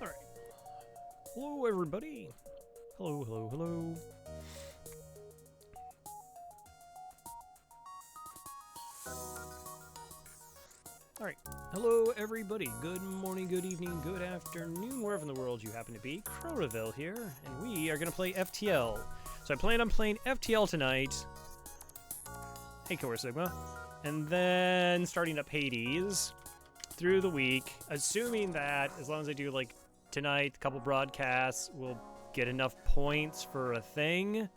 All right. Hello, everybody. Hello, hello, hello. All right. Hello, everybody. Good morning, good evening, good afternoon, wherever in the world you happen to be. Crowdaville here, and we are going to play FTL. So I plan on playing FTL tonight. Hey, Core Sigma. And then starting up Hades through the week, assuming that as long as I do like tonight, a couple broadcasts, we'll get enough points for a thing.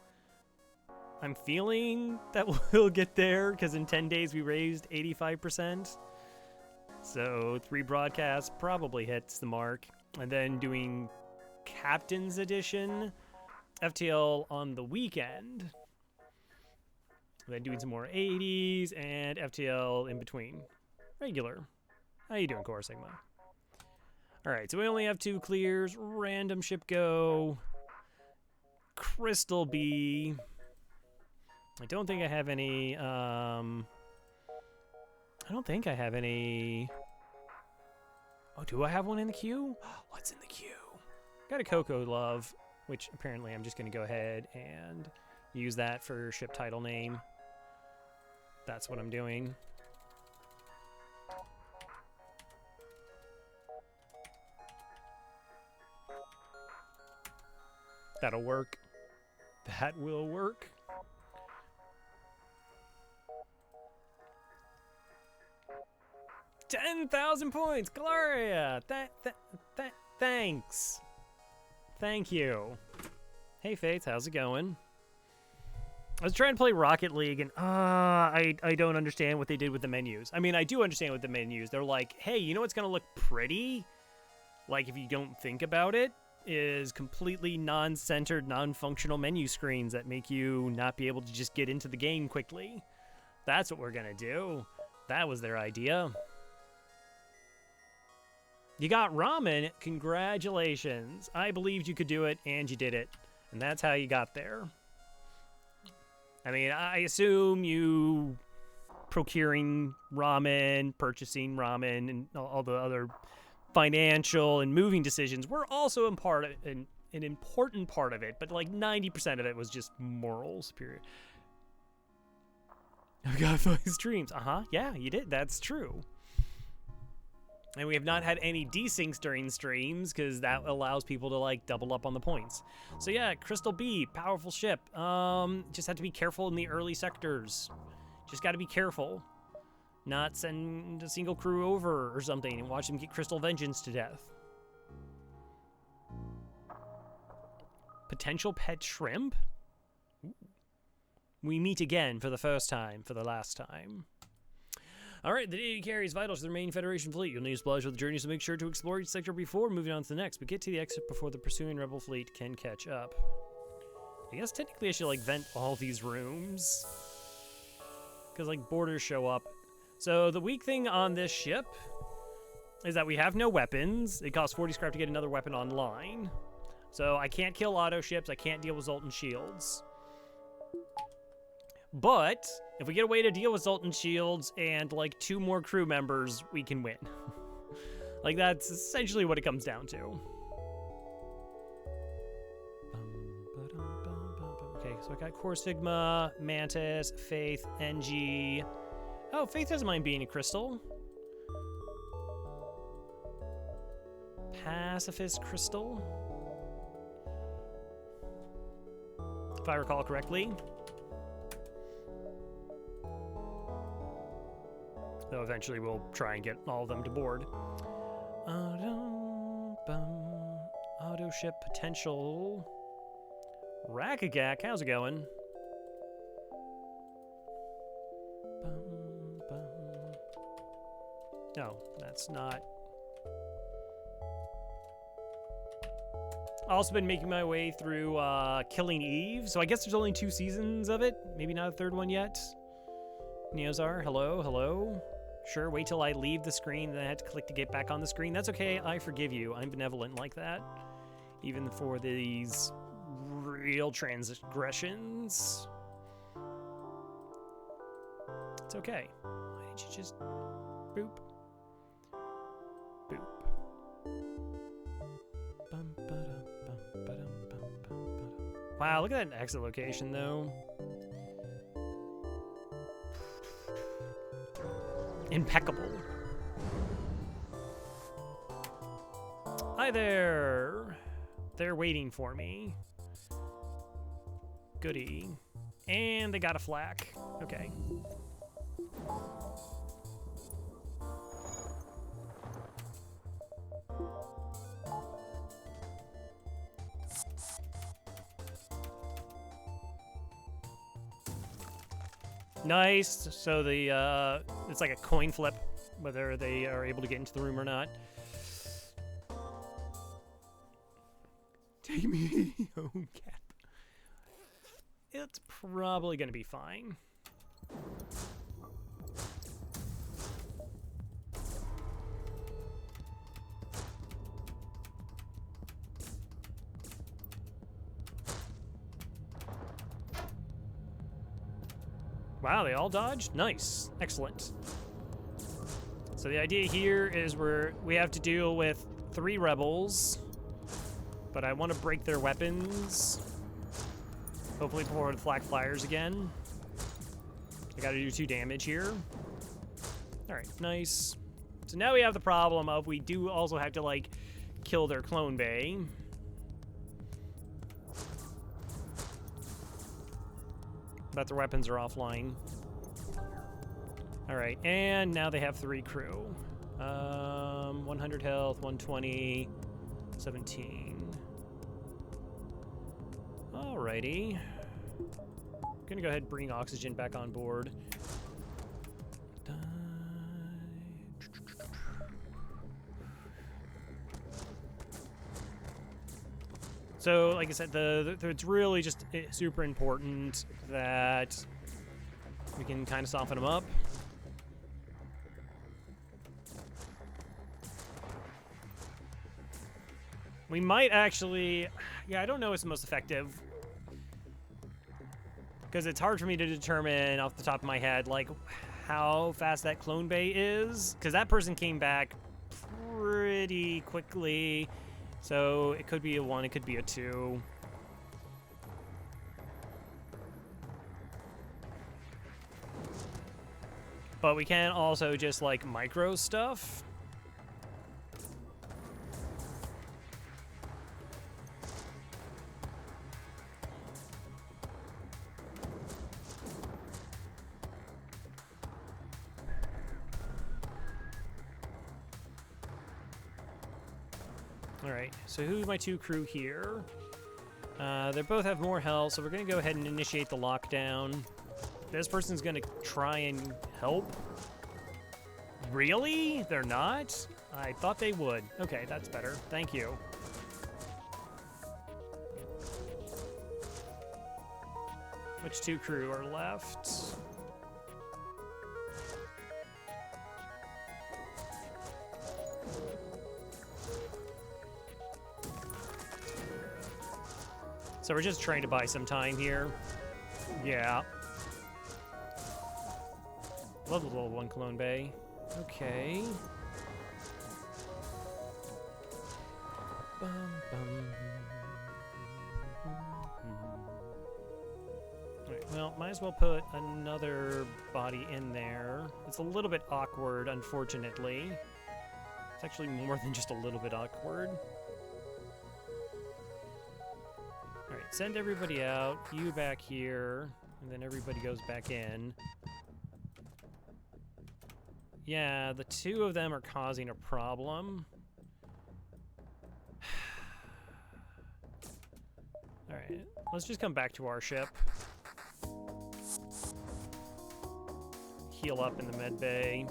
I'm feeling that we'll get there because in 10 days we raised 85%. So 3 broadcasts probably hits the mark. And then doing Captain's Edition, FTL on the weekend. And then doing some more 80s and FTL in between. Regular. How you doing, Core Sigma? Alright, so we only have 2 clears. Random ship go. Crystal B. I don't think I have any, Oh, do I have one in the queue? What's in the queue? Got a Cocoa Love, which apparently I'm just going to go ahead and use that for ship title name. That's what I'm doing. That'll work. That will work. $10,000 points, Gloria! Thanks. Thank you. Hey, Faith, how's it going? I was trying to play Rocket League, and I don't understand what they did with the menus. I mean, I do understand with the menus. They're like, hey, you know what's gonna look pretty? Like, if you don't think about it, is completely non-centered, non-functional menu screens that make you not be able to just get into the game quickly. That's what we're gonna do. That was their idea. You got ramen. Congratulations. I believed you could do it, and you did it. And that's how you got there. I mean, I assume you procuring ramen, purchasing ramen, and all the other financial and moving decisions were also an important part of it, but like 90% of it was just moral superior. I got 5 streams. Yeah, you did. That's true. And we have not had any desyncs during streams because that allows people to like double up on the points. So yeah, Crystal B, powerful ship. Just have to be careful in the early sectors. Just got to be careful. Not send a single crew over or something and watch them get Crystal Vengeance to death. Potential pet shrimp? Ooh. We meet again for the first time, for the last time. Alright, the data carries vital to the main Federation fleet. You'll need to splash with the journey, so make sure to explore each sector before moving on to the next, but get to the exit before the pursuing Rebel fleet can catch up. I guess technically I should like vent all these rooms. Because like borders show up. So the weak thing on this ship is that we have no weapons. It costs 40 scrap to get another weapon online. So I can't kill auto ships, I can't deal with Zoltan shields. But if we get a way to deal with Zoltan shields and like 2 more crew members, we can win. Like, that's essentially what it comes down to. Okay, so I got Core Sigma, Mantis, Faith, NG. Oh, Faith doesn't mind being a crystal. Pacifist crystal, if I recall correctly. Though eventually we'll try and get all of them to board. Auto ship potential. Rackagak, how's it going? No, that's not. Also been making my way through Killing Eve, so I guess there's only 2 seasons of it. Maybe not a 3rd one yet. Neozar, hello, hello. Sure, wait till I leave the screen, then I have to click to get back on the screen. That's okay, I forgive you. I'm benevolent like that. Even for these real transgressions. It's okay. Why didn't you just... boop. Boop. Wow, look at that exit location, though. Impeccable. Hi there. They're waiting for me. Goody. And they got a flak. Okay. Nice. So the it's like a coin flip, whether they are able to get into the room or not. Take me home, Cap. It's probably going to be fine. Wow, they all dodged? Nice. Excellent. So the idea here is we have to deal with 3 rebels, but I want to break their weapons. Hopefully before the flak flyers again. I gotta do 2 damage here. Alright, nice. So now we have the problem of we do also have to, like, kill their clone bay. But their weapons are offline. Alright, and now they have 3 crew. 100 health, 120, 17. Alrighty. Gonna go ahead and bring oxygen back on board. So, like I said, it's really just super important that we can kind of soften them up. We might actually... Yeah, I don't know what's the most effective. Because it's hard for me to determine off the top of my head, like, how fast that clone bay is. Because that person came back pretty quickly. So it could be a 1, it could be a 2. But we can also just, like, micro stuff. Alright, so who's my 2 crew here? They both have more health, so we're going to go ahead and initiate the lockdown. This person's going to try and help. Really? They're not? I thought they would. Okay, that's better. Thank you. Which 2 crew are left? So we're just trying to buy some time here. Yeah. Love the level 1 clone bay. Okay. Bum, bum. Alright, well, might as well put another body in there. It's a little bit awkward, unfortunately. It's actually more than just a little bit awkward. Alright, send everybody out, you back here, and then everybody goes back in. Yeah, the two of them are causing a problem. Alright, let's just come back to our ship. Heal up in the med bay.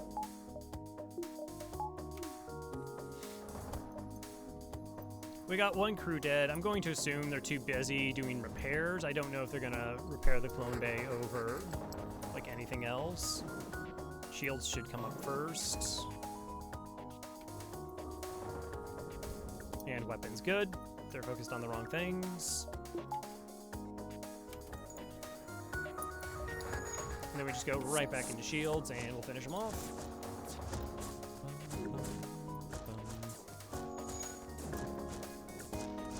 We got one crew dead. I'm going to assume they're too busy doing repairs. I don't know if they're gonna repair the clone bay over like anything else. Shields should come up first. And weapons good. They're focused on the wrong things. And then we just go right back into shields and we'll finish them off.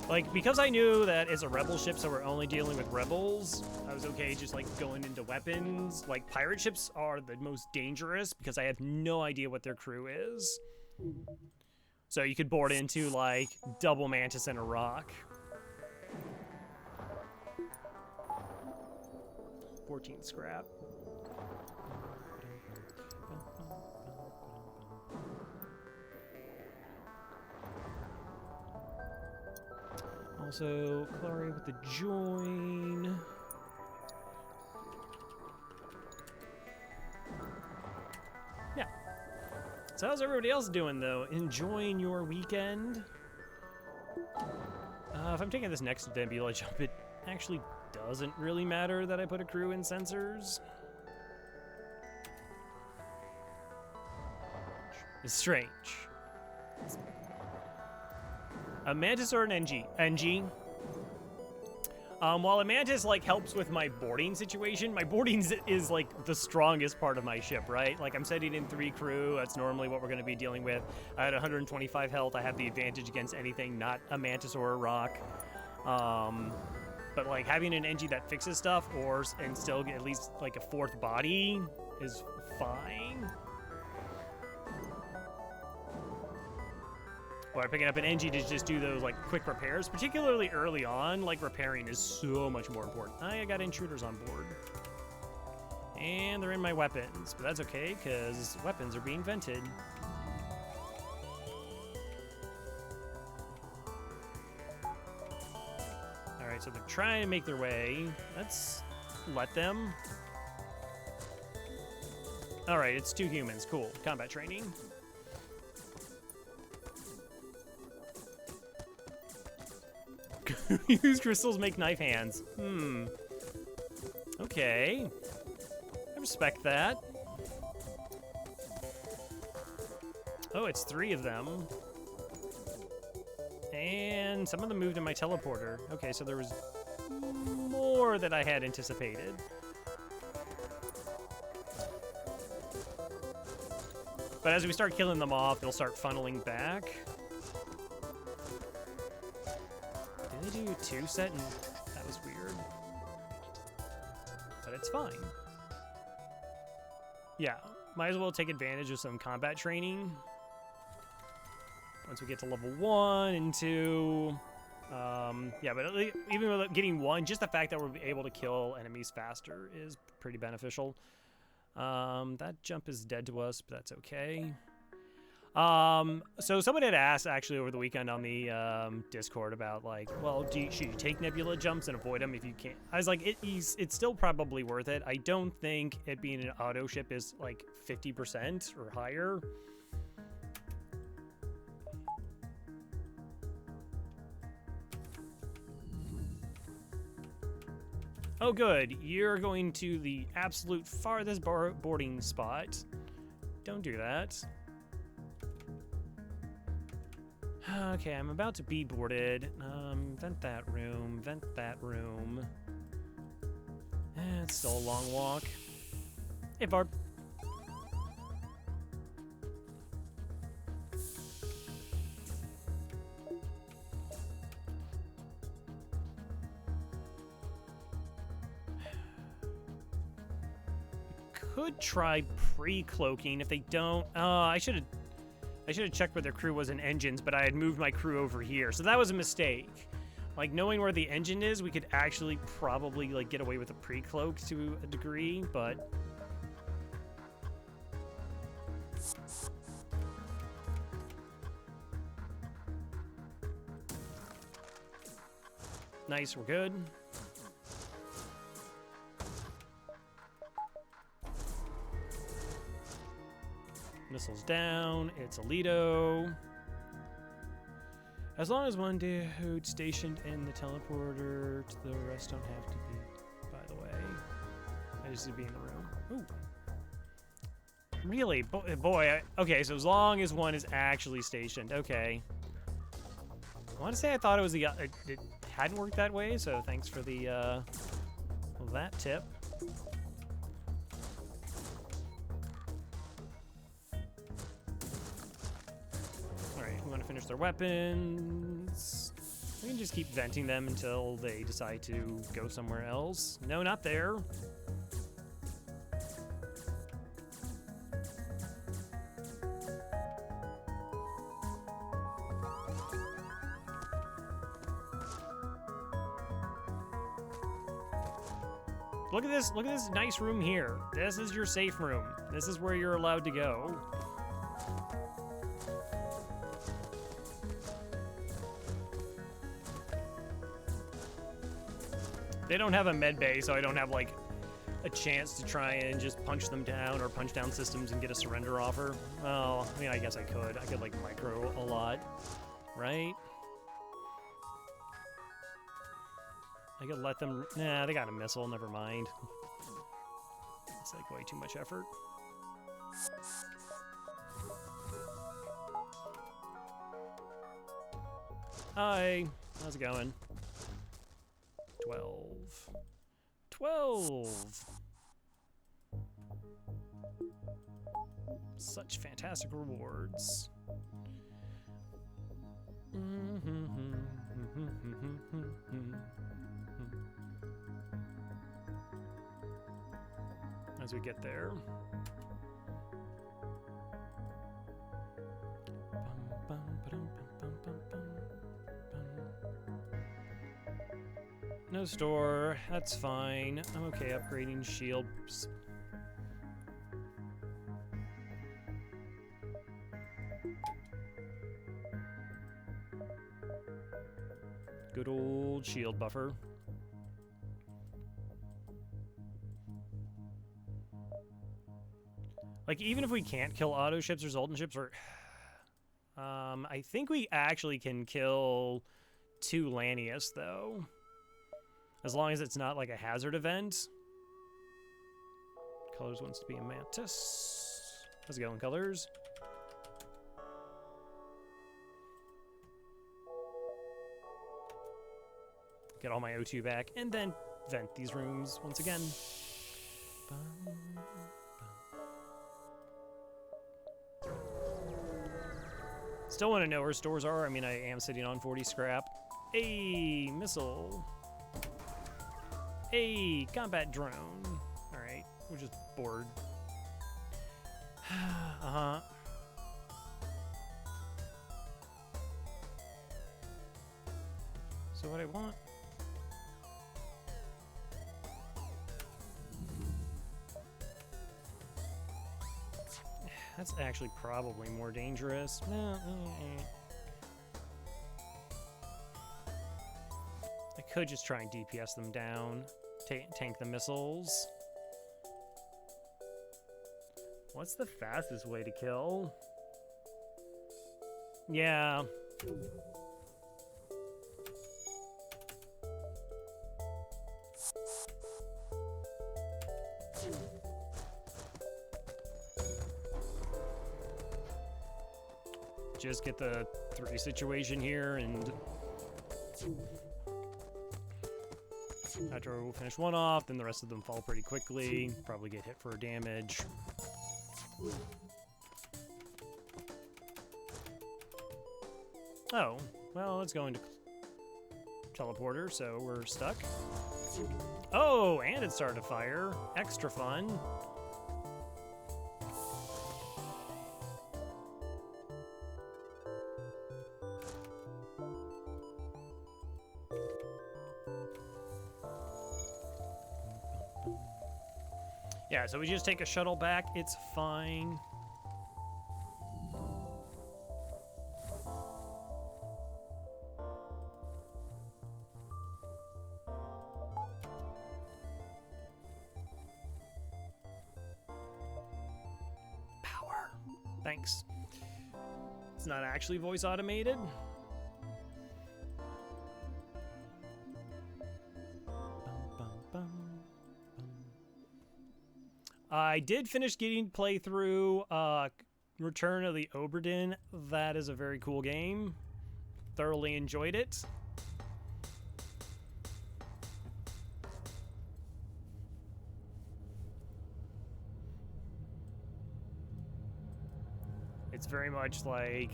Like, because I knew that it's a rebel ship, so we're only dealing with rebels, I was okay just, like, going into weapons. Like, pirate ships are the most dangerous because I have no idea what their crew is. So you could board into, like, double mantis and a rock. 14 scrap. Also, Clary with the join. Yeah. So how's everybody else doing, though? Enjoying your weekend? If I'm taking this next nebula jump, it actually doesn't really matter that I put a crew in sensors. It's strange. A Mantis or an NG? NG. While a Mantis, like, helps with my boarding situation, my boarding is, like, the strongest part of my ship, right? Like, I'm sending in 3 crew. That's normally what we're going to be dealing with. I had 125 health. I have the advantage against anything not a Mantis or a rock. But, like, having an NG that fixes stuff and still get at least, like, a 4th body is fine. Or picking up an NG to just do those, like, quick repairs, particularly early on. Like, repairing is so much more important. I got intruders on board. And they're in my weapons, but that's okay, because weapons are being vented. Alright, so they're trying to make their way. Let's let them. Alright, it's 2 humans. Cool. Combat training. Use crystals, make knife hands. Okay. I respect that. Oh, it's 3 of them. And some of them moved in my teleporter. Okay, so there was more than I had anticipated. But as we start killing them off, they'll start funneling back. Did they do 2 set? And that was weird. But it's fine. Yeah, might as well take advantage of some combat training. Once we get to level 1 and 2. Yeah, but even with getting 1, just the fact that we're able to kill enemies faster is pretty beneficial. That jump is dead to us, but that's okay. So someone had asked actually over the weekend on the Discord about, like, well, should you take nebula jumps and avoid them if you can't? I was like, it's still probably worth it. I don't think it being an auto ship is like 50% or higher. Oh, good. You're going to the absolute farthest boarding spot. Don't do that. Okay, I'm about to be boarded. Vent that room, vent that room. It's still a long walk. Hey, Barb. could try pre-cloaking if they don't. I should have checked where their crew was in engines, but I had moved my crew over here, so that was a mistake. Like, knowing where the engine is, we could actually probably, like, get away with a pre-cloak to a degree, but... Nice, we're good. Missiles down, it's Alito. As long as one dude stationed in the teleporter, the rest don't have to be, by the way. I just need to be in the room. Ooh. Really? Boy, okay, so as long as one is actually stationed, okay. I want to say I thought it was it hadn't worked that way, so thanks for the, that tip. Finish their weapons. We can just keep venting them until they decide to go somewhere else. No, not there. Look at this nice room here. This is your safe room. This is where you're allowed to go. They don't have a med bay, so I don't have, like, a chance to try and just punch them down or punch down systems and get a surrender offer. Well, I mean, I guess I could. I could, like, micro a lot, right? I could let them... Nah, they got a missile. Never mind. It's, like, way too much effort. Hi. How's it going? 12. Such fantastic rewards. As we get there. No store, that's fine. I'm okay upgrading shields. Good old shield buffer. Like, even if we can't kill auto ships or Zoltan ships, or I think we actually can kill 2 Lanius, though. As long as it's not like a hazard event. Colors wants to be a Mantis. How's it going, Colors? Get all my O2 back, and then vent these rooms once again. Still want to know where stores are. I mean, I am sitting on 40 scrap. Hey, missile. Hey, combat drone. Alright, we're just bored. Uh-huh. So what I want... That's actually probably more dangerous. I could just try and DPS them down. Tank the missiles. What's the fastest way to kill? Yeah. Just get the 3 situation here, and after we'll finish one off, then the rest of them fall pretty quickly. Probably get hit for damage. Oh, well, let's go into teleporter, so we're stuck. Oh, and it started to fire. Extra fun. Yeah, so we just take a shuttle back. It's fine. Power. Thanks. It's not actually voice automated. I did finish getting playthrough Return of the Oberdin. That is a very cool game. Thoroughly enjoyed it. It's very much like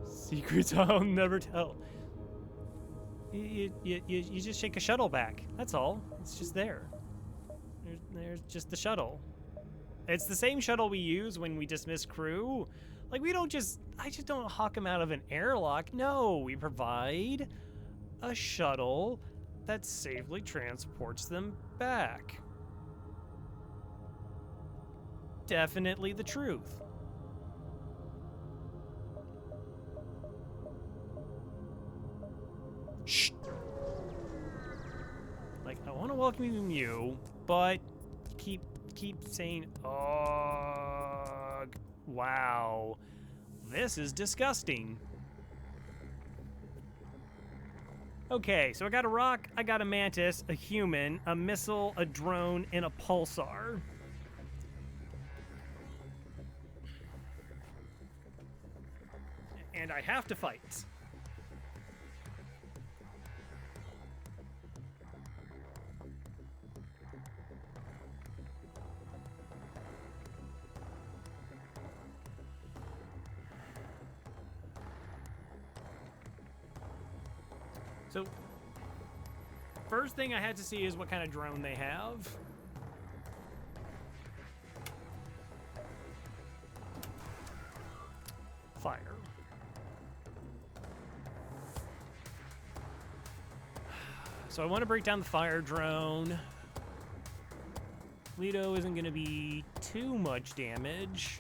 secrets I'll never tell. You just shake a shuttle back. That's all. It's just there. There's just the shuttle. It's the same shuttle we use when we dismiss crew. Like, I just don't hawk them out of an airlock. No, we provide a shuttle that safely transports them back. Definitely the truth. Shh. Like, I want to welcome you, but keep saying, ugh. Wow. This is disgusting. Okay, so I got a rock, I got a mantis, a human, a missile, a drone, and a pulsar. And I have to fight. So, first thing I had to see is what kind of drone they have. Fire. So I want to break down the fire drone. Lido isn't going to be too much damage.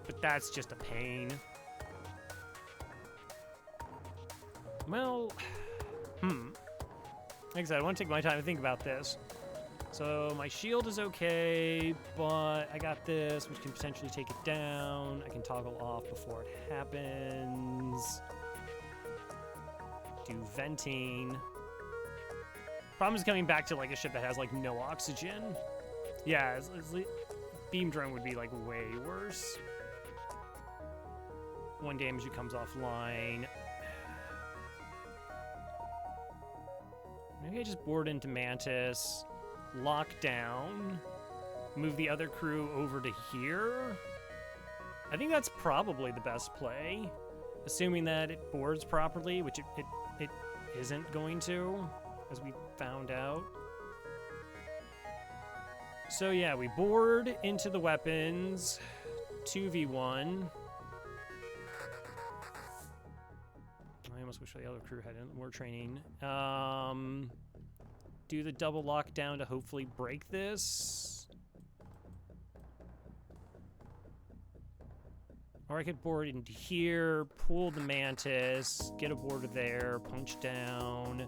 But that's just a pain. Well, like I said, I want to take my time to think about this. So my shield is okay, but I got this, which can potentially take it down. I can toggle off before it happens. Do venting. Problem is coming back to like a ship that has like no oxygen. Yeah, beam drone would be like way worse. One damage, it comes offline. Maybe I just board into Mantis, lock down, move the other crew over to here. I think that's probably the best play, assuming that it boards properly, which it isn't going to, as we found out. So yeah, we board into the weapons, 2v1. I almost wish the other crew had more training. Do the double lockdown to hopefully break this. Or I could board into here, pull the Mantis, get a board there, punch down.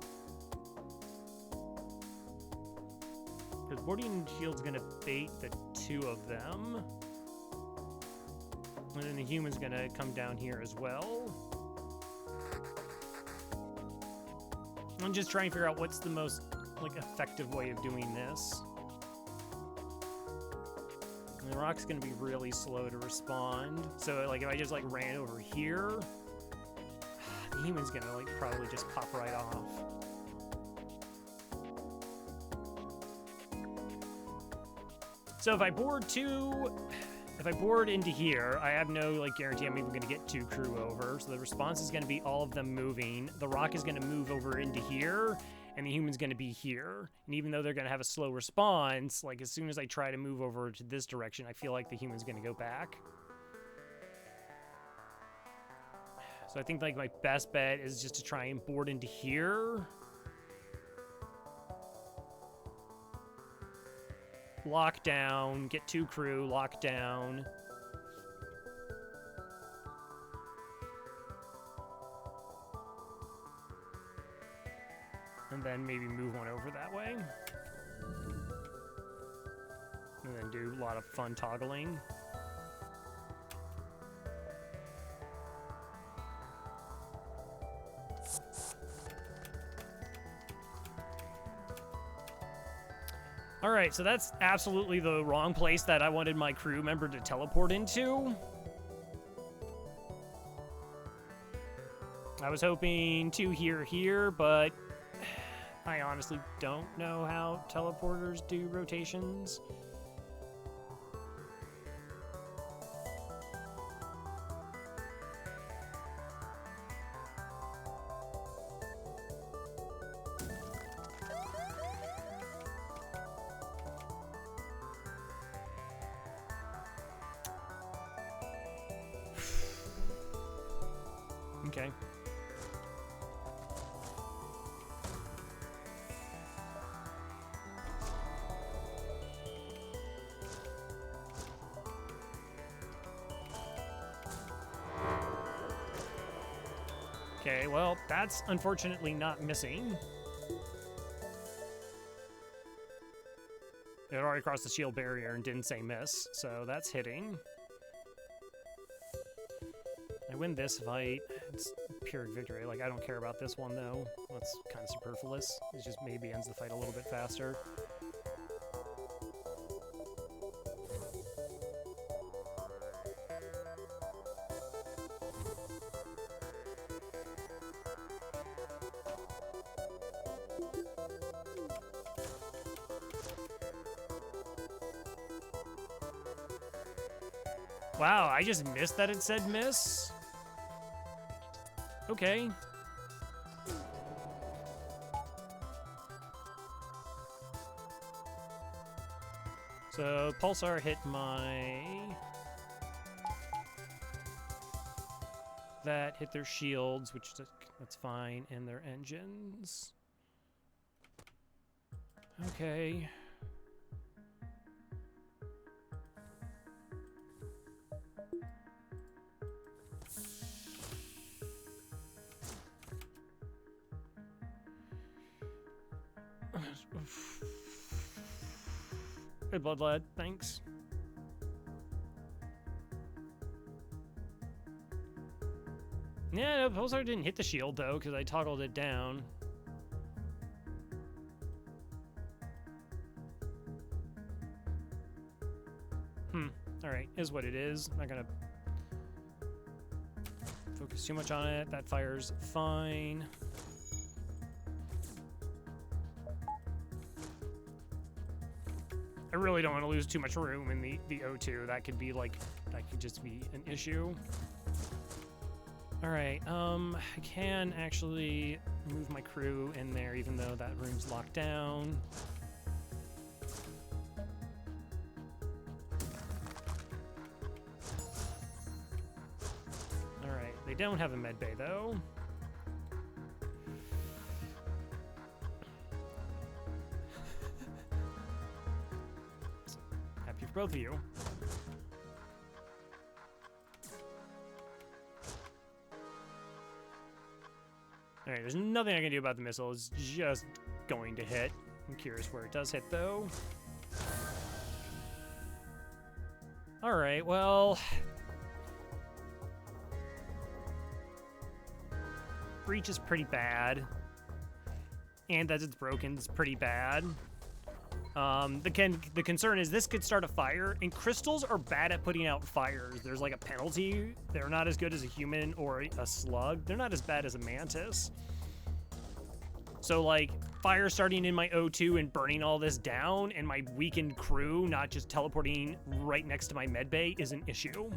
Because boarding shield's gonna bait the two of them. And then the human's gonna come down here as well. I'm just trying to figure out what's the most effective way of doing this. And the rock's gonna be really slow to respond. So if I just ran over here, the human's gonna probably just pop right off. So if I board into here, I have no guarantee I'm even gonna get two crew over. So the response is gonna be all of them moving. The rock is gonna move over into here, and the human's gonna be here. And even though they're gonna have a slow response, as soon as I try to move over to this direction, I feel like the human's gonna go back. So I think like my best bet is just to try and board into here. Lock down, get 2 crew, lock down. And then maybe move one over that way. And then do a lot of fun toggling. All right, so that's absolutely the wrong place that I wanted my crew member to teleport into. I was hoping to here, but I honestly don't know how teleporters do rotations. Okay. Okay, well, that's unfortunately not missing. It already crossed the shield barrier and didn't say miss, so that's hitting. I win this fight. It's pure victory. Like, I don't care about this one, though. That's kind of superfluous. It just maybe ends the fight a little bit faster. Wow, I just missed that it said miss? Okay. So, Pulsar hit my... That hit their shields, which that's fine, and their engines. Okay. Good blood, lad. Thanks. Yeah, no, Pulsar didn't hit the shield, though, because I toggled it down. Alright, is what it is. I'm not gonna focus too much on it. That fires fine. I really don't want to lose too much room in the O2. That could be like, that could just be an issue. All right, I can actually move my crew in there even though that room's locked down. All right, they don't have a med bay though. Happy for both of you. All right, there's nothing I can do about the missile. It's just going to hit. I'm curious where it does hit, though. All right, well... Breach is pretty bad. And as it's broken, it's pretty bad. The concern is this could start a fire, and crystals are bad at putting out fires. There's like a penalty. They're not as good as a human or a slug. They're not as bad as a mantis. So like fire starting in my O2 and burning all this down, and my weakened crew not just teleporting right next to my medbay is an issue.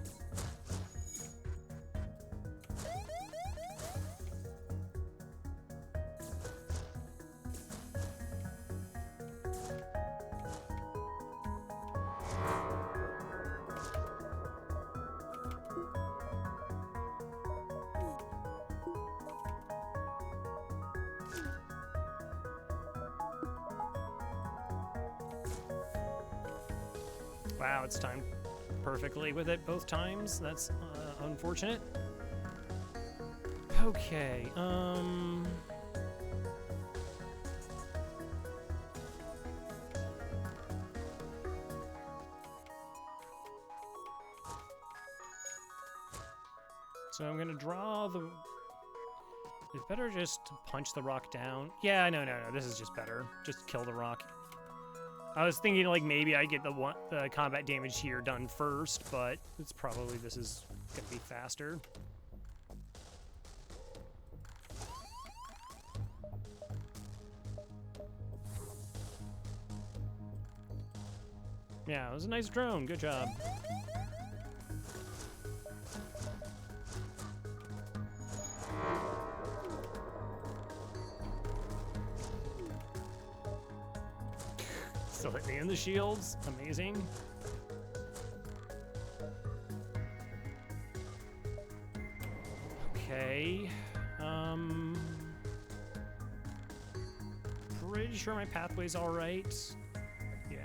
Wow, it's timed perfectly with it both times. That's unfortunate. Okay, so I'm gonna draw the... It's better just to punch the rock down. Yeah, no, this is just better. Just kill the rock. I was thinking like maybe I get the combat damage here done first, but it's probably this is gonna be faster. Yeah, it was a nice drone. Good job. Still hit me in the shields. Amazing. Okay. Pretty sure my pathway's all right. Yeah.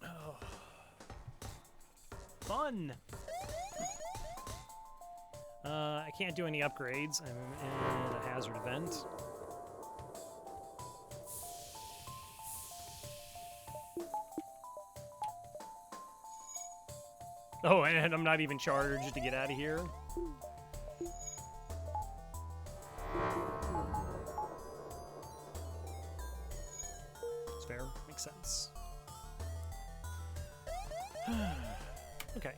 Oh. Fun! I can't do any upgrades. I'm in a hazard event. Oh, and I'm not even charged to get out of here. It's fair. Makes sense. Okay.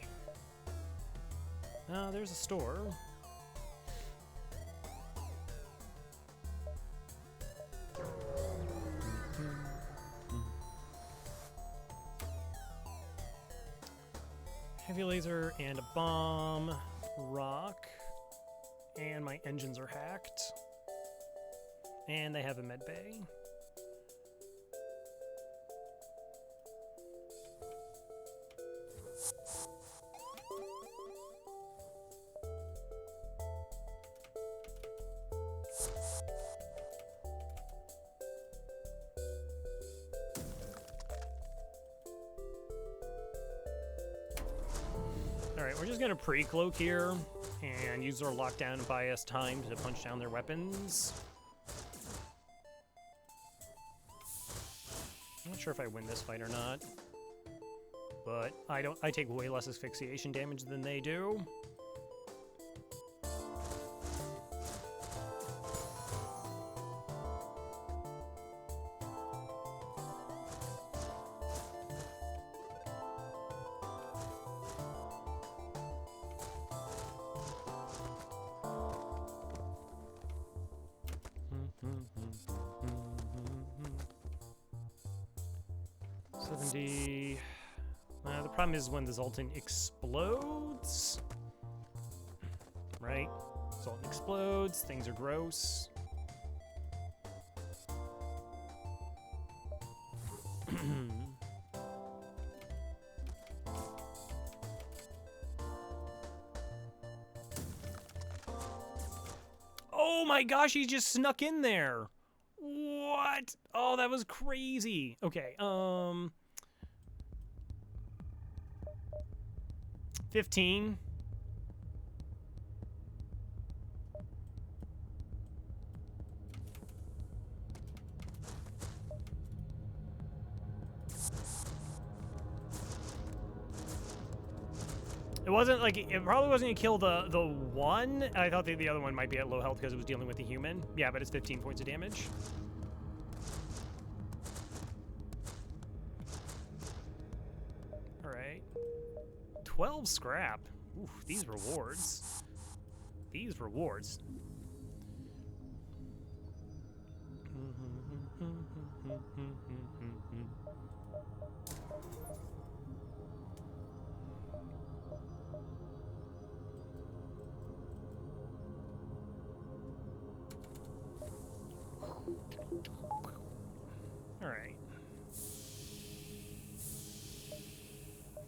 There's a store. Heavy laser and a bomb, rock, and my engines are hacked. And they have a med bay. Alright, we're just gonna pre-cloak here and use our lockdown and buy us time to punch down their weapons. I'm not sure if I win this fight or not, but I take way less asphyxiation damage than they do. The problem is when the Zoltan explodes. Right? Zoltan explodes, things are gross. Oh my gosh, he just snuck in there. What? Oh, that was crazy. Okay, 15. It wasn't like, it probably wasn't gonna kill the one. I thought the other one might be at low health because it was dealing with the human. Yeah, but it's 15 points of damage. All right. 12 scrap. Oof, these rewards. These rewards.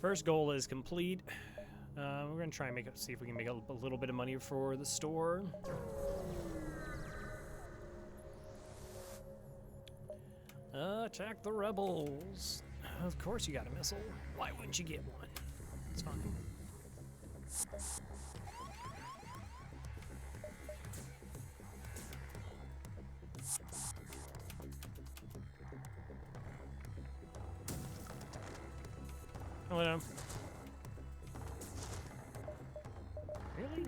First goal is complete. We're gonna try and see if we can make a little bit of money for the store. Attack the rebels. Of course you got a missile. Why wouldn't you get one? It's fine. Oh no. Really?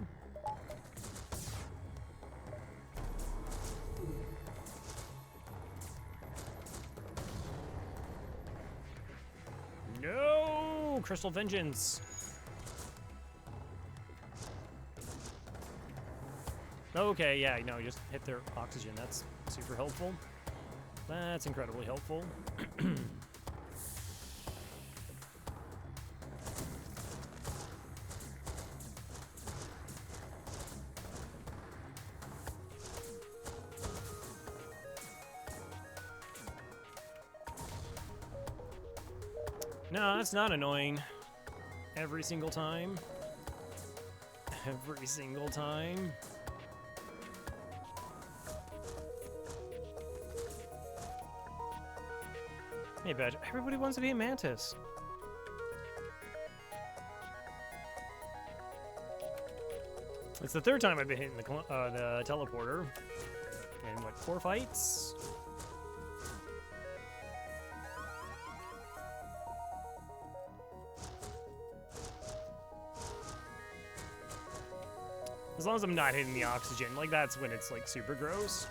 No! Crystal Vengeance. Okay, yeah, no, just hit their oxygen. That's super helpful. That's incredibly helpful. No, that's not annoying. Every single time. Every single time. Hey, Badge, everybody wants to be a Mantis. It's the third time I've been hitting the teleporter. And what, 4 fights? As long as I'm not hitting the oxygen, like that's when it's like super gross.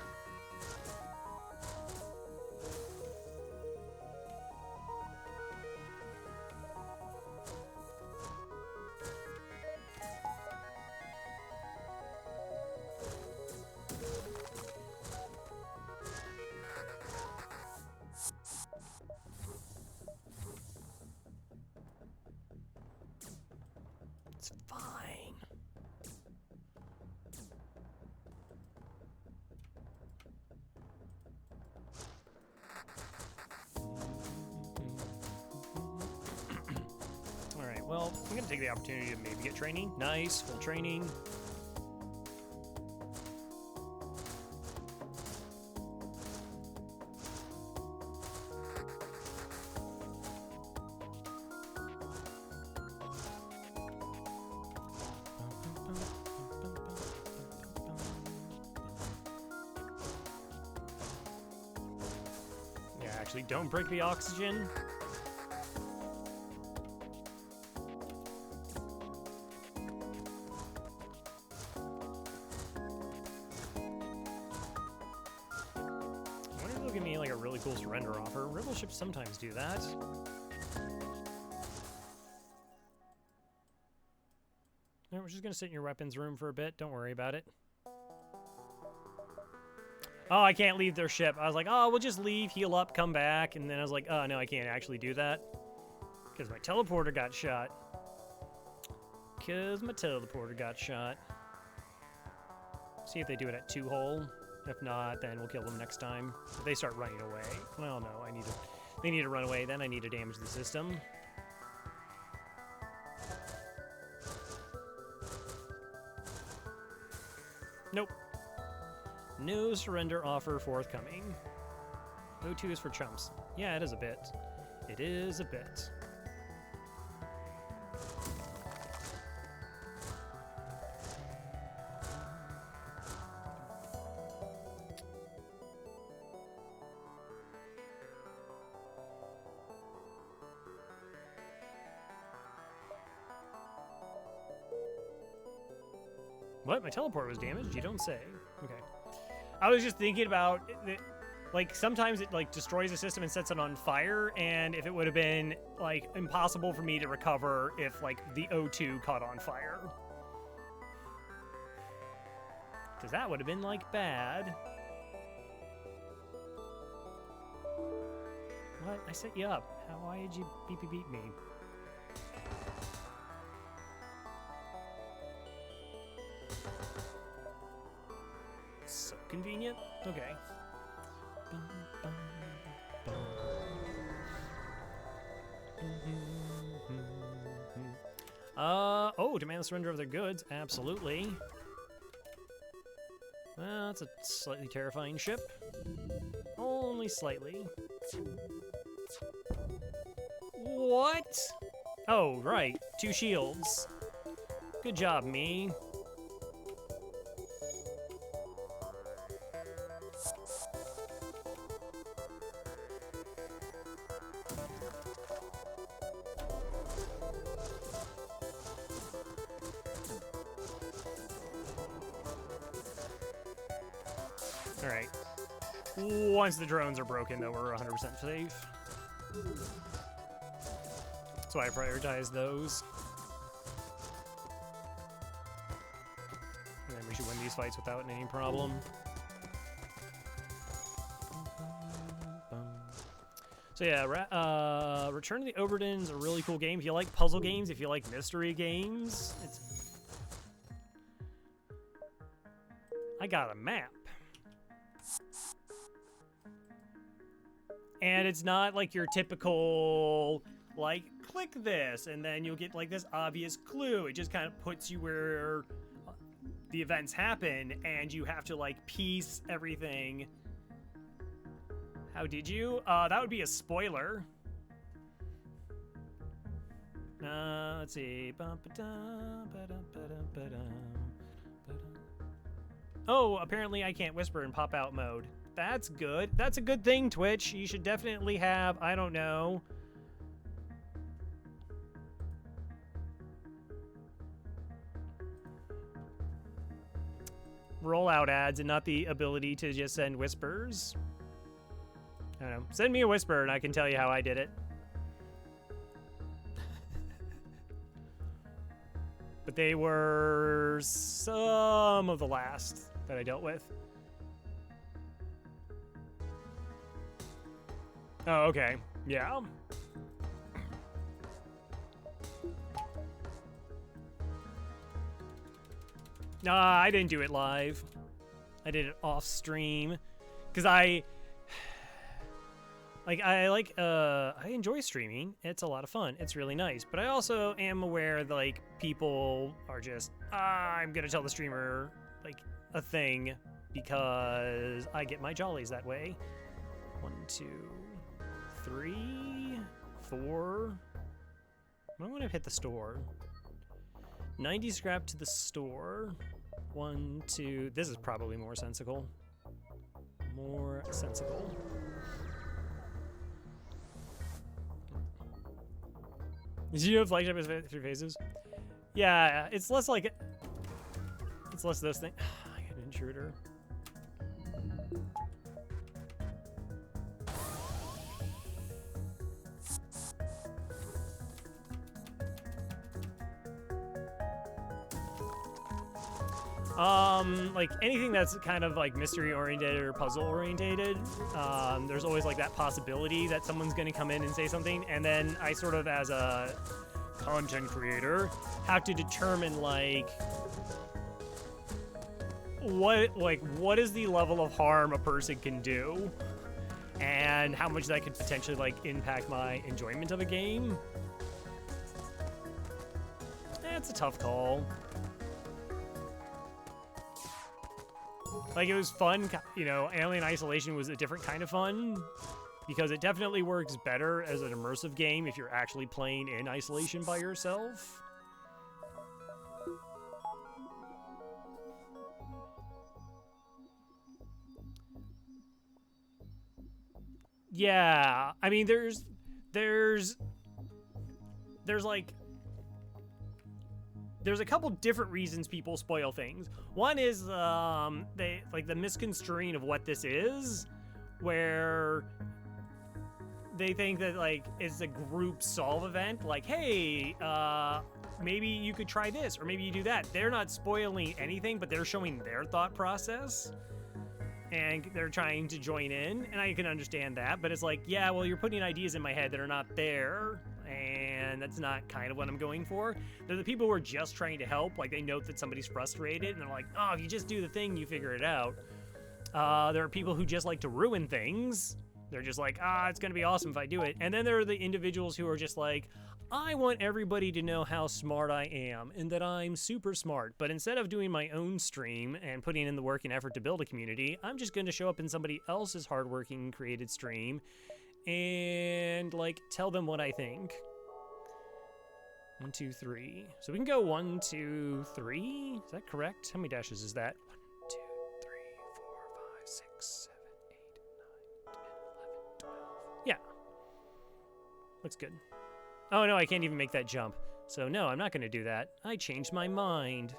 It's fine. Alright, well, I'm gonna take the opportunity to maybe get training. Nice, full training. Yeah, actually, don't break the oxygen. I wonder if they'll give me like a really cool surrender offer. Rebel ships sometimes do that. Alright, we're just gonna sit in your weapons room for a bit. Don't worry about it. Oh, I can't leave their ship. I was like, oh, we'll just leave, heal up, come back. And then I was like, oh, no, I can't actually do that. Because my teleporter got shot. See if they do it at 2-hole. If not, then we'll kill them next time. If they start running away. Well, no, they need to run away. Then I need to damage the system. Nope. No surrender offer forthcoming. O2 is for chumps. Yeah, it is a bit. It is a bit. What? My teleport was damaged? You don't say. Okay. I was just thinking about, like, sometimes it, like, destroys the system and sets it on fire, and if it would have been, like, impossible for me to recover if, like, the O2 caught on fire. Because that would have been, like, bad. What? I set you up. Why did you beep me? So convenient. Okay. Oh, demand the surrender of their goods. Absolutely. Well, that's a slightly terrifying ship. Only slightly. What? Oh, right. 2 shields. Good job, me. Alright. Once the drones are broken, though, we're 100% safe. That's why I prioritize those. And then we should win these fights without any problem. So yeah, Return to the Oberdin is a really cool game. If you like puzzle games, if you like mystery games, I got a map. And it's not like your typical, like, click this, and then you'll get, like, this obvious clue. It just kind of puts you where the events happen, and you have to, like, piece everything. How did you? That would be a spoiler. Let's see. Oh, apparently I can't whisper in pop-out mode. That's good. That's a good thing, Twitch. You should definitely have, I don't know. Rollout ads and not the ability to just send whispers. I don't know. Send me a whisper and I can tell you how I did it. But they were some of the last that I dealt with. Oh, okay. Yeah. Nah, I didn't do it live. I did it off stream. Because I enjoy streaming. It's a lot of fun. It's really nice. But I also am aware that, like, people are just, I'm gonna tell the streamer, like, a thing because I get my jollies that way. 1, 2, 3, 4. I want to hit the store. 90 scrap to the store. 1, 2. This is probably more sensible. More sensible. Did you know flagship is 3 phases? Yeah, it's less like it's less this thing. I got an intruder. Like anything that's kind of like mystery oriented or puzzle orientated, there's always like that possibility that someone's gonna come in and say something, and then I sort of, as a content creator, have to determine like what is the level of harm a person can do, and how much that could potentially like impact my enjoyment of a game. It's a tough call. Like, it was fun, you know, Alien Isolation was a different kind of fun, because it definitely works better as an immersive game if you're actually playing in isolation by yourself. Yeah, I mean, there's like, there's a couple different reasons people spoil things. One is they like the misconstruing of what this is, where they think that like it's a group solve event, like, hey, maybe you could try this or maybe you do that. They're not spoiling anything, but they're showing their thought process and they're trying to join in, and I can understand that, but it's like, yeah, well, you're putting ideas in my head that are not there, and that's not kind of what I'm going for. They're the people who are just trying to help, like they note that somebody's frustrated, and they're like, oh, if you just do the thing, you figure it out. There are people who just like to ruin things. They're just like, it's gonna be awesome if I do it. And then there are the individuals who are just like, I want everybody to know how smart I am and that I'm super smart. But instead of doing my own stream and putting in the work and effort to build a community, I'm just going to show up in somebody else's hardworking created stream and, like, tell them what I think. 1, 2, 3. So we can go 1, 2, 3. Is that correct? How many dashes is that? 1, 2, 3, 4, 5, 6, 7, 8, 9, 10, 11, 12. Yeah. Looks good. Oh no, I can't even make that jump. So no, I'm not going to do that. I changed my mind.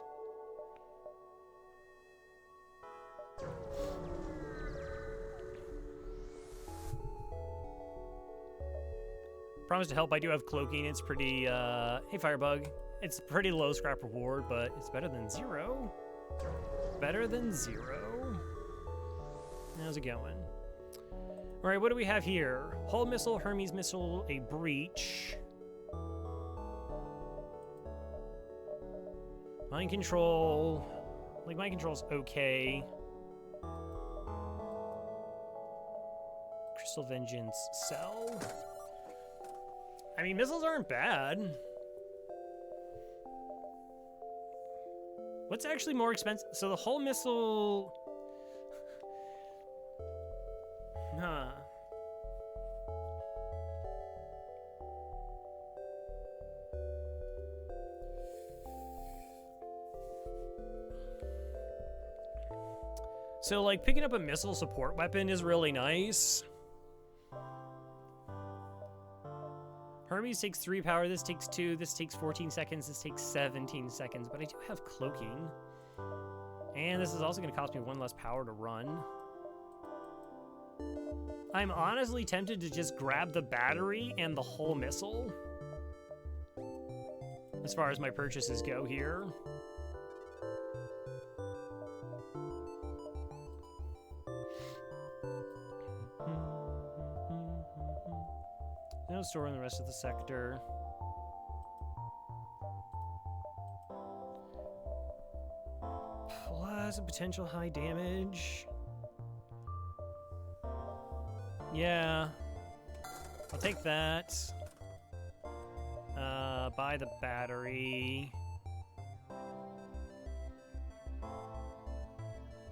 Promise to help. I do have cloaking. It's pretty, hey Firebug. It's a pretty low scrap reward, but it's better than 0. Better than 0. How's it going? All right, what do we have here? Hull missile, Hermes missile, a breach. Mind control. Like, mind control's okay. Crystal Vengeance, sell. I mean, missiles aren't bad. What's actually more expensive? So the hull missile... Huh. So, like, picking up a missile support weapon is really nice. Hermes takes 3 power, this takes 2, this takes 14 seconds, this takes 17 seconds, but I do have cloaking. And this is also going to cost me 1 less power to run. I'm honestly tempted to just grab the battery and the whole missile, as far as my purchases go here. No store in the rest of the sector. Plus a potential high damage. Yeah. I'll take that. Buy the battery.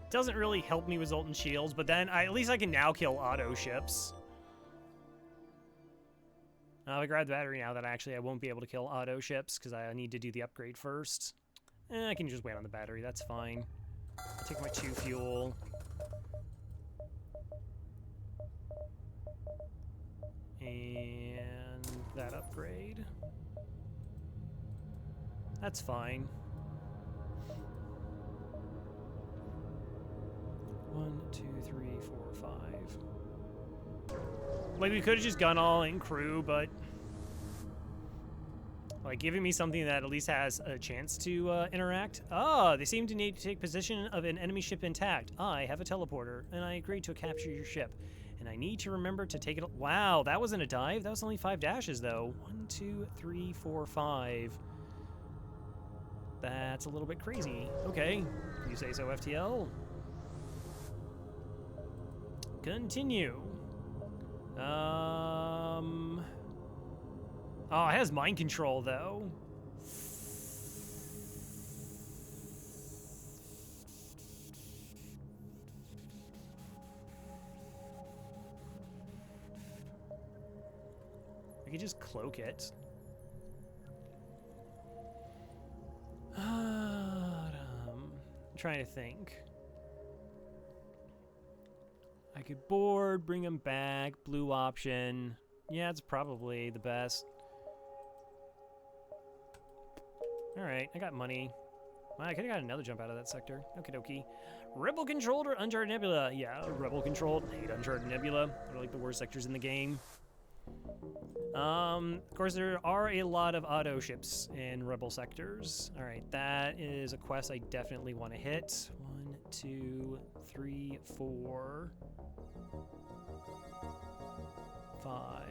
Doesn't really help me with Zoltan shields, but then at least I can now kill auto ships. I grab the battery now that I won't be able to kill auto ships because I need to do the upgrade first. I can just wait on the battery, that's fine. I'll take my 2 fuel. And that upgrade. That's fine. 1, 2, 3, 4, 5. Like, we could have just gone all in crew, but like giving me something that at least has a chance to interact. Ah, they seem to need to take position of an enemy ship intact. I have a teleporter, and I agree to capture your ship. And I need to remember to take it. Wow, that wasn't a dive. That was only 5 dashes, though. 1, 2, 3, 4, 5. That's a little bit crazy. Okay, you say so, FTL. Continue. Oh, it has mind control, though. I could just cloak it. I'm trying to think. I could board, bring him back, blue option. Yeah, it's probably the best. Alright, I got money. Well, I could have got another jump out of that sector. Okie dokie. Rebel controlled or Uncharted Nebula? Yeah, rebel controlled. I hate Uncharted Nebula. They're like the worst sectors in the game. Of course, there are a lot of auto ships in rebel sectors. Alright, that is a quest I definitely want to hit. 1, 2, 3, 4, 5.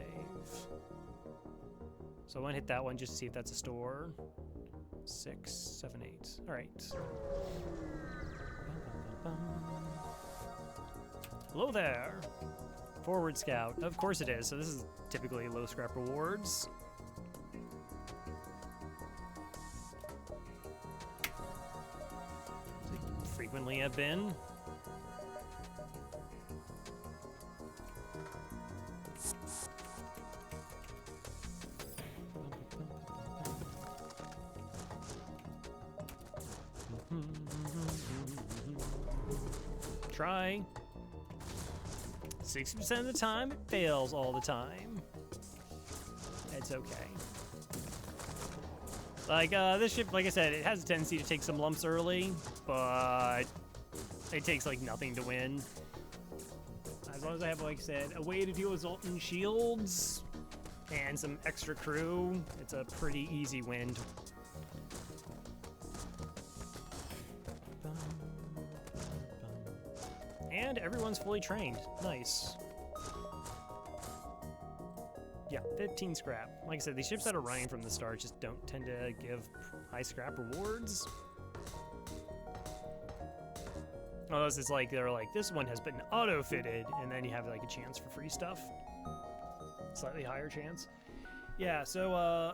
So I want to hit that one just to see if that's a store. 6, 7, 8. All right. Hello there. Forward scout. Of course it is. So this is typically low scrap rewards. definitely have been. Try. 60% of the time, it fails all the time. It's okay. Like, this ship, like I said, it has a tendency to take some lumps early, but it takes, like, nothing to win. As long as I have, like I said, a way to deal with Zoltan shields and some extra crew, it's a pretty easy win. And everyone's fully trained. Nice. Yeah, 15 scrap. Like I said, these ships that are running from the start just don't tend to give high scrap rewards. Unless it's like, they're like, this one has been auto-fitted, and then you have like a chance for free stuff. Slightly higher chance. Yeah, so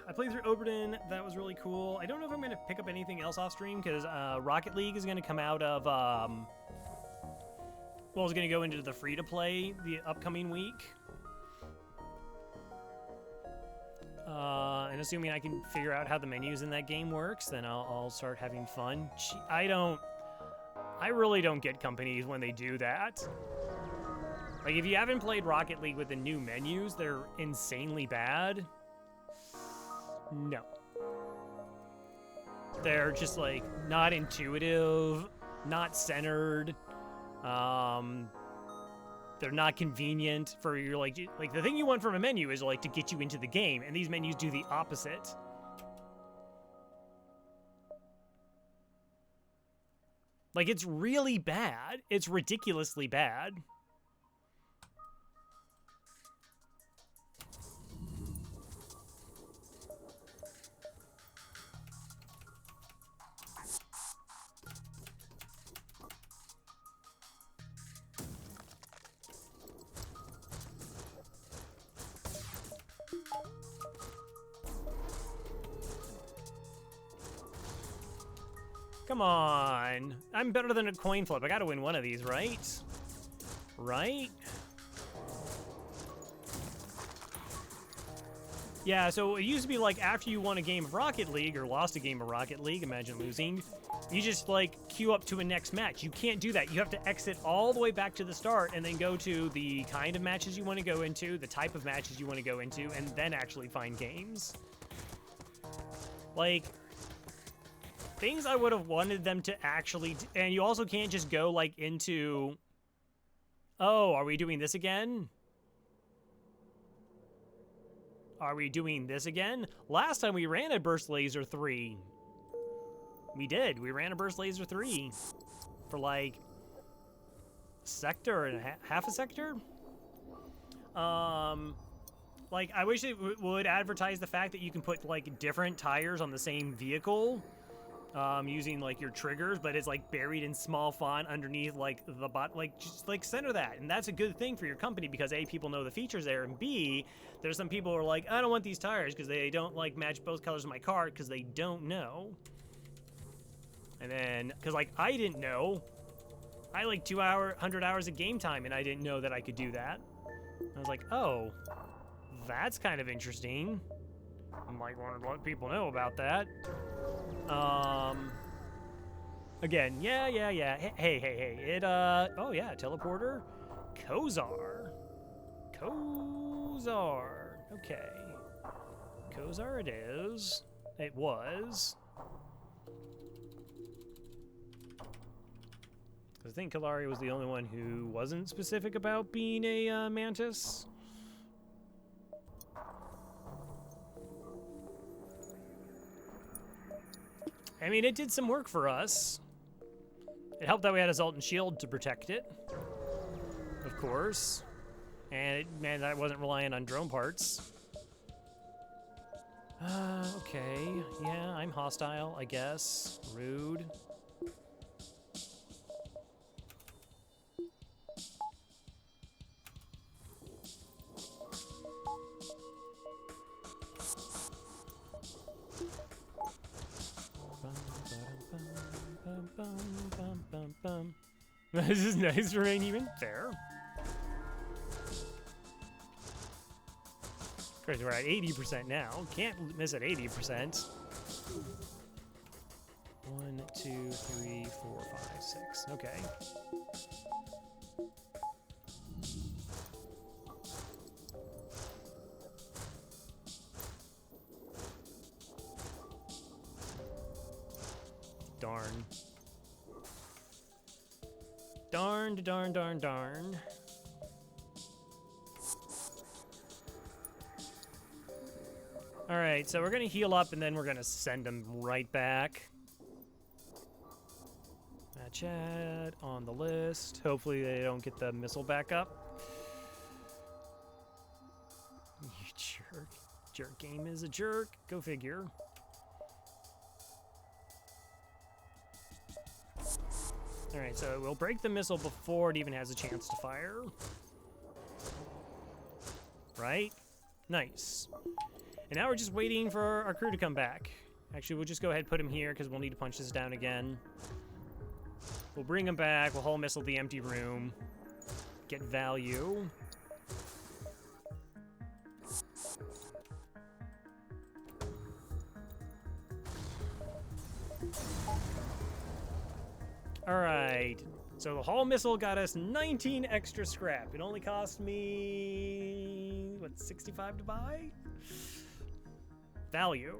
I played through Oberden. That was really cool. I don't know if I'm going to pick up anything else off stream, because Rocket League is going to come out of... well, it's going to go into the free-to-play the upcoming week. And assuming I can figure out how the menus in that game works, then I'll start having fun. I really don't get companies when they do that. Like, if you haven't played Rocket League with the new menus, they're insanely bad. No. They're just, like, not intuitive, not centered. They're not convenient for your, like the thing you want from a menu is, like, to get you into the game, and these menus do the opposite. Like, it's really bad. It's ridiculously bad. Come on. I'm better than a coin flip. I gotta win one of these, right? Right? Yeah, so it used to be like after you won a game of Rocket League or lost a game of Rocket League, imagine losing, you just like queue up to a next match. You can't do that. You have to exit all the way back to the start and then go to the kind of matches you want to go into, the type of matches you want to go into, and then actually find games. Like, things I would have wanted them to actually... And you also can't just go, like, into... Oh, are we doing this again? Are we doing this again? Last time we ran a Burst Laser 3. We did. We ran a Burst Laser 3. For, like... a sector and half a sector? Like, I wish it would advertise the fact that you can put, like, different tires on the same vehicle. Using, like, your triggers, but it's, like, buried in small font underneath, like, the bot, like, just, like, center that, and that's a good thing for your company, because A, people know the features there, and B, there's some people who are like, I don't want these tires, because they don't, like, match both colors of my car, because they don't know. And then, because, like, I didn't know. I, like, 100 hours of game time, and I didn't know that I could do that. I was like, oh, that's kind of interesting. I might want to let people know about that. Again, yeah. Hey. It, oh yeah, teleporter. Kozar. Okay. Kozar it is. It was. I think Kalari was the only one who wasn't specific about being a, mantis. I mean, it did some work for us. It helped that we had a Zoltan shield to protect it, of course. And it meant I wasn't relying on drone parts. Okay. Yeah, I'm hostile, I guess. Rude. This is nice, remain even. Fair. Of course, we're at 80% now. Can't miss at 80%. 1, 2, 3, 4, 5, 6. Okay. Darn. Darn, darn, darn, darn. All right, so we're gonna heal up and then we're gonna send them right back. Chat on the list. Hopefully they don't get the missile back up. You jerk. Jerk game is a jerk. Go figure. All right, so we'll break the missile before it even has a chance to fire. Right? Nice. And now we're just waiting for our crew to come back. Actually, we'll just go ahead and put him here because we'll need to punch this down again. We'll bring him back. We'll hull missile the empty room. Get value. All right. So the hull missile got us 19 extra scrap. It only cost me, what, 65 to buy? Value.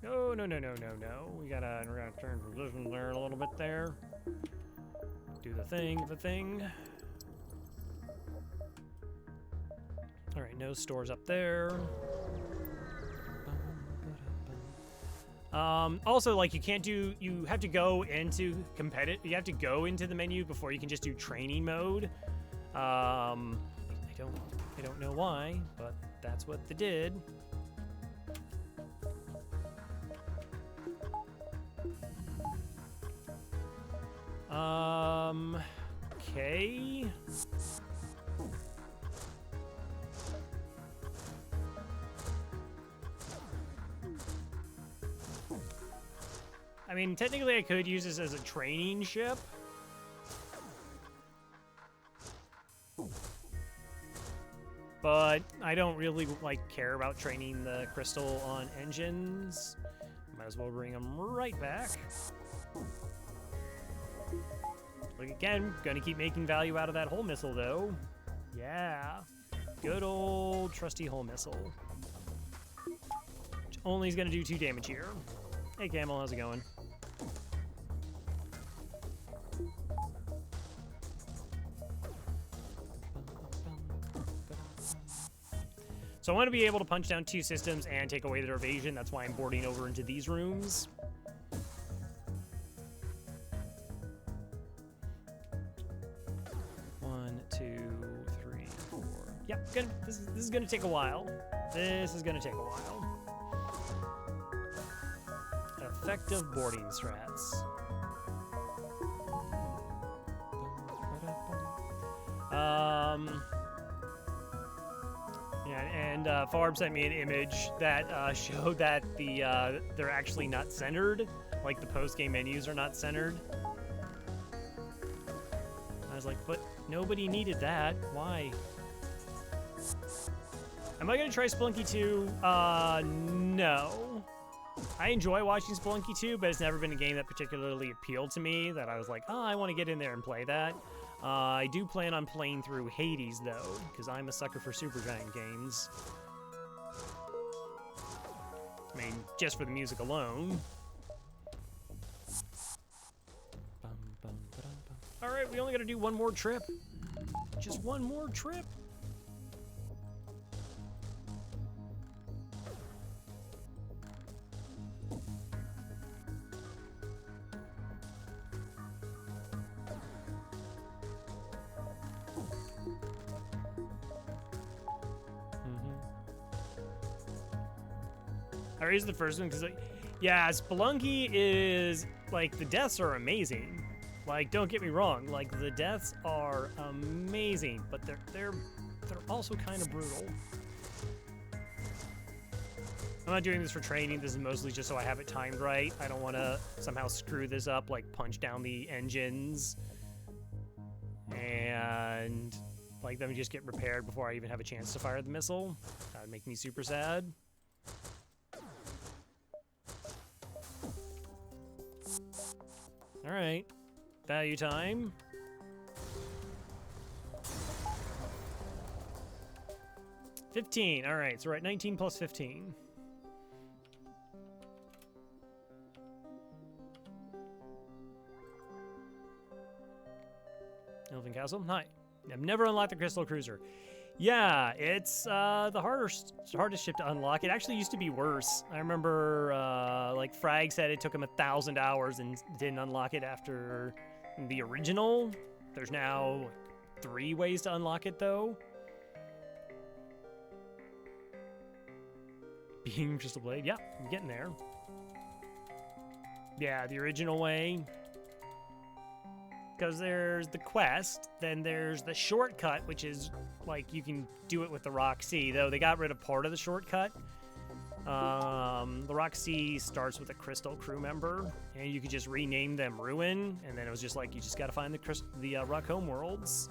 No, no, no, no, no, no. We're gonna turn position there a little bit there. Do the thing, All right, no stores up there. Also, like, you have to go into competitive, you have to go into the menu before you can just do training mode. I don't know why, but that's what they did. Okay. I mean, technically I could use this as a training ship. But I don't really, like, care about training the crystal on engines. Might as well bring them right back. Look, again, gonna keep making value out of that hull missile, though. Yeah. Good old trusty hull missile. Which only is gonna do 2 damage here. Hey, Camel, how's it going? So I want to be able to punch down 2 systems and take away their evasion. That's why I'm boarding over into these rooms. One, 2, 3, 4. Yep, good. This is gonna take a while. This is gonna take a while. Effective boarding strats. Yeah, and Farb sent me an image that showed that they're actually not centered, like the post-game menus are not centered. I was like, but nobody needed that. Why? Am I gonna try Spelunky 2? No. I enjoy watching Spelunky 2, but it's never been a game that particularly appealed to me, that I was like, oh, I want to get in there and play that. I do plan on playing through Hades, though, because I'm a sucker for Supergiant games. I mean, just for the music alone. Alright, we only gotta do one more trip. Just one more trip. I raised the first one because, like, yeah, Spelunky is, like, the deaths are amazing. Like, don't get me wrong, like, the deaths are amazing, but they're also kind of brutal. I'm not doing this for training. This is mostly just so I have it timed right. I don't want to somehow screw this up, like punch down the engines and like them just get repaired before I even have a chance to fire the missile. That would make me super sad. All right, value time. $15. All right, so we're at 19 plus 15. Elven Castle. Hi. I've never unlocked the Crystal Cruiser. Yeah, it's the hardest ship to unlock. It actually used to be worse. I remember, like Frag said, it took him 1,000 hours and didn't unlock it after the original. There's now 3 ways to unlock it, though. Beam Crystal Blade. Yeah, I'm getting there. Yeah, the original way. Because there's the quest, then there's the shortcut, which is, like, you can do it with the Rock Sea, though they got rid of part of the shortcut. The Rock Sea starts with a Crystal crew member, and you could just rename them Ruin, and then it was just like, you just gotta find the Rock Home Worlds.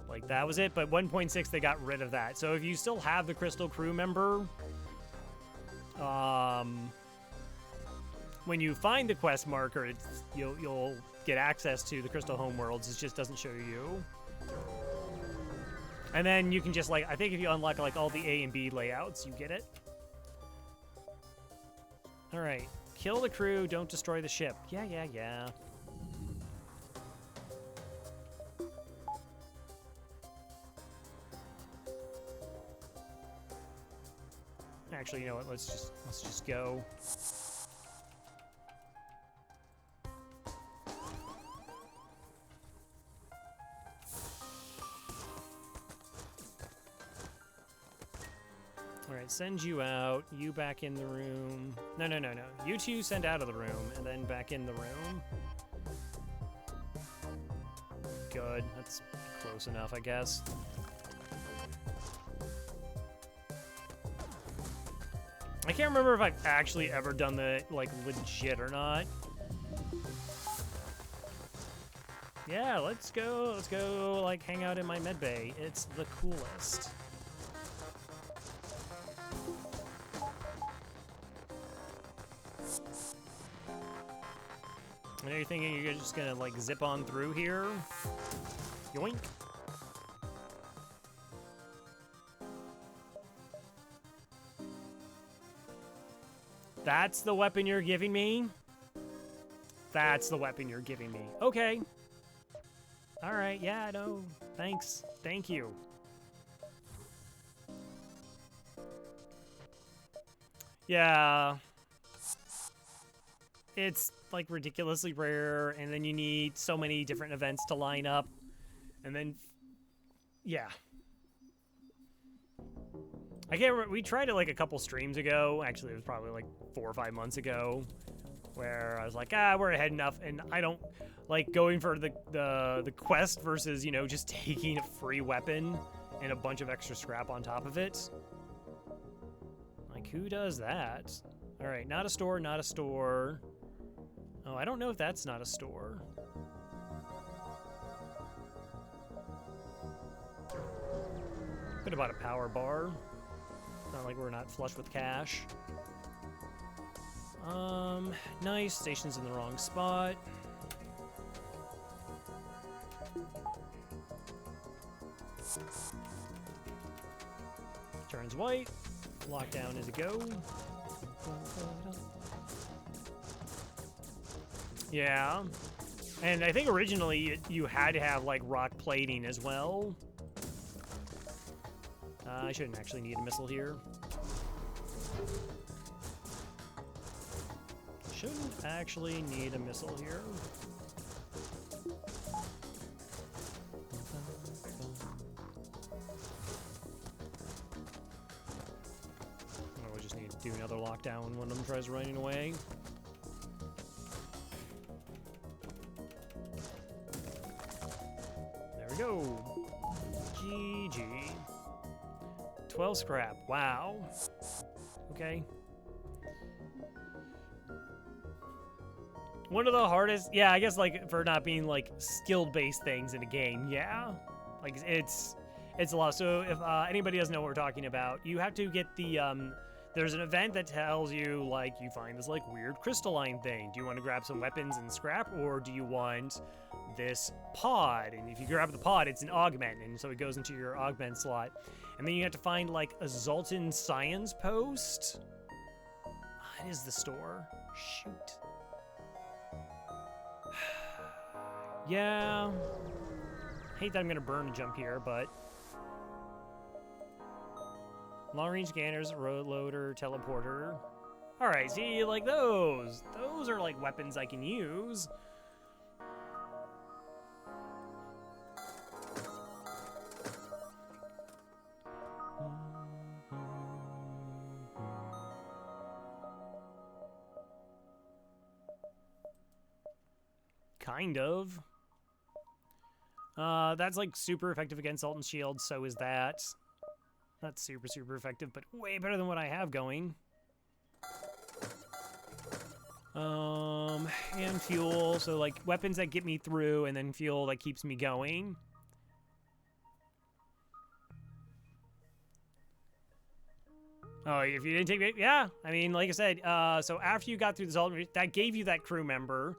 Like, that was it, but 1.6, they got rid of that. So if you still have the Crystal crew member, when you find the quest marker, you'll get access to the Crystal Homeworlds. It just doesn't show you. And then you can just, like, I think if you unlock, like, all the A and B layouts, you get it. All right. Kill the crew, don't destroy the ship. Yeah. Actually, you know what? Let's just go. Alright, send you out, you back in the room. No. You two send out of the room, and then back in the room. Good, that's close enough, I guess. I can't remember if I've actually ever done the, like, legit or not. Yeah, let's go, like, hang out in my medbay. It's the coolest. I know you're thinking you're just gonna, like, zip on through here. Yoink. That's the weapon you're giving me? That's the weapon you're giving me. Okay. Alright, yeah, no. Thanks. Thank you. Yeah. It's, like, ridiculously rare, and then you need so many different events to line up. And then... yeah. I can't remember, we tried it like a couple streams ago. Actually, it was probably like 4 or 5 months ago, where I was like, we're ahead enough, and I don't like going for the quest versus, you know, just taking a free weapon and a bunch of extra scrap on top of it. Like, who does that? All right, not a store, not a store. Oh, I don't know if that's not a store. Could have bought a power bar. Not like we're not flush with cash. Nice. Station's in the wrong spot. Turns white. Lockdown is a go. Yeah. And I think originally you had to have, like, rock plating as well. I shouldn't actually need a missile here. Shouldn't actually need a missile here. Oh, we just need to do another lockdown when one of them tries running away. There we go. GG. 12 scrap. Wow. Okay. One of the hardest, yeah, I guess like for not being like skill-based things in a game, yeah. Like it's a lot. So if anybody doesn't know what we're talking about, you have to get the, there's an event that tells you like you find this like weird crystalline thing. Do you want to grab some weapons and scrap, or do you want this pod? And if you grab the pod, it's an augment, and so it goes into your augment slot. And then you have to find like a Zoltan science post. What is the store? Shoot. Yeah. Hate that I'm gonna burn a jump here, but long range scanners, road loader, teleporter. All right, see, like those are like weapons I can use. Kind of. That's like super effective against Sultan Shield, so is that. Not super, super effective, but way better than what I have going. And fuel, so like weapons that get me through, and then fuel that keeps me going. Oh, if you didn't take it, yeah. I mean, like I said, so after you got through the Zoltan, that gave you that crew member.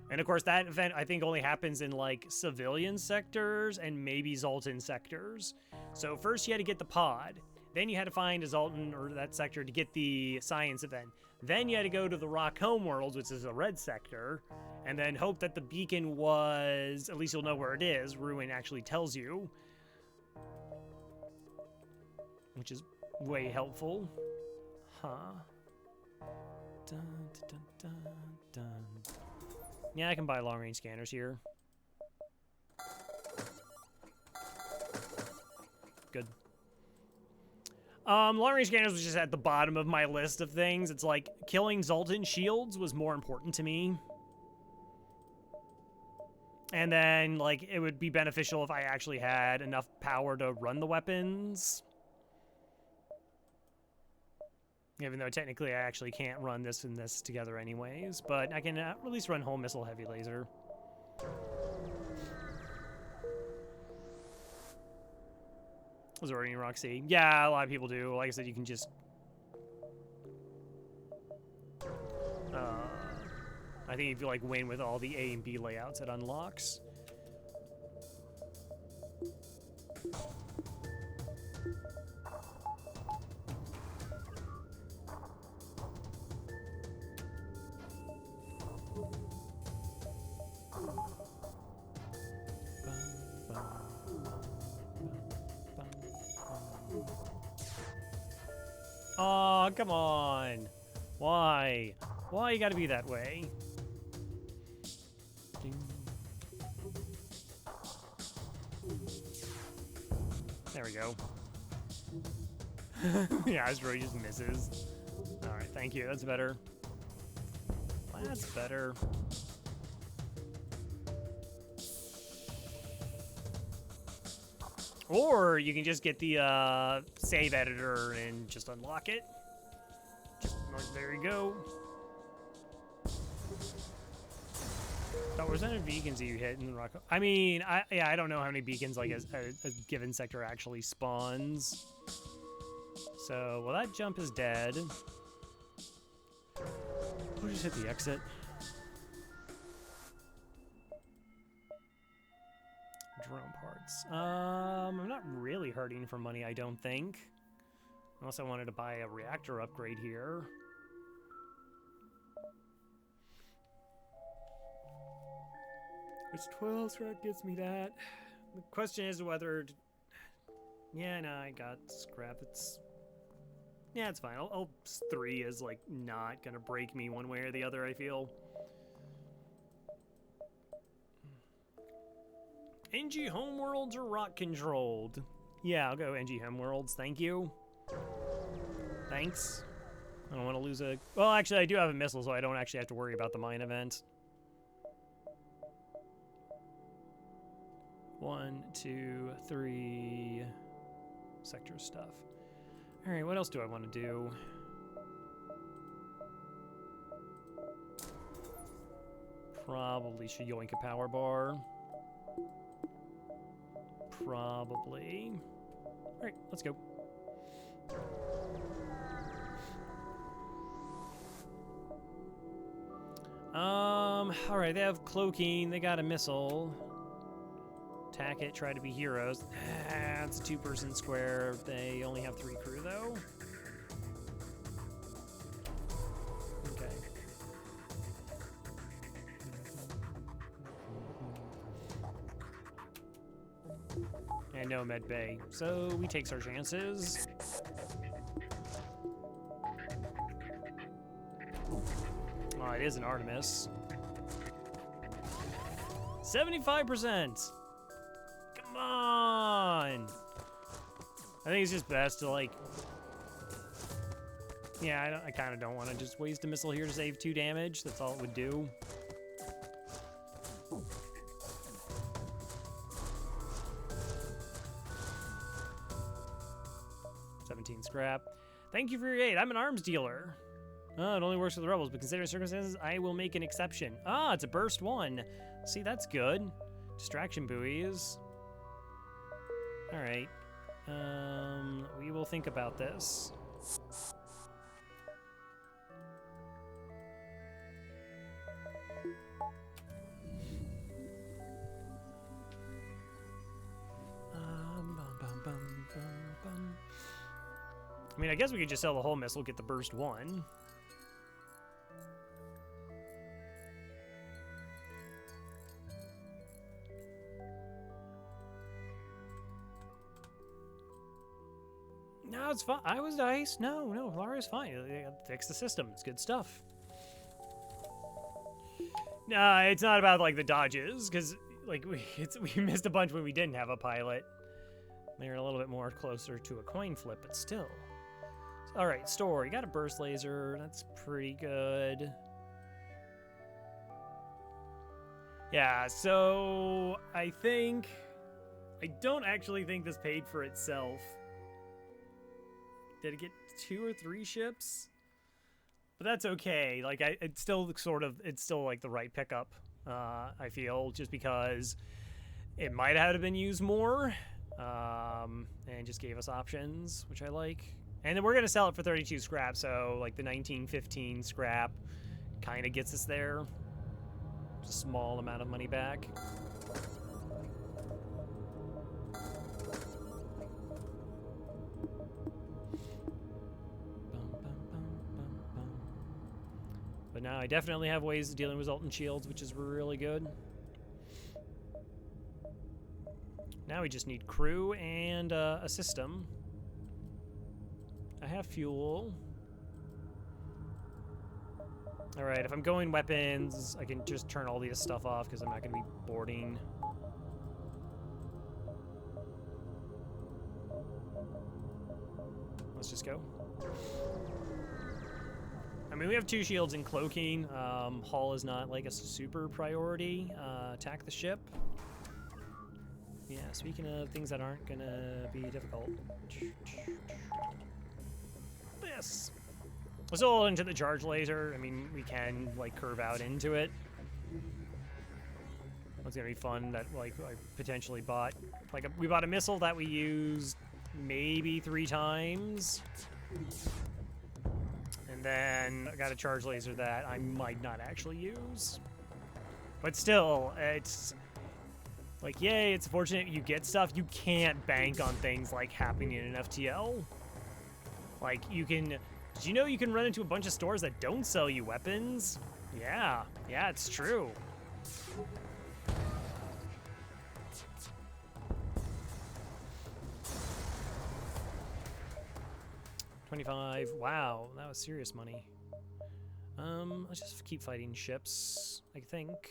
And of course, that event, I think, only happens in, like, civilian sectors and maybe Zoltan sectors. So first you had to get the pod. Then you had to find a Zoltan or that sector to get the science event. Then you had to go to the Rock Homeworlds, which is a red sector, and then hope that the beacon was, at least you'll know where it is. Ruin actually tells you. Which is way helpful. Huh. Dun, dun, dun, dun, dun. Yeah, I can buy long-range scanners here. Good. Long-range scanners was just at the bottom of my list of things. It's like, killing Zoltan shields was more important to me. And then, like, it would be beneficial if I actually had enough power to run the weapons. Even though technically I actually can't run this and this together anyways. But I can at least run Whole Missile Heavy Laser. Was already in Roxy. Yeah, a lot of people do. Like I said, you can just... I think if you like win with all the A and B layouts, it unlocks. Aw, come on. Why? Why you gotta be that way? There we go. Yeah, Astro just misses. Alright, thank you. That's better. That's better. Or you can just get the save editor and just unlock it. Just, there you go. Oh, was there any beacons that you hit in the rock? I mean, I don't know how many beacons like a given sector actually spawns. So, well, that jump is dead. We'll just hit the exit. Drone parts. I'm not really hurting for money, I don't think. Unless I wanted to buy a reactor upgrade here. Which 12 scrap gets me that. The question is whether... Yeah, no, I got scrap. It's... Yeah, it's fine. 3 is, like, not gonna break me one way or the other, I feel. NG Homeworlds or rock controlled? Yeah, I'll go NG Homeworlds, thank you. Thanks. I don't want to lose a... Well, actually, I do have a missile, so I don't actually have to worry about the mine event. 1, 2, 3... sector stuff. Alright, what else do I want to do? Probably should yoink a power bar. Probably. Alright, let's go. Alright, they have cloaking, they got a missile. Attack it, try to be heroes. It's a two-person square. They only have 3 crew, though. Okay. And no med bay, so we take our chances. Oh, it is an Artemis. 75%! Come on! I think it's just best to, like... Yeah, I kind of don't want to just waste a missile here to save 2 damage. That's all it would do. Scrap. Thank you for your aid. I'm an arms dealer. Oh, it only works for the rebels, but considering circumstances, I will make an exception. Ah, it's a burst 1. See, that's good. Distraction buoys. All right. We will think about this. I mean, I guess we could just sell the whole missile, get the burst 1. No, it's fine. I was nice. No, Lara's fine. Fix the system. It's good stuff. Nah, it's not about, like, the dodges, because, like, we missed a bunch when we didn't have a pilot. They're a little bit more closer to a coin flip, but still. All right, store. You got a burst laser. That's pretty good. Yeah, so I don't actually think this paid for itself. Did it get 2 or 3 ships? But that's okay. Like, it's still like the right pickup, I feel, just because it might have been used more, and just gave us options, which I like. And then we're going to sell it for 32 scrap, so like the 1915 scrap kind of gets us there. Just a small amount of money back. But now I definitely have ways of dealing with resultant shields, which is really good. Now we just need crew and a system. I have fuel. All right, if I'm going weapons, I can just turn all this stuff off because I'm not going to be boarding. Let's just go. I mean, we have 2 shields in cloaking. Hull is not like a super priority. Attack the ship. Yeah, speaking of things that aren't going to be difficult. This. Let's all into the charge laser. I mean, we can like curve out into it. It's gonna be fun that like I potentially bought we bought a missile that we used maybe 3 times, and then I got a charge laser that I might not actually use. But still, it's like, yay! It's fortunate you get stuff. You can't bank on things like happening in an FTL. Like, you can... Did you know you can run into a bunch of stores that don't sell you weapons? Yeah, it's true. $25. Wow, that was serious money. Let's just keep fighting ships, I think.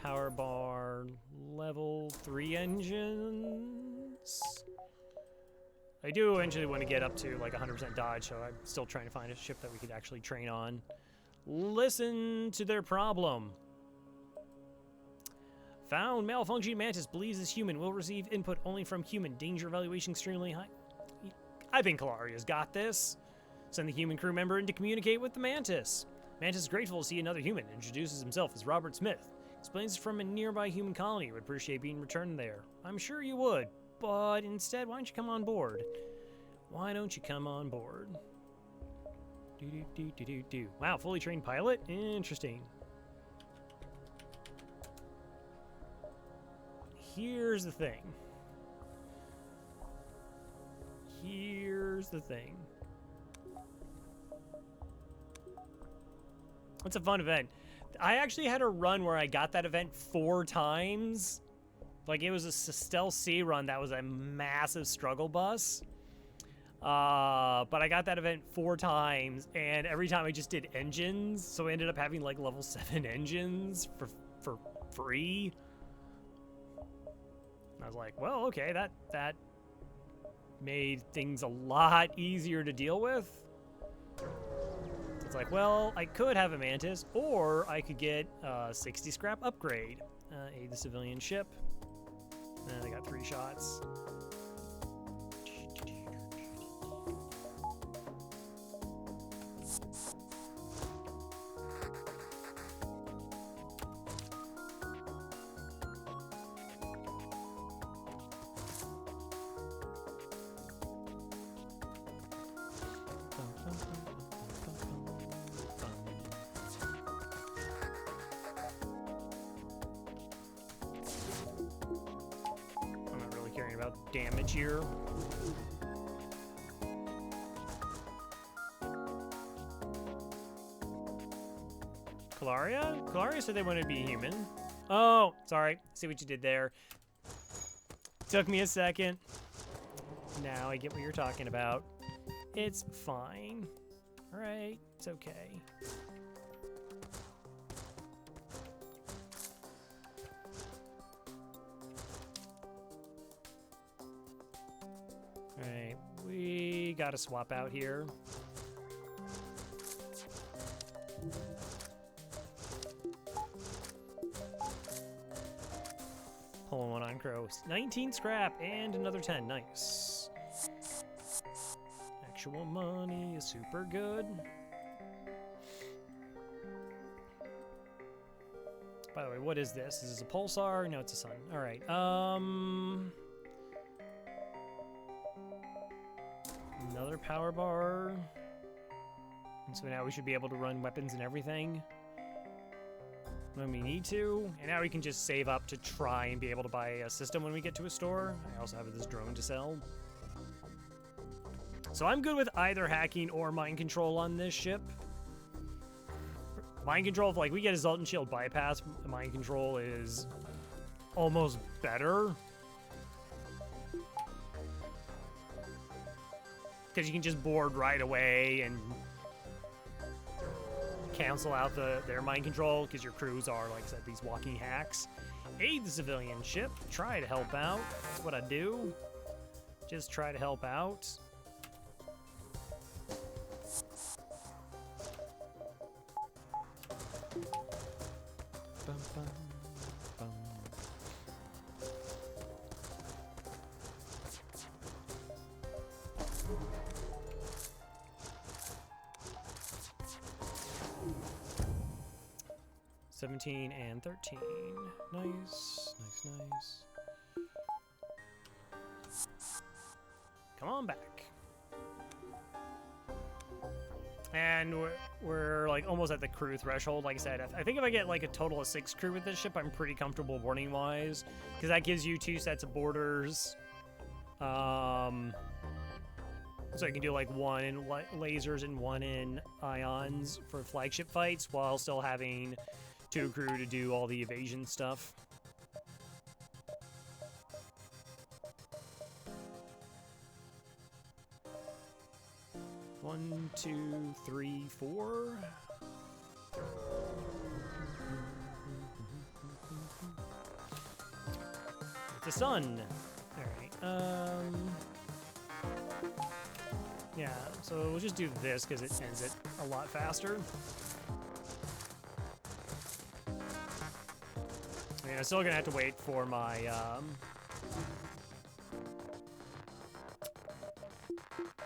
Power bar, level 3 engines. I do eventually want to get up to like 100% dodge, so I'm still trying to find a ship that we could actually train on. Listen to their problem. Found malfunctioning mantis believes is human. Will receive input only from human. Danger evaluation extremely high. I think Kalaria's got this. Send the human crew member in to communicate with the Mantis. Mantis is grateful to see another human. Introduces himself as Robert Smith. Explains from a nearby human colony. Would appreciate being returned there. I'm sure you would, but instead, why don't you come on board? Why don't you come on board? Do. Wow, fully trained pilot? Interesting. Here's the thing. It's a fun event. I actually had a run where I got that event 4 times. Like, it was a Stealth C run that was a massive struggle bus. But I got that event 4 times, and every time I just did engines, so I ended up having, like, level 7 engines for free. And I was like, well, okay, that made things a lot easier to deal with. It's like, well, I could have a Mantis, or I could get a 60 scrap upgrade. Aid the civilian ship. And I got 3 shots. Caring about damage here. Kalaria? Kalaria said they wanted to be human. Oh, sorry. See what you did there. Took me a second. Now I get what you're talking about. It's fine. All right, it's okay. Alright, we gotta swap out here. Pulling one on Crow. 19 scrap and another 10. Nice. Actual money is super good. By the way, what is this? Is this a pulsar? No, it's a sun. Alright, another power bar. And so now we should be able to run weapons and everything when we need to. And now we can just save up to try and be able to buy a system when we get to a store. I also have this drone to sell. So I'm good with either hacking or mind control on this ship. Mind control, if like we get a Zoltan Shield bypass, mind control is almost better. Because you can just board right away and cancel out their mind control, because your crews are, like I said, these walking hacks. Aid the civilian ship. Try to help out. That's what I do. Just try to help out. Bum, bum, bum. $17 and $13. Nice, nice, nice. Come on back. And we're like almost at the crew threshold. Like I said, I think if I get like a total of 6 crew with this ship, I'm pretty comfortable boarding wise, because that gives you 2 sets of boarders. So you can do like 1 in lasers and 1 in ions for flagship fights, while still having 2 crew to do all the evasion stuff. One, 2, 3, 4. It's a sun. All right. Yeah. So we'll just do this because it ends it a lot faster. I mean, I'm still gonna have to wait for my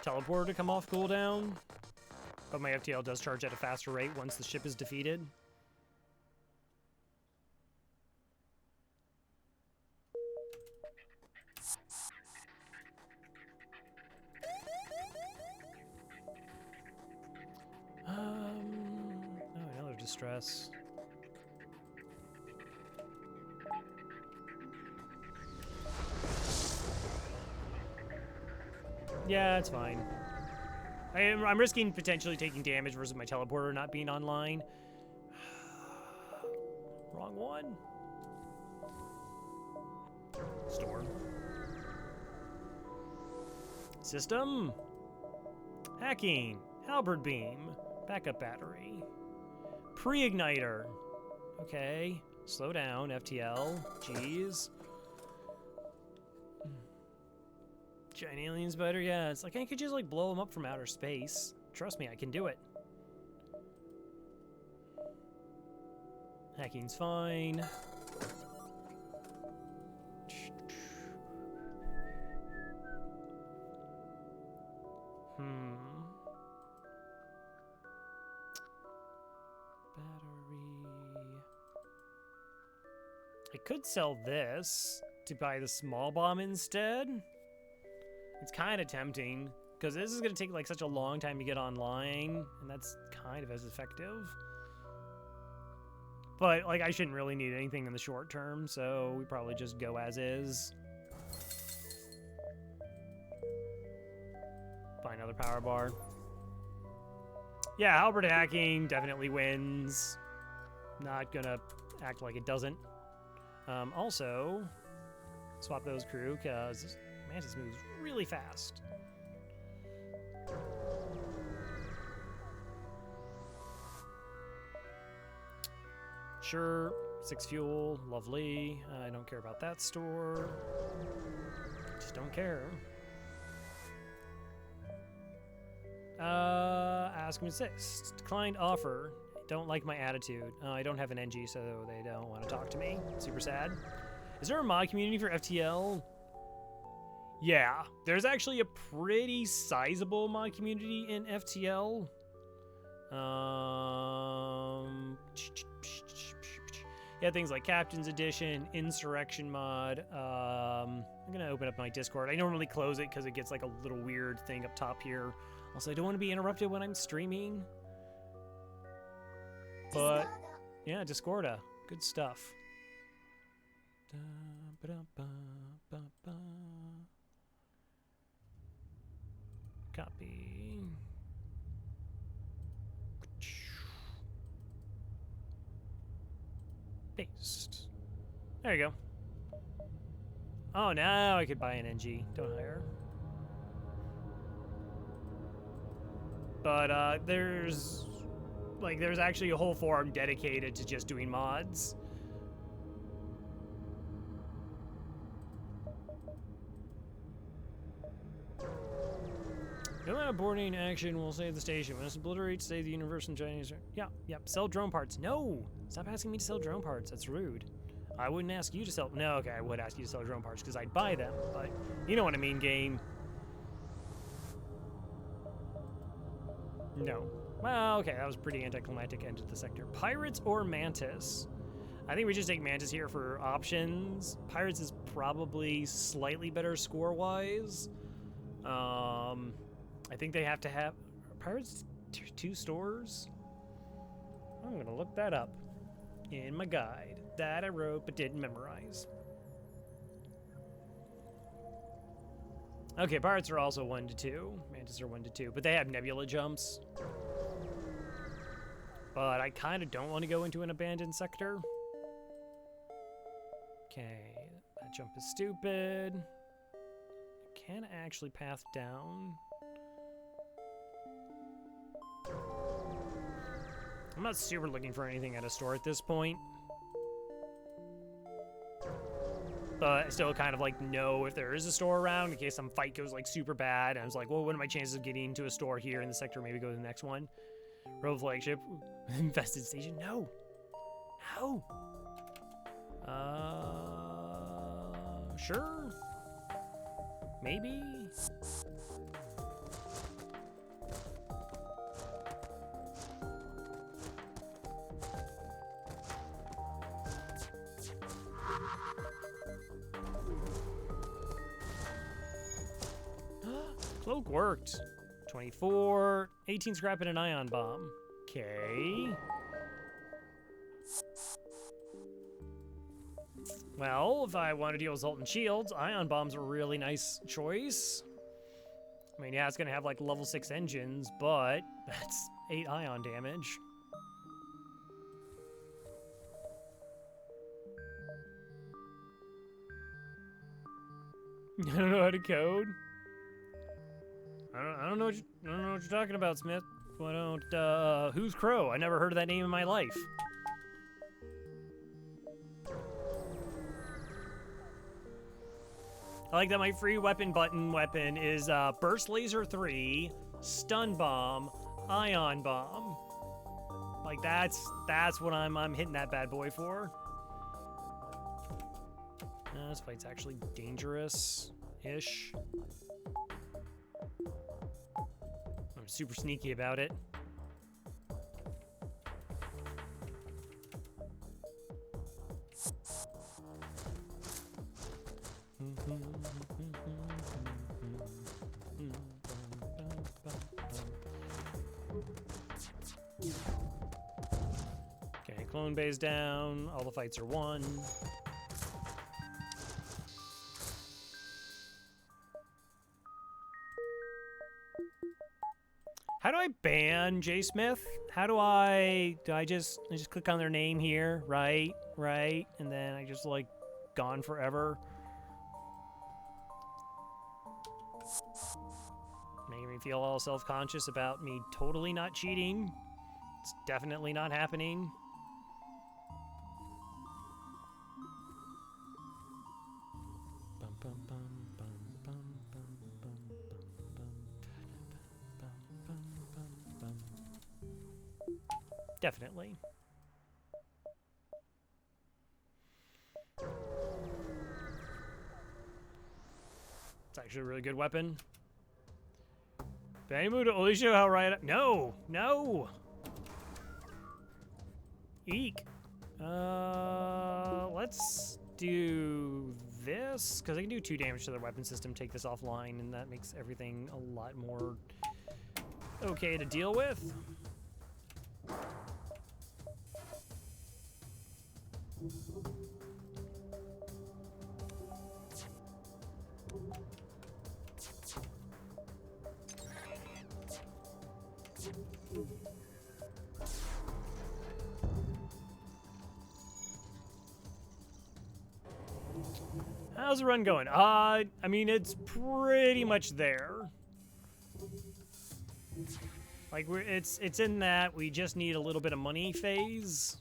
teleporter to come off cooldown. But my FTL does charge at a faster rate once the ship is defeated. Oh, another distress. Yeah, it's fine. I'm risking potentially taking damage versus my teleporter not being online. Wrong one. Storm. System. Hacking. Halberd beam. Backup battery. Pre-igniter. Okay. Slow down, FTL. Jeez. Giant alien spider, yeah, it's like I could just like blow them up from outer space. Trust me, I can do it. Hacking's fine. Battery. I could sell this to buy the small bomb instead. It's kind of tempting, because this is going to take like such a long time to get online, and that's kind of as effective. But like I shouldn't really need anything in the short term, so we probably just go as is. Buy another power bar. Yeah, halberd hacking definitely wins. Not gonna act like it doesn't. Also, swap those crew, because Mantis moves really fast. Sure, 6 fuel, lovely. I don't care about that store. Just don't care. Ask and assist. Declined offer. Don't like my attitude. I don't have an NG, so they don't want to talk to me. Super sad. Is there a mod community for FTL? Yeah, there's actually a pretty sizable mod community in FTL. Yeah, things like Captain's Edition, Insurrection mod. I'm gonna open up my Discord. I normally close it because it gets like a little weird thing up top here. Also, I don't want to be interrupted when I'm streaming. But yeah, Discorda, good stuff. Copy. Paste. There you go. Oh, now I could buy an NG. Don't hire. But there's actually a whole forum dedicated to just doing mods. No amount of boarding action will save the station. When it's obliterated, save the universe and Chinese. Yeah, yep. Sell drone parts. No! Stop asking me to sell drone parts. That's rude. I wouldn't ask you to sell. No, okay, I would ask you to sell drone parts because I'd buy them. But you know what I mean, game. No. Well, okay, that was pretty anticlimactic end of the sector. Pirates or Mantis? I think we just take Mantis here for options. Pirates is probably slightly better score-wise. I think they have to have... Pirates 2 stores? I'm going to look that up in my guide that I wrote but didn't memorize. Okay, Pirates are also 1 to 2. Mantis are 1 to 2, but they have nebula jumps. But I kind of don't want to go into an abandoned sector. Okay, that jump is stupid. Can I actually path down? I'm not super looking for anything at a store at this point. But I still kind of like know if there is a store around in case some fight goes like super bad. And I was like, well, what are my chances of getting into a store here in the sector? Maybe go to the next one. Road flagship. Infested station. No. No. Sure. Maybe. Cloak worked. 24, 18 scrap and an ion bomb. Okay. Well, if I want to deal with Zoltan Shields, ion bomb's a really nice choice. I mean, yeah, it's gonna have like level 6 engines, but that's 8 ion damage. I don't know how to code. I don't know what you're talking about, Smith. Why don't, who's Crow? I never heard of that name in my life. I like that my free weapon button weapon is Burst Laser 3, Stun Bomb, Ion Bomb. Like that's what I'm hitting that bad boy for. This fight's actually dangerous-ish. I'm super sneaky about it. Okay, clone base down. All the fights are won. How do I ban J Smith? How do I just click on their name here, right, and then I just like gone forever? Making me feel all self-conscious about me totally not cheating. It's definitely not happening. Definitely. It's actually a really good weapon. Banimu to only show how right. No! Eek. Let's do this, because I can do 2 damage to their weapon system, take this offline, and that makes everything a lot more okay to deal with. How's the run going? I mean, it's pretty much there. Like it's in that we just need a little bit of money phase.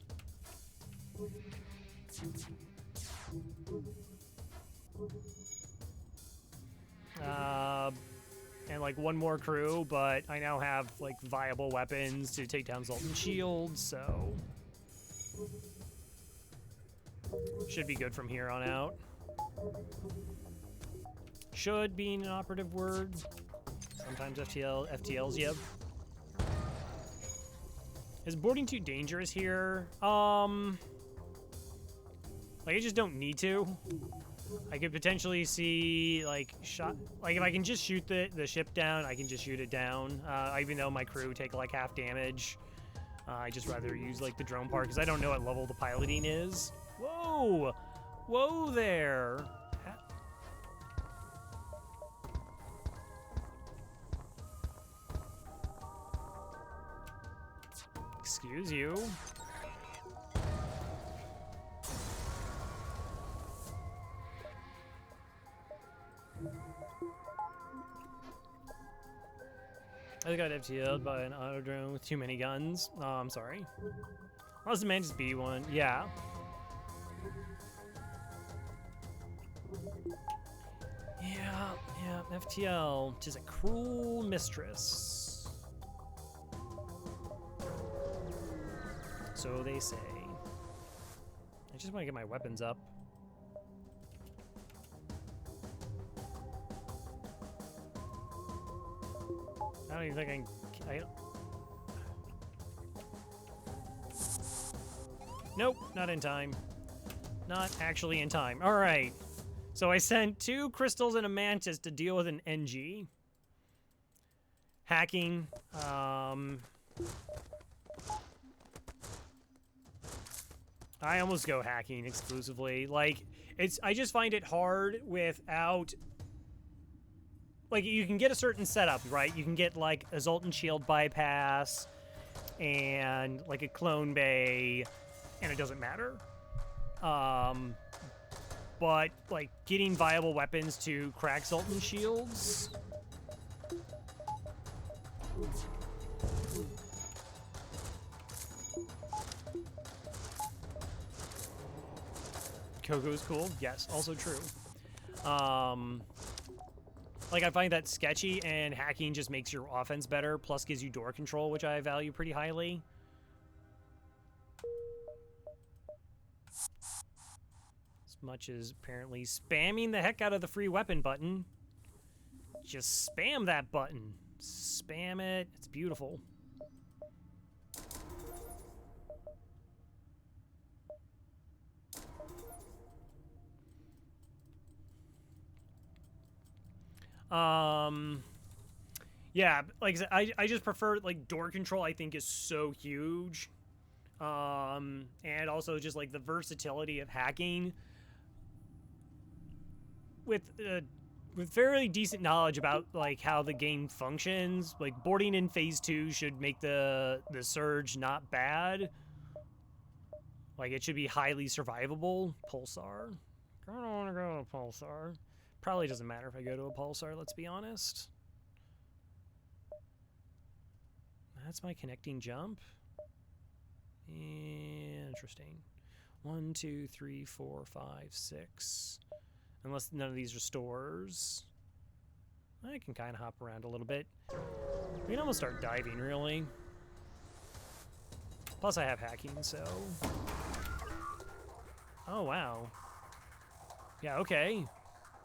And like one more crew, but I now have like viable weapons to take down Zoltan Shields, so should be good from here on out. Should being an operative word. Sometimes FTLs, yep. Is boarding too dangerous here? Like I just don't need to. I could potentially see like if I can just shoot the ship down, I can just shoot it down. Even though my crew take like half damage, I just rather use like the drone part because I don't know what level the piloting is. Whoa there. Excuse you. I got FTL'd by an auto drone with too many guns. Oh, I'm sorry. Unless the man just be one. Yeah. Yeah, FTL, which is a cruel mistress. So they say. I just want to get my weapons up. I don't even think Nope, not in time. Not actually in time. All right. So I sent 2 crystals and a mantis to deal with an NG. hacking. I almost go hacking exclusively. Like, I just find it hard without, like, you can get a certain setup, right? You can get, like, a Zoltan shield bypass and, like, a clone bay, and it doesn't matter. But, like, getting viable weapons to crack Zoltan shields... Coco's cool. Yes, also true. Like, I find that sketchy, and hacking just makes your offense better, plus gives you door control, which I value pretty highly. As much as apparently spamming the heck out of the free weapon button. Just spam that button. Spam it. It's beautiful. Yeah, like I just prefer, like, door control. I think is so huge, and also just like the versatility of hacking with fairly decent knowledge about like how the game functions. Like, boarding in phase 2 should make the surge not bad. Like, it should be highly survivable. Pulsar. I don't want to go to a Pulsar. Probably doesn't matter if I go to a Pulsar, let's be honest. That's my connecting jump. Interesting. 1, 2, 3, 4, 5, 6. Unless none of these restores. I can kind of hop around a little bit. We can almost start diving, really. Plus I have hacking, so... Oh, wow. Yeah, okay.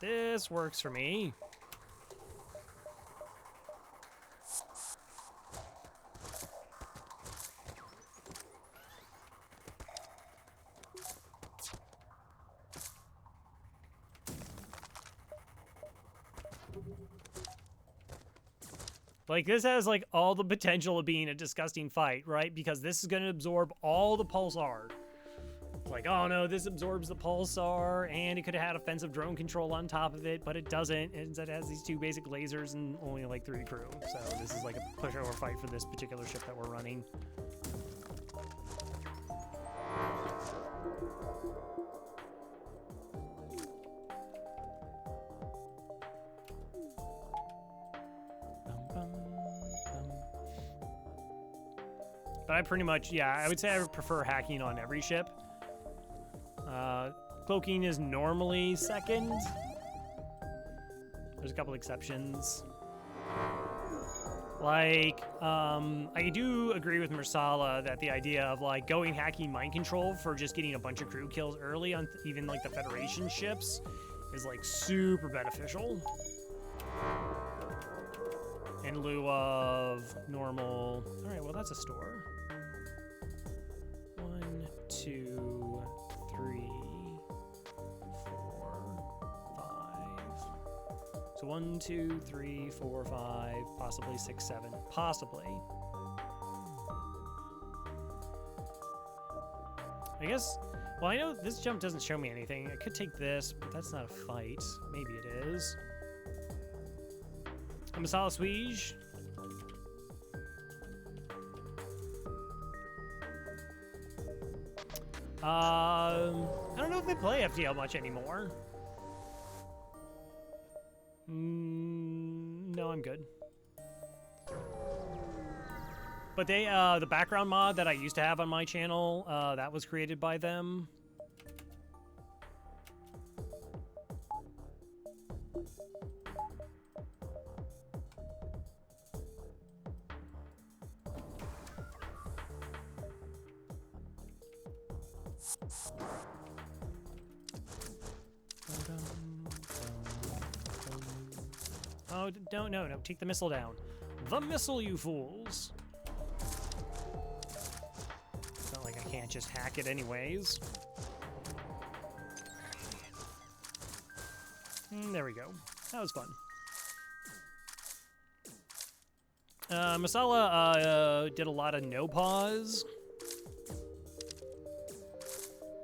This works for me. Like, this has, like, all the potential of being a disgusting fight, right? Because this is going to absorb all the Pulsar. Like, oh no, this absorbs the Pulsar, and it could have had offensive drone control on top of it, but it doesn't. It instead has these 2 basic lasers and only, like, 3 crew. So this is, like, a pushover fight for this particular ship that we're running. But I pretty much, yeah, I would say I would prefer hacking on every ship. Cloaking is normally second. There's a couple exceptions. Like, I do agree with Mersala that the idea of, like, going hacking mind control for just getting a bunch of crew kills early on even, like, the Federation ships is, like, super beneficial. In lieu of normal... Alright, well, that's a store. 1, 2, 3, 4, 5. So 1, 2, 3, 4, 5, possibly 6, 7. Possibly. I guess... Well, I know this jump doesn't show me anything. I could take this, but that's not a fight. Maybe it is. I'm a solid Swede. I don't know if they play FTL much anymore. No, I'm good. But they, the background mod that I used to have on my channel, that was created by them. Oh, no, take the missile down. The missile, you fools! It's not like I can't just hack it anyways. There we go. That was fun. Masala did a lot of no pause.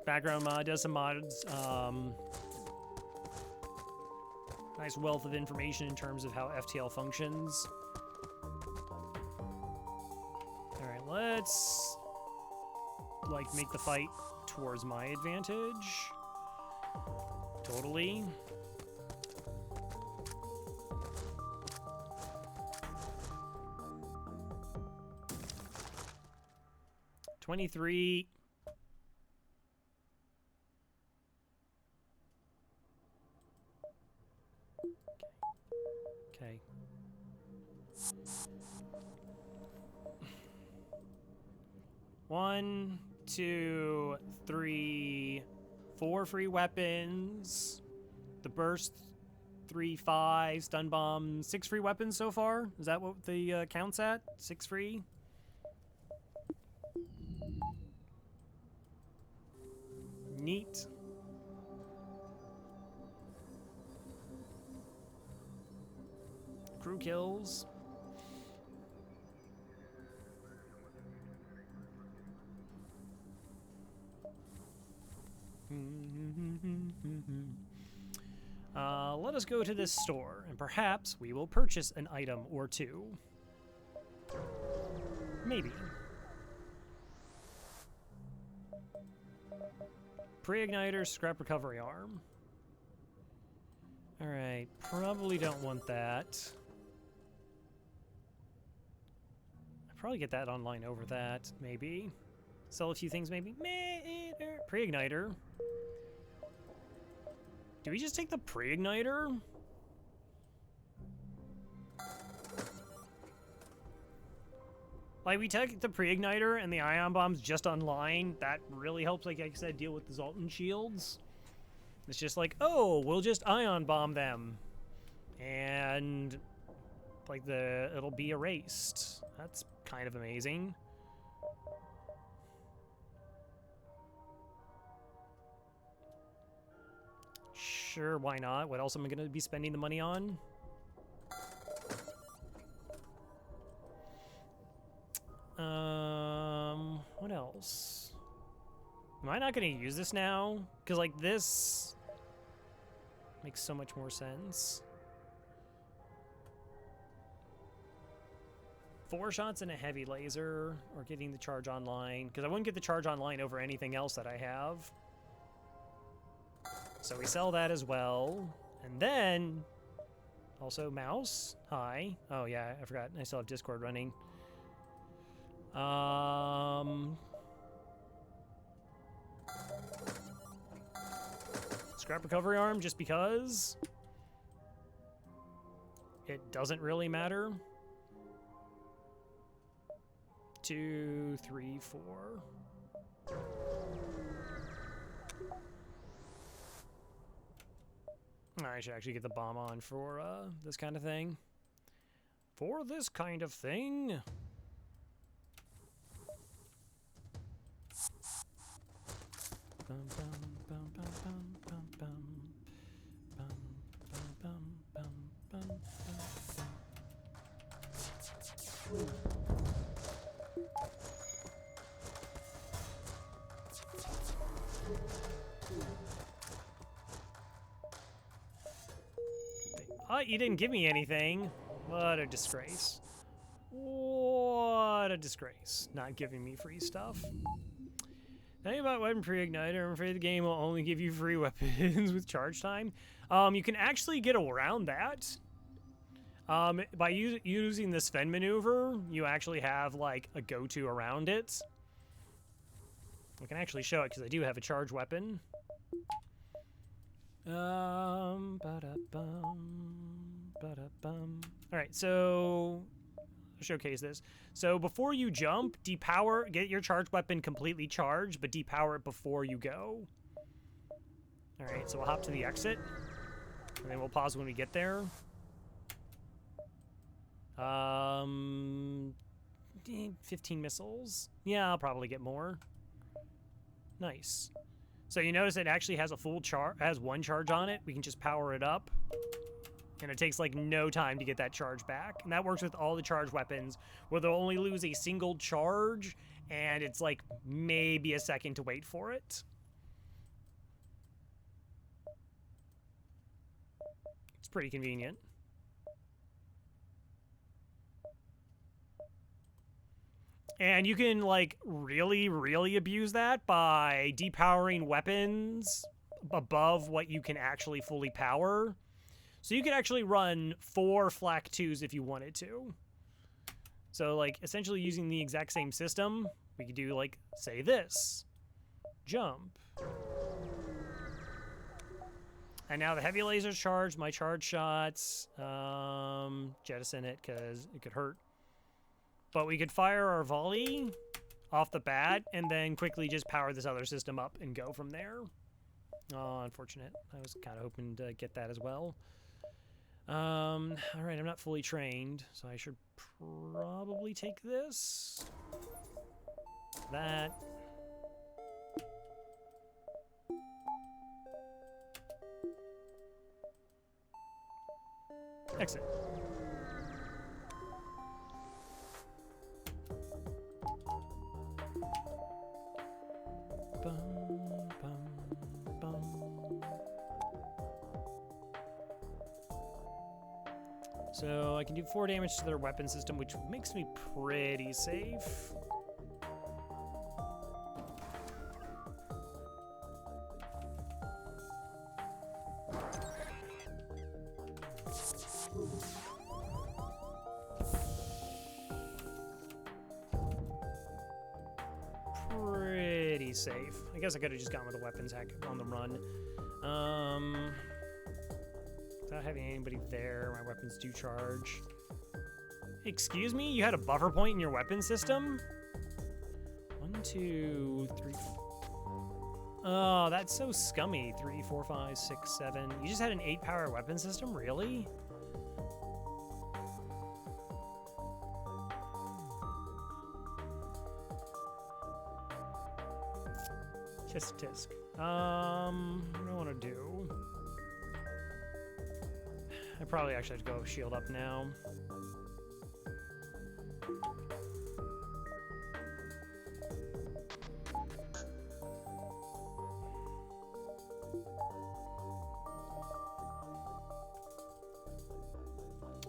Background mod does some mods. Nice wealth of information in terms of how FTL functions. All right, let's like make the fight towards my advantage. Totally. $23. Okay. One, two, three, 4 free weapons. The burst, 3, 5, stun bomb, 6 free weapons so far. Is that what the count's at? 6 free? Neat. Crew kills. Let us go to this store, and perhaps we will purchase an item or two. Maybe. Pre-igniter, scrap recovery arm. Alright, probably don't want that. I'd probably get that online over that, maybe. Sell a few things, maybe. Pre-igniter. Do we just take the pre-igniter? Like, we take the pre-igniter and the ion bombs just online. That really helps, like I said, deal with the Zoltan shields. It's just like, oh, we'll just ion bomb them. And, like, it'll be erased. That's kind of amazing. Sure, why not? What else am I going to be spending the money on? What else? Am I not going to use this now? Because, like, this makes so much more sense. 4 shots and a heavy laser, or getting the charge online. Because I wouldn't get the charge online over anything else that I have. So we sell that as well. And then, also mouse. Hi. Oh yeah, I forgot. I still have Discord running. Scrap recovery arm, just because. It doesn't really matter. 2, 3, 4. I should actually get the bomb on for this kind of thing. For this kind of thing. Bum, bum, bum, bum, bum, bum, bum, bum, bum, bum, bum, Oh, you didn't give me anything. What a disgrace. What a disgrace. Not giving me free stuff. Tell about weapon pre-igniter. I'm afraid the game will only give you free weapons with charge time. You can actually get around that. By using the Sven maneuver, you actually have like a go-to around it. I can actually show it because I do have a charge weapon. Alright, so I'll showcase this. So before you jump, depower, get your charge weapon completely charged, but depower it before you go. Alright, so we'll hop to the exit. And then we'll pause when we get there. 15 missiles. Yeah, I'll probably get more. Nice. So you notice it actually has a full charge, has 1 charge on it. We can just power it up. And it takes like no time to get that charge back. And that works with all the charged weapons, where they'll only lose a single charge, and it's like maybe a second to wait for it. It's pretty convenient. And you can like really, really abuse that by depowering weapons above what you can actually fully power. So you could actually run 4 flak 2s if you wanted to. So, like, essentially using the exact same system, we could do, like, say this. Jump. And now the heavy laser's charged, my charge shots. Jettison it, because it could hurt. But we could fire our volley off the bat, and then quickly just power this other system up and go from there. Oh, unfortunate. I was kind of hoping to get that as well. Alright, I'm not fully trained, so I should probably take this. That. Exit. So I can do 4 damage to their weapon system, which makes me pretty safe. Pretty safe. I guess I could have just gone with a weapons hack on the run. Without having anybody there, my weapons do charge. Excuse me? You had a buffer point in your weapon system? 1, 2, 3. Oh, that's so scummy. 3, 4, 5, 6, 7. You just had an 8-power weapon system? Really? Tisk tisk. What do I want to do? I probably actually have to go shield up now.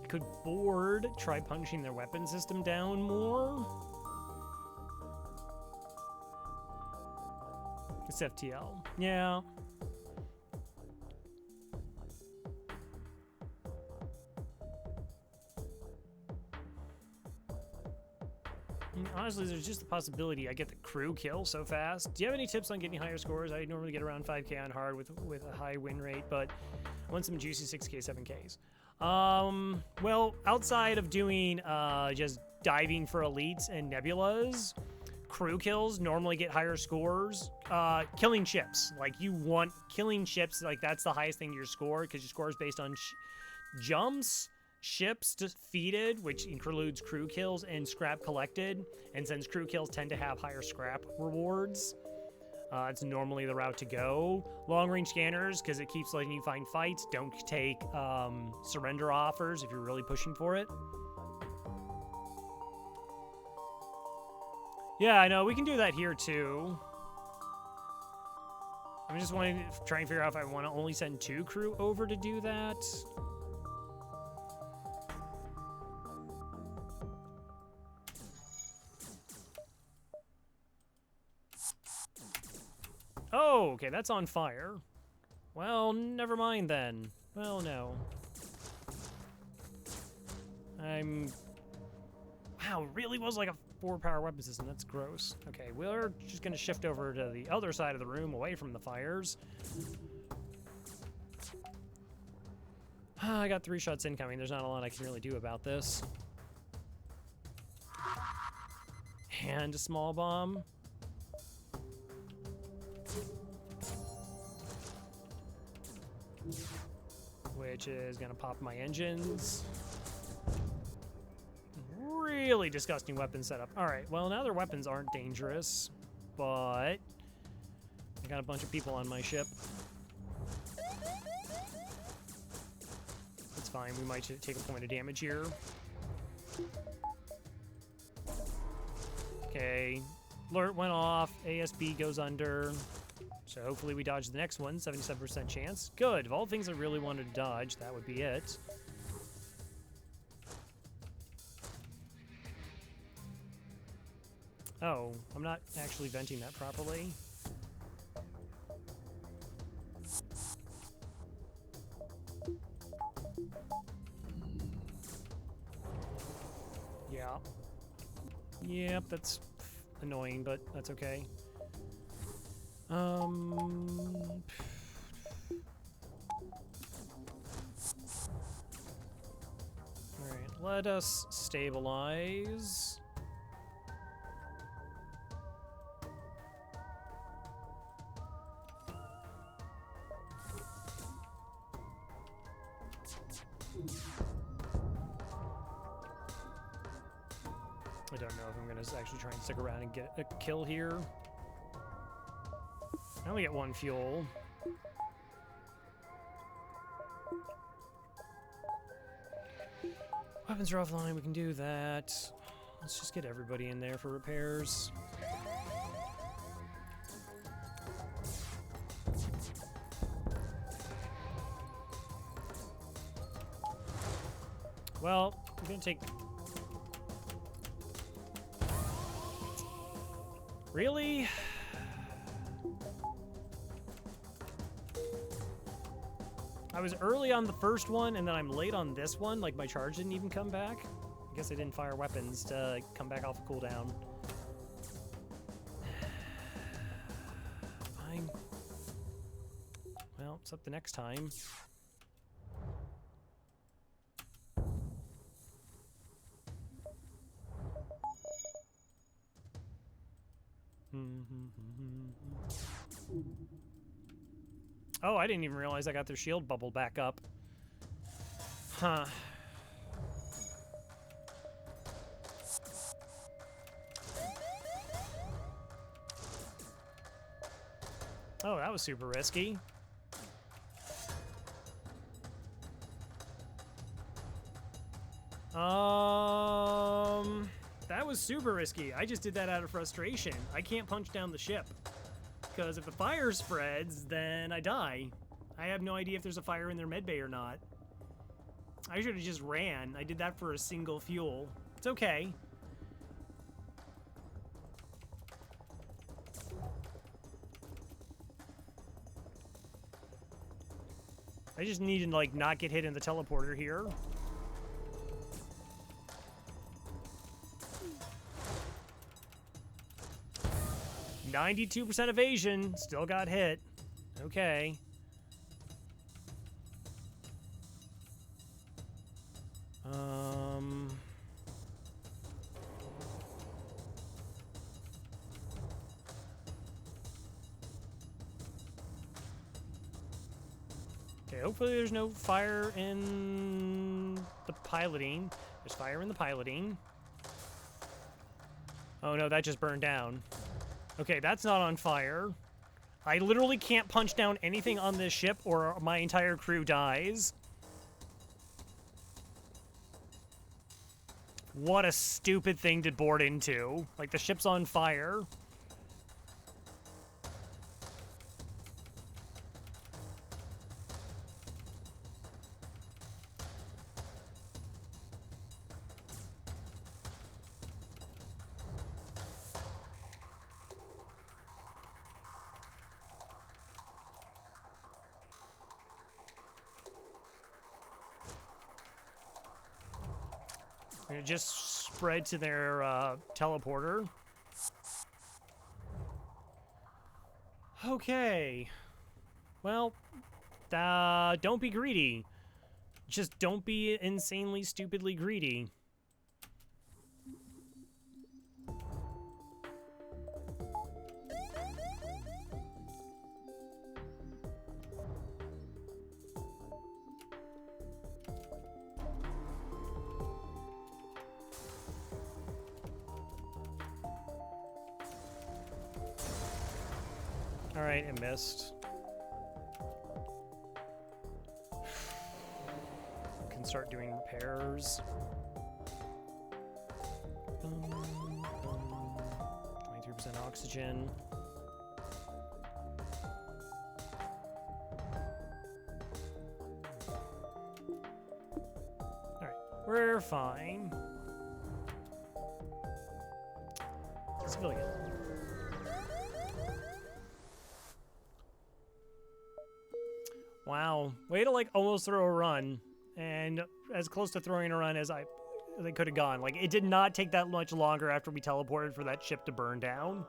I could board, try punching their weapon system down more. It's FTL. Yeah. Honestly, there's just the possibility I get the crew kill so fast. Do you have any tips on getting higher scores? I normally get around 5k on hard with a high win rate, but I want some juicy 6k, 7ks. Well, outside of doing just diving for elites and nebulas, crew kills normally get higher scores. Killing ships, like you want killing ships, like that's the highest thing to your score, because your score is based on jumps, ships defeated, which includes crew kills, and scrap collected. And since crew kills tend to have higher scrap rewards, it's normally the route to go. Long range scanners, because it keeps letting you find fights. Don't take surrender offers if you're really pushing for it. Yeah, I know, we can do that here too. I'm just wanting to try and figure out if I want to only send 2 crew over to do that. Oh, okay, that's on fire. Well, never mind then. Well, no. Wow, it really was like a 4-power weapon system. That's gross. Okay, we're just gonna shift over to the other side of the room, away from the fires. I got 3 shots incoming. There's not a lot I can really do about this. And a small bomb. Which is gonna pop my engines. Really disgusting weapon setup. Alright, well now their weapons aren't dangerous, but I got a bunch of people on my ship. Let's That's fine. We might take a point of damage here. Okay. Alert went off. ASB goes under. So hopefully we dodge the next one. 77% chance. Good. Of all the things I really wanted to dodge, that would be it. Oh, I'm not actually venting that properly. Yeah. Yep, that's annoying, but that's okay. Alright, let us stabilize. I don't know if I'm going to actually try and stick around and get a kill here. I only get one fuel. Weapons are offline, we can do that. Let's just get everybody in there for repairs. Well, I'm going to take... Really? I was early on the first one, and then I'm late on this one. Like, my charge didn't even come back. I guess I didn't fire weapons to come back off a cooldown. Fine. Well, it's up the next time. Oh, I didn't even realize I got their shield bubble back up. Huh. Oh, that was super risky. That was super risky. I just did that out of frustration. I can't punch down the ship. Because if the fire spreads, then I die. I have no idea if there's a fire in their medbay or not. I should have just ran. I did that for a single fuel. It's okay. I just need to, like, not get hit in the teleporter here. %92 evasion. Still got hit. Okay. Okay, hopefully there's no fire in the piloting. There's fire in the piloting. Oh no, that just burned down. Okay, that's not on fire. I literally can't punch down anything on this ship or my entire crew dies. What a stupid thing to board into. Like, the ship's on fire. It just spread to their teleporter. Okay. Well, don't be greedy. Just don't be insanely, stupidly greedy. Alright, it missed. can start doing repairs. 23% oxygen. Alright, we're fine. Civilian. Wow, way to like almost throw a run, and as close to throwing a run as they could have gone. Like, it did not take that much longer after we teleported for that ship to burn down.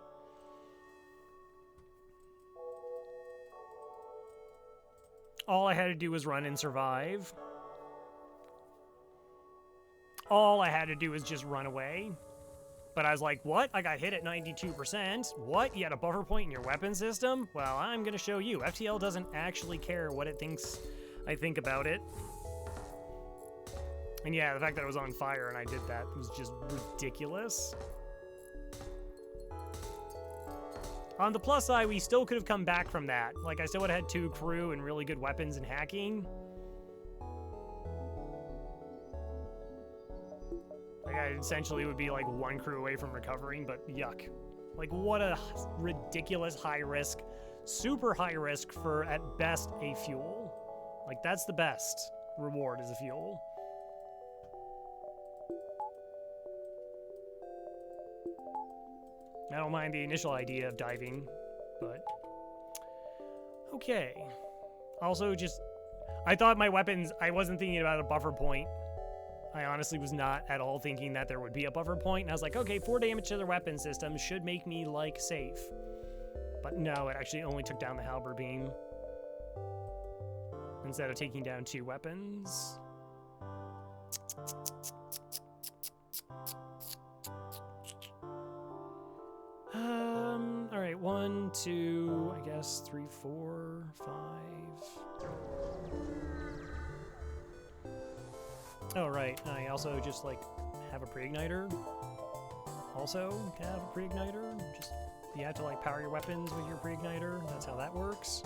All I had to do was run and survive. All I had to do was just run away. But I was like, what? I got hit at 92%. What? You had a buffer point in your weapon system? Well, I'm going to show you. FTL doesn't actually care what it thinks I think about it. And yeah, the fact that it was on fire and I did that was just ridiculous. On the plus side, we still could have come back from that. Like, I still would have had 2 crew and really good weapons and hacking. Like, I essentially would be like 1 crew away from recovering, but yuck. Like, what a ridiculous high risk, super high risk for, at best, a fuel. Like, that's the best reward is a fuel. I don't mind the initial idea of diving, but... Okay. Also, just... I thought my weapons... I wasn't thinking about a buffer point. I honestly was not at all thinking that there would be a buffer point, and I was like, okay, 4 damage to their weapon system should make me, like, safe. But no, it actually only took down the halberd beam. Instead of taking down 2 weapons. Alright, 1, 2, I guess, 3, 4, 5. Oh, right. I also just, like, have a pre-igniter. Also have a pre-igniter. Just, you have to, like, power your weapons with your pre-igniter. That's how that works.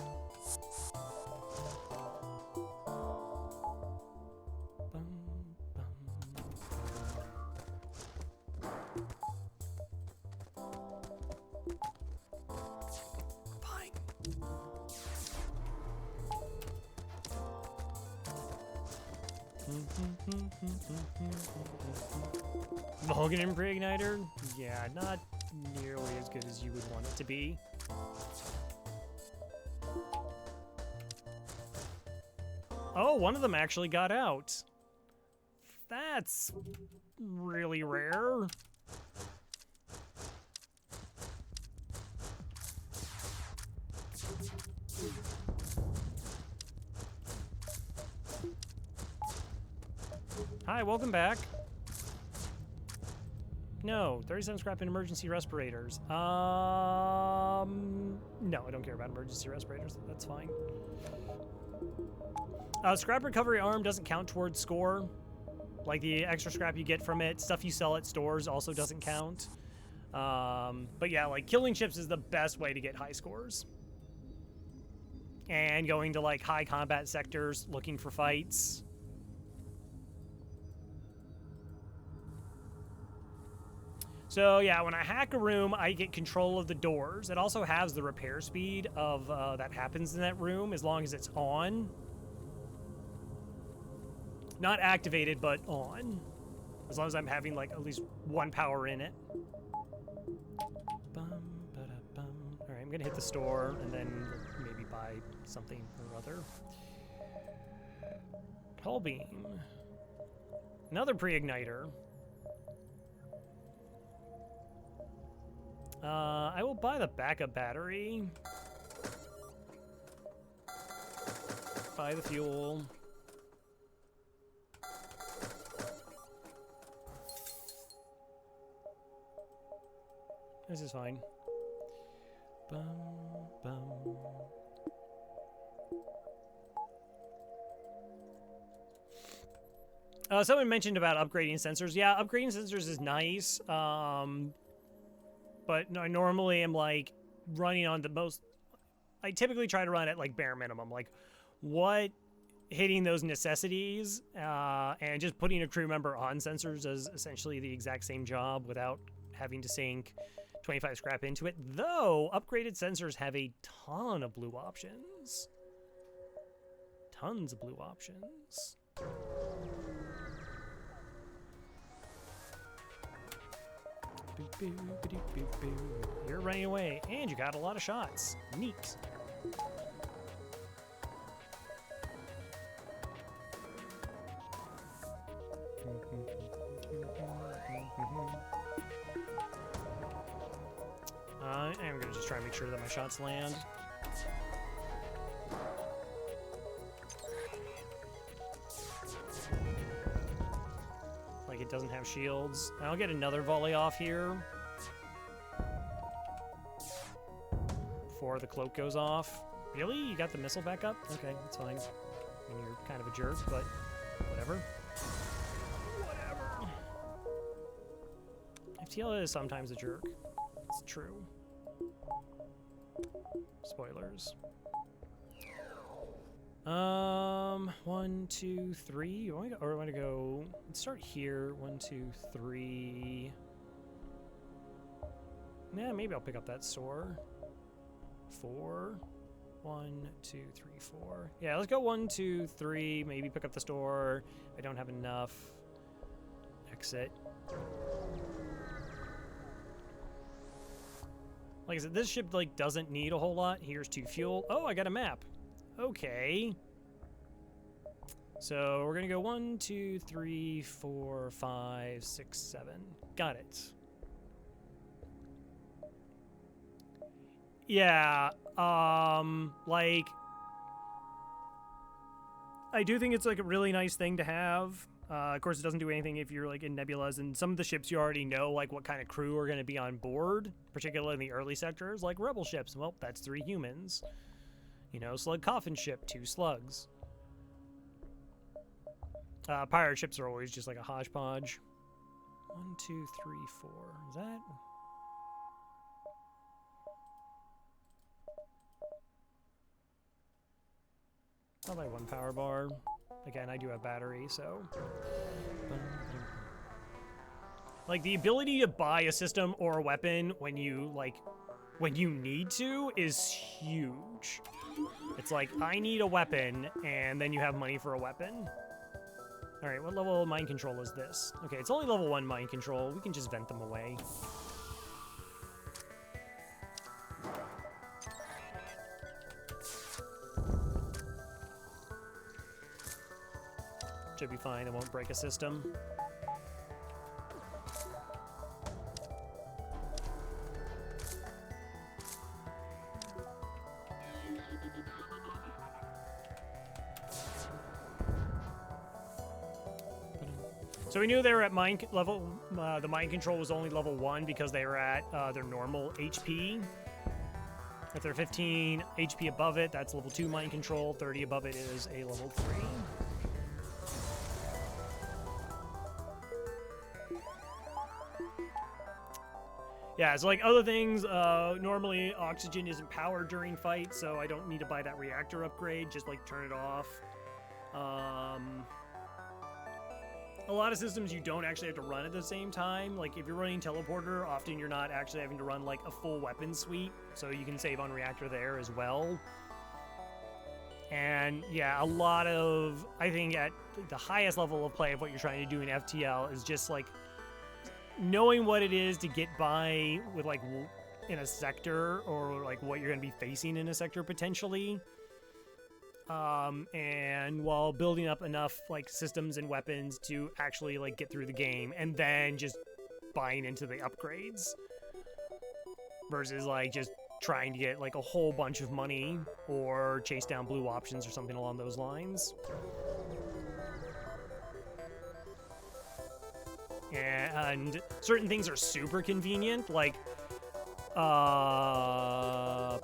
Vulcan pre-igniter? Yeah, not nearly as good as you would want it to be. Oh, one of them actually got out. That's really rare. Hi, welcome back. No, 37 scrap in emergency respirators. No, I don't care about emergency respirators. That's fine. Scrap recovery arm doesn't count towards score. Like, the extra scrap you get from it, stuff you sell at stores also doesn't count. But yeah, like, killing ships is the best way to get high scores. And going to, like, high combat sectors, looking for fights. So yeah, when I hack a room, I get control of the doors. It also has the repair speed of that happens in that room as long as it's on. Not activated, but on. As long as I'm having like at least 1 power in it. Alright, I'm gonna hit the store and then maybe buy something or other. Hull beam. Another pre-igniter. I will buy the backup battery. Buy the fuel. This is fine. Bum, bum. Someone mentioned about upgrading sensors. Yeah, upgrading sensors is nice. But I normally am, like, running on the most... I typically try to run at, like, bare minimum. Like, what hitting those necessities and just putting a crew member on sensors does essentially the exact same job without having to sink 25 scrap into it, though upgraded sensors have a ton of blue options. Tons of blue options. You're running away, and you got a lot of shots. Neat. I'm gonna just try and make sure that my shots land. Like it doesn't have shields. I'll get another volley off here before the cloak goes off. Really? You got the missile back up? Okay, that's fine. I mean, you're kind of a jerk, but whatever. Whatever. FTL is sometimes a jerk. It's true. Spoilers. 1, 2, 3. Or I want to go. Let's start here. 1, 2, 3. Yeah, maybe I'll pick up that store. 4. 1, 2, 3, 4. Yeah, let's go 1, 2, 3. Maybe pick up the store. I don't have enough. Exit. Like I said, this ship like doesn't need a whole lot. Here's 2 fuel. Oh, I got a map. Okay. So we're gonna go 1, 2, 3, 4, 5, 6, 7. Got it. Yeah. Like, I do think it's like a really nice thing to have. Of course, it doesn't do anything if you're like in nebulas, and some of the ships you already know like what kind of crew are going to be on board, particularly in the early sectors, like rebel ships. Well, that's 3 humans. You know, slug coffin ship, 2 slugs. Pirate ships are always just like a hodgepodge. 1, 2, 3, 4. Is that? I'll buy 1 power bar. Again, I do have battery, so... Like, the ability to buy a system or a weapon when you, like, when you need to is huge. It's like, I need a weapon, and then you have money for a weapon. Alright, what level of mind control is this? Okay, it's only level 1 mind control. We can just vent them away. Should be fine, it won't break a system. So we knew they were at mind level, the mind control was only level 1 because they were at their normal HP. If they're 15 HP above it, that's level 2 mind control. 30 above it is a level 3. Yeah, so like other things, normally oxygen isn't powered during fight, so I don't need to buy that reactor upgrade, just like turn it off. A lot of systems you don't actually have to run at the same time. Like if you're running teleporter, often you're not actually having to run like a full weapon suite, so you can save on reactor there as well. And yeah, a lot of, I think at the highest level of play of what you're trying to do in FTL is just like knowing what it is to get by with like in a sector, or like what you're going to be facing in a sector potentially. And while building up enough like systems and weapons to actually like get through the game, and then just buying into the upgrades versus like just trying to get like a whole bunch of money or chase down blue options or something along those lines. And certain things are super convenient, like four.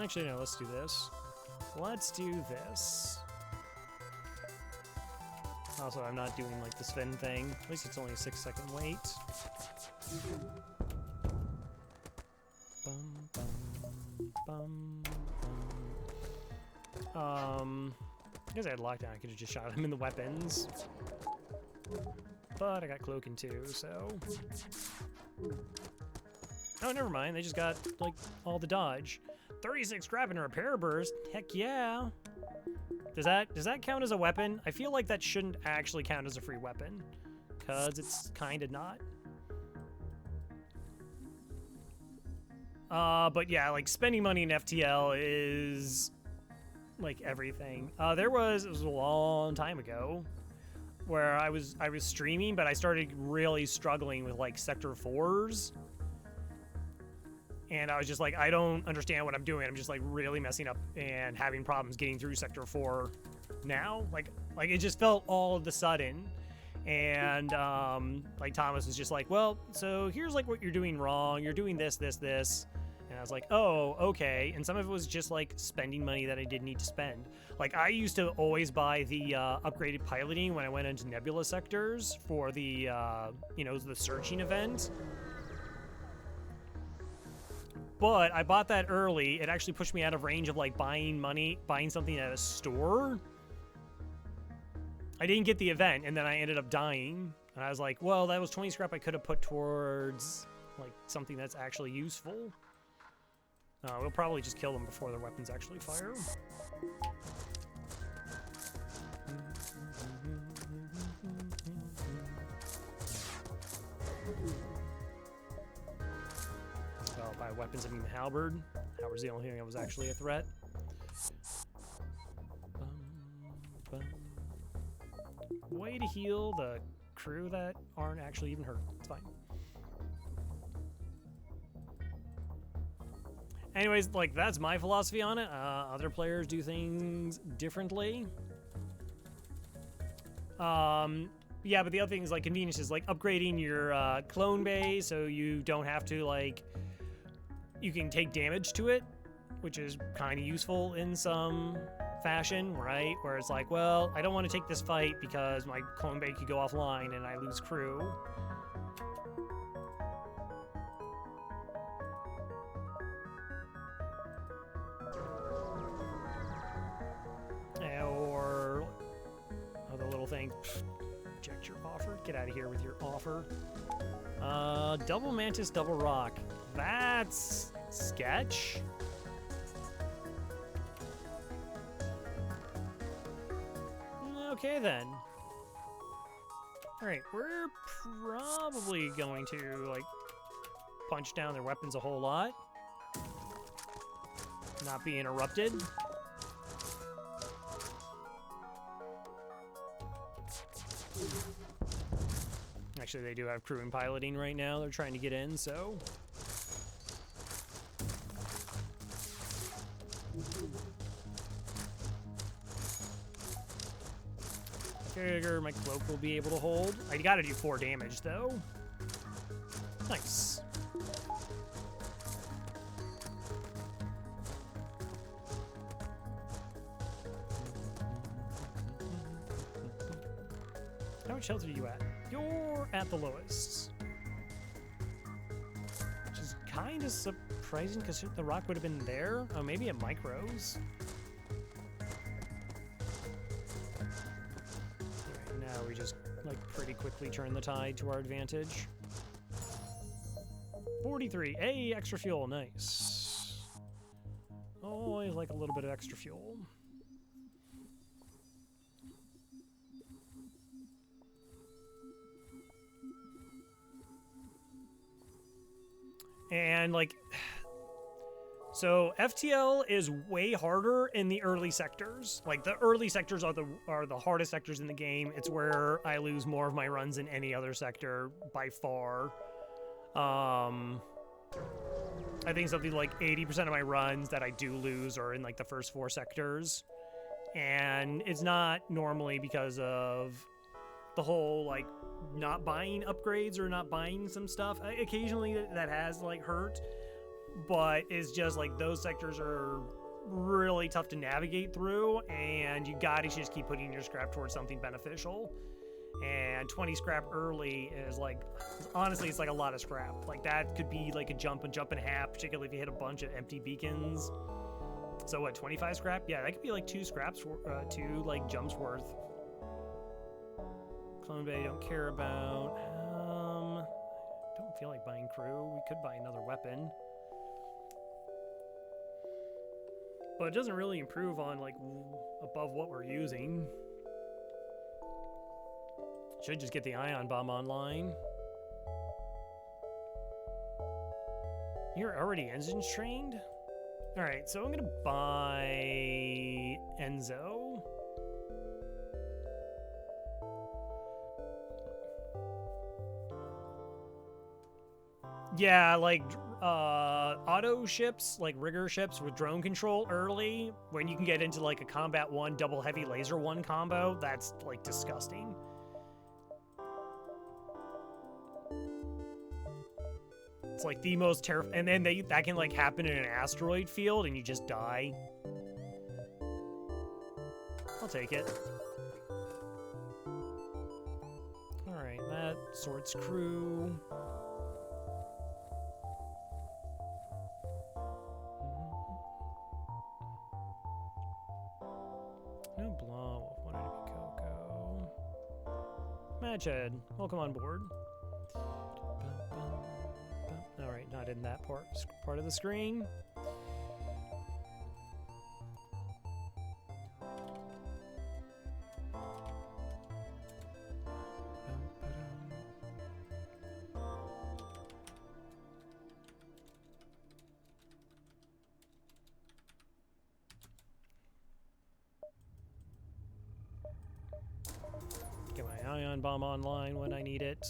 Actually, no, let's do this. Let's do this. Also, I'm not doing like the spin thing. At least it's only a 6-second wait. Bum, bum, bum, bum. Because I had lockdown, I could have just shot him in the weapons. But I got cloaking too, so. Oh, never mind. They just got like all the dodge. 36 scrap and a repair burst. Heck yeah. Does that count as a weapon? I feel like that shouldn't actually count as a free weapon, cause it's kind of not. But yeah, like spending money in FTL is like everything. It was a long time ago where I was streaming, but I started really struggling with like sector 4s. And I was just like, I don't understand what I'm doing. I'm just like really messing up and having problems getting through sector 4 now. Like it just felt all of the sudden. And like Thomas was just like, well, so here's like what you're doing wrong. You're doing this, this, this. And I was like, oh, okay. And some of it was just like spending money that I didn't need to spend. Like I used to always buy the upgraded piloting when I went into Nebula sectors for the, the searching event. But I bought that early. It actually pushed me out of range of like buying something at a store. I didn't get the event, and then I ended up dying. And I was like, well, that was 20 scrap I could have put towards like something that's actually useful. We'll probably just kill them before their weapons actually fire. Well, by weapons, I mean the halberd. Halberd's the only thing that was actually a threat. Way to heal the crew that aren't actually even hurt. It's fine. Anyways, like, that's my philosophy on it. Other players do things differently. Yeah, but the other thing is, like, convenience is, like, upgrading your clone bay so you don't have to, like, you can take damage to it, which is kind of useful in some fashion, right? Where it's like, well, I don't want to take this fight because my clone bay could go offline and I lose crew. Or other little thing. Reject your offer. Get out of here with your offer. Double mantis, double rock. That's sketch. Okay then. Alright, we're probably going to, like, punch down their weapons a whole lot. Not be interrupted. Actually, they do have crew and piloting right now. They're trying to get in, so... Figure my cloak will be able to hold. I gotta do 4 damage, though. Nice. How much health are you at? You're at the lowest. Which is kind of surprising, because the rock would have been there. Oh, maybe at micros. Now we just, like, pretty quickly turn the tide to our advantage. 43. Hey, extra fuel. Nice. Oh, I like a little bit of extra fuel. And, like... So FTL is way harder in the early sectors. Like, the early sectors are the hardest sectors in the game. It's where I lose more of my runs than any other sector by far. I think something like 80% of my runs that I do lose are in like the first 4 sectors. And it's not normally because of the whole like not buying upgrades or not buying some stuff. Occasionally that has like hurt. But it's just like those sectors are really tough to navigate through, and you gotta just keep putting your scrap towards something beneficial. And 20 scrap early is like, honestly, it's like a lot of scrap. Like that could be like a jump and a half, particularly if you hit a bunch of empty beacons. So what, 25 scrap? Yeah, that could be like 2 scraps, 2 like jumps worth. Clone Bay don't care about. Don't feel like buying crew. We could buy another weapon. But it doesn't really improve on like above what we're using. Should just get the ion bomb online. You're already engine trained? Alright, so I'm gonna buy Enzo. Yeah, like auto ships, like rigger ships with drone control early, when you can get into like a combat 1 double heavy laser 1 combo, that's like disgusting. It's like the most terrifying, and then that can like happen in an asteroid field and you just die. I'll take it. Alright, that sorts crew. No blah, what did it be, Coco? Matchhead, welcome on board. Alright, not in that part of the screen. Get my ion bomb online when I need it.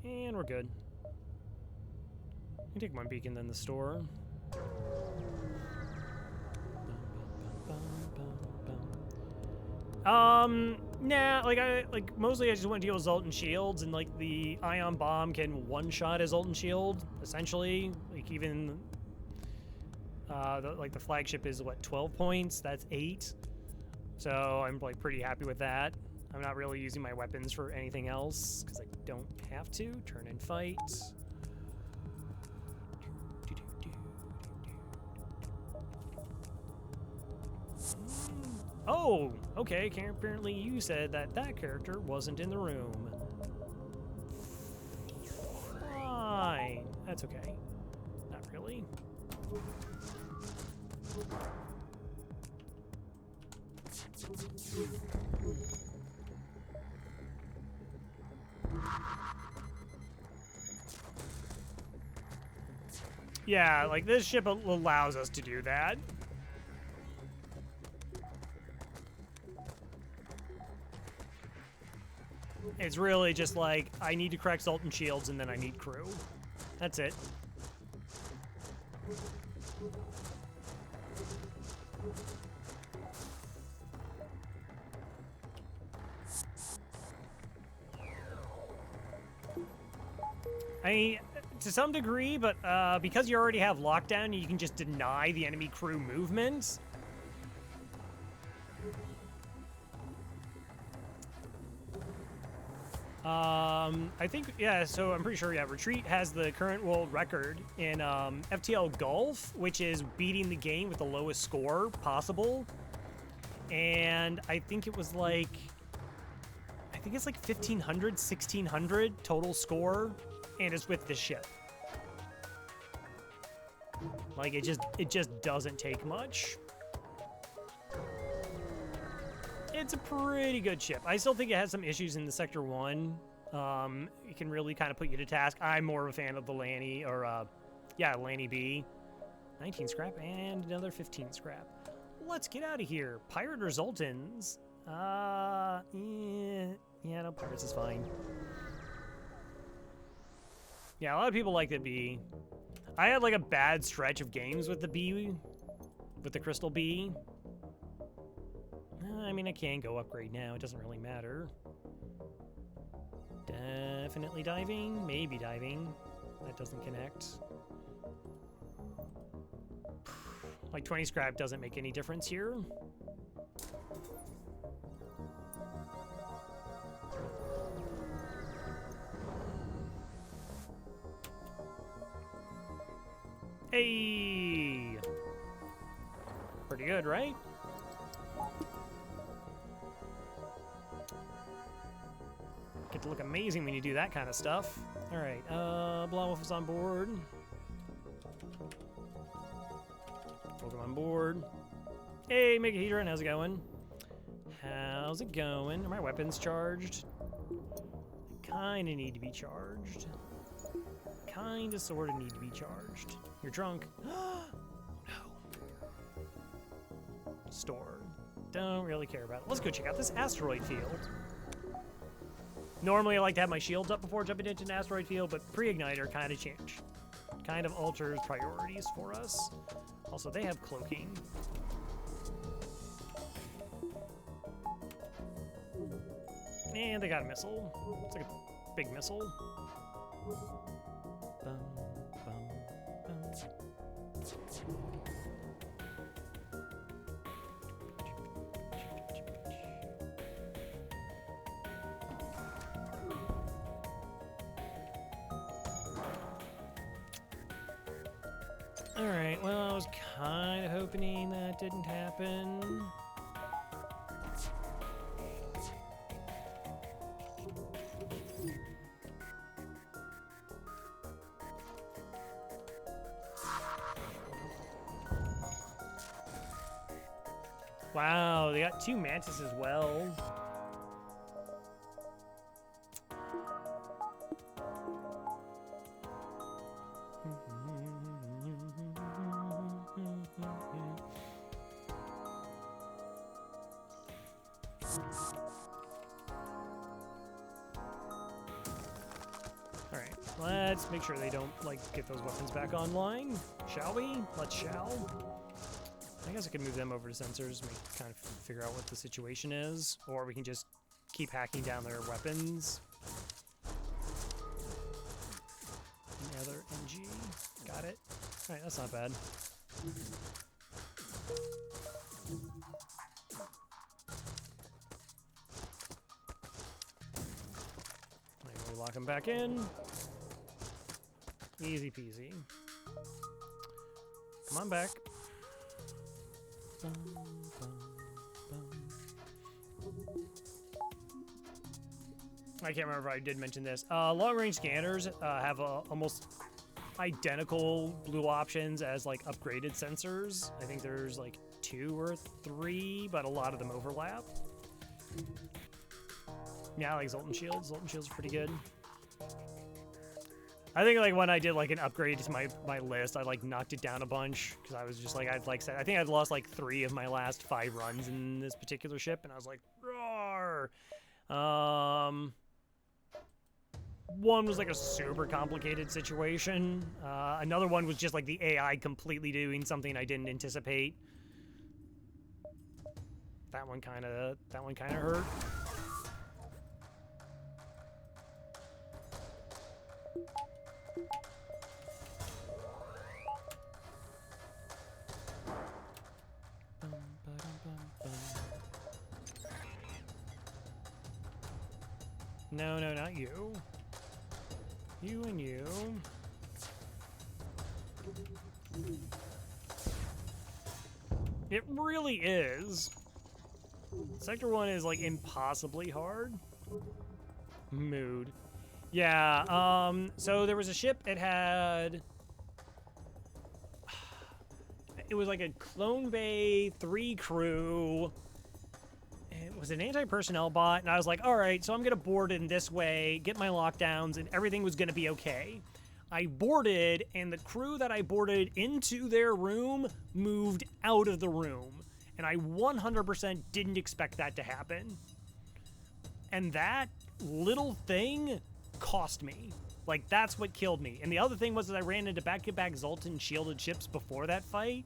And we're good. We take one beacon, then the store. Nah, like mostly I just want to deal with Zoltan shields, and like the ion bomb can one-shot a Zoltan shield, essentially. Like even the flagship is what, 12 points? That's 8. So I'm like pretty happy with that. I'm not really using my weapons for anything else because I don't have to. Turn and fight. Oh, okay. Apparently you said that character wasn't in the room. Fine. That's okay. Not really. Yeah, like this ship allows us to do that. It's really just like, I need to crack Zoltan shields and then I need crew. That's it. To some degree, but because you already have lockdown, you can just deny the enemy crew movement. I think, yeah, so I'm pretty sure, yeah, Retreat has the current world record in FTL Golf, which is beating the game with the lowest score possible. And I think it was like, I think it's like 1,500, 1,600 total score, and it's with this ship. Like, it just doesn't take much. It's a pretty good ship. I still think it has some issues in the Sector 1. It can really kind of put you to task. I'm more of a fan of the Lanny, or, yeah, Lanny B. 19 scrap and another 15 scrap. Let's get out of here. Pirate or Zoltans? Yeah, no, Pirates is fine. Yeah, a lot of people like the B. I had like a bad stretch of games with the B, with the Crystal B. I mean, I can go upgrade now. It doesn't really matter. Definitely diving. Maybe diving. That doesn't connect. Like 20 scrap doesn't make any difference here. Hey! Pretty good, right? Get to look amazing when you do that kind of stuff. Alright, Blawwolf is on board. Welcome on board. Hey, Mega Hedron, how's it going? How's it going? Are my weapons charged? I kinda need to be charged. Kinda sorta need to be charged. You're drunk. Oh no. Store. Don't really care about it. Let's go check out this asteroid field. Normally I like to have my shields up before jumping into an asteroid field, but pre-igniter kinda change. Kind of alters priorities for us. Also, they have cloaking. And they got a missile. It's like a big missile. Bum, bum, bum. Alright, well, I was kind of hoping that didn't happen. Wow, they got 2 mantis as well. Alright, let's make sure they don't, like, get those weapons back online. Shall we? Let's shall. I guess I could move them over to sensors and kind of figure out what the situation is. Or we can just keep hacking down their weapons. Another NG. Got it. Alright, that's not bad. We lock them back in. Easy peasy. Come on back. Bum, bum, bum. I can't remember if I did mention this. Long-range scanners have almost identical blue options as like upgraded sensors. I think there's like 2 or 3, but a lot of them overlap. Yeah, I like Zoltan Shields. Zoltan Shields are pretty good. I think like when I did like an upgrade to my list, I like knocked it down a bunch because I was just like, I'd like said, I think I'd lost like 3 of my last 5 runs in this particular ship, and I was like, roar. One was like a super complicated situation. Another one was just like the AI completely doing something I didn't anticipate. That one kind of hurt. No, no, not you. You and you. It really is. Sector 1 is like impossibly hard. Mood. Yeah, so there was a ship, it had... It was like a Clone Bay 3 crew. It was an anti-personnel bot, and I was like, alright, so I'm gonna board in this way, get my lockdowns, and everything was gonna be okay. I boarded, and the crew that I boarded into their room moved out of the room. And I 100% didn't expect that to happen. And that little thing cost me. Like, that's what killed me. And the other thing was that I ran into back-to-back Zoltan shielded ships before that fight.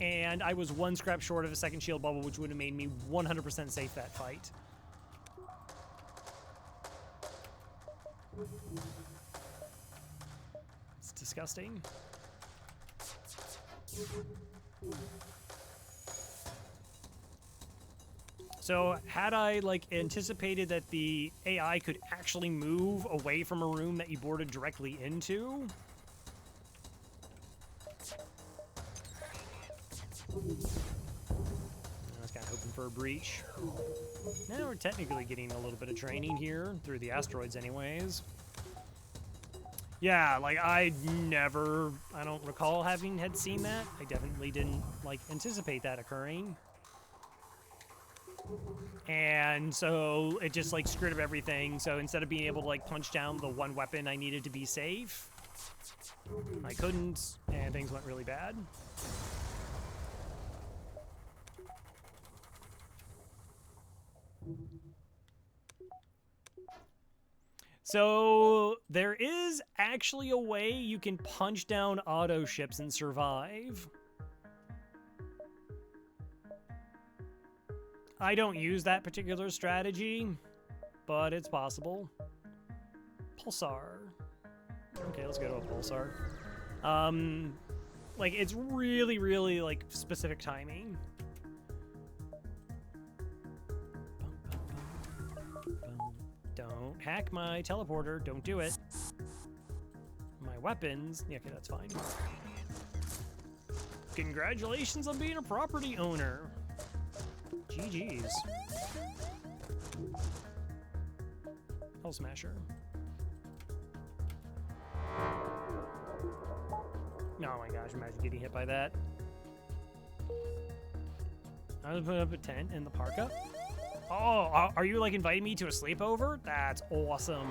And I was 1 scrap short of a second shield bubble, which would have made me 100% safe that fight. It's disgusting. So, had I, like, anticipated that the AI could actually move away from a room that you boarded directly into, I was kind of hoping for a breach. Now we're technically getting a little bit of training here, through the asteroids anyways. Yeah, like, I don't recall had seen that. I definitely didn't, like, anticipate that occurring. And so it just, like, screwed up everything. So instead of being able to, like, punch down the one weapon I needed to be safe, I couldn't, and things went really bad. So there is actually a way you can punch down auto ships and survive. I don't use that particular strategy, but it's possible. Pulsar. Okay, let's go to a pulsar. Like, it's really, really, like, specific timing. Don't hack my teleporter. Don't do it. My weapons. Yeah, okay, that's fine. Congratulations on being a property owner. GG's. Hell Smasher. Oh my gosh, imagine getting hit by that. I'm gonna put up a tent in the parka. Oh, are you like inviting me to a sleepover? That's awesome.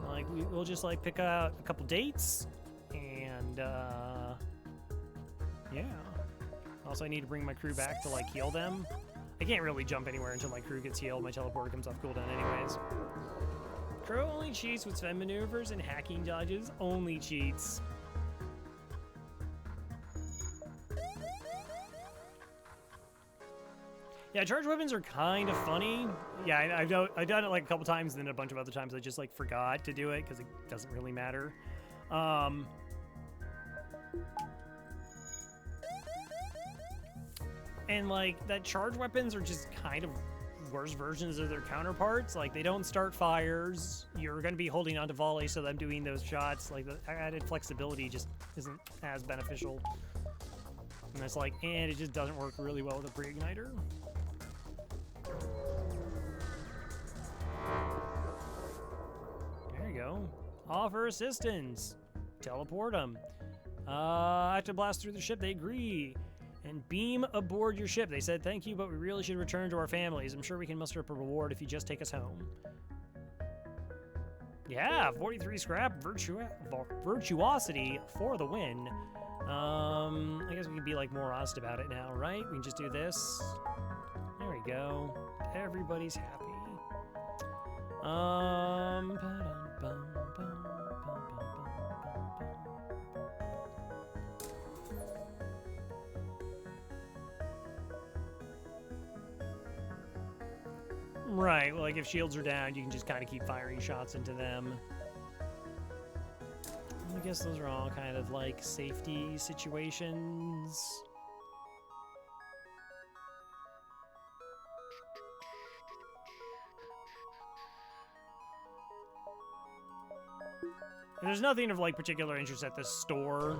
Like, we'll just like pick out a couple dates and yeah. Also, I need to bring my crew back to like heal them. I can't really jump anywhere until my crew gets healed. My teleporter comes off cooldown anyways. Crow only cheats with Sven maneuvers and hacking dodges. Only cheats. Yeah, charge weapons are kind of funny. Yeah, I've done it like a couple times, and then a bunch of other times I just like forgot to do it because it doesn't really matter. And like that charge weapons are just kind of worse versions of their counterparts. Like, they don't start fires. You're going to be holding on to volley, so them doing those shots, like the added flexibility just isn't as beneficial. And it's like, and it just doesn't work really well with a pre-igniter. There you go. Offer assistance. Teleport them. After blast through the ship, they agree. And beam aboard your ship. They said, thank you, but we really should return to our families. I'm sure we can muster up a reward if you just take us home. Yeah, 43 scrap, virtuosity for the win. I guess we can be like more honest about it now, right? We can just do this. There we go. Everybody's happy. Right, well, like if shields are down, you can just kind of keep firing shots into them. I guess those are all kind of like safety situations. And there's nothing of like particular interest at this store.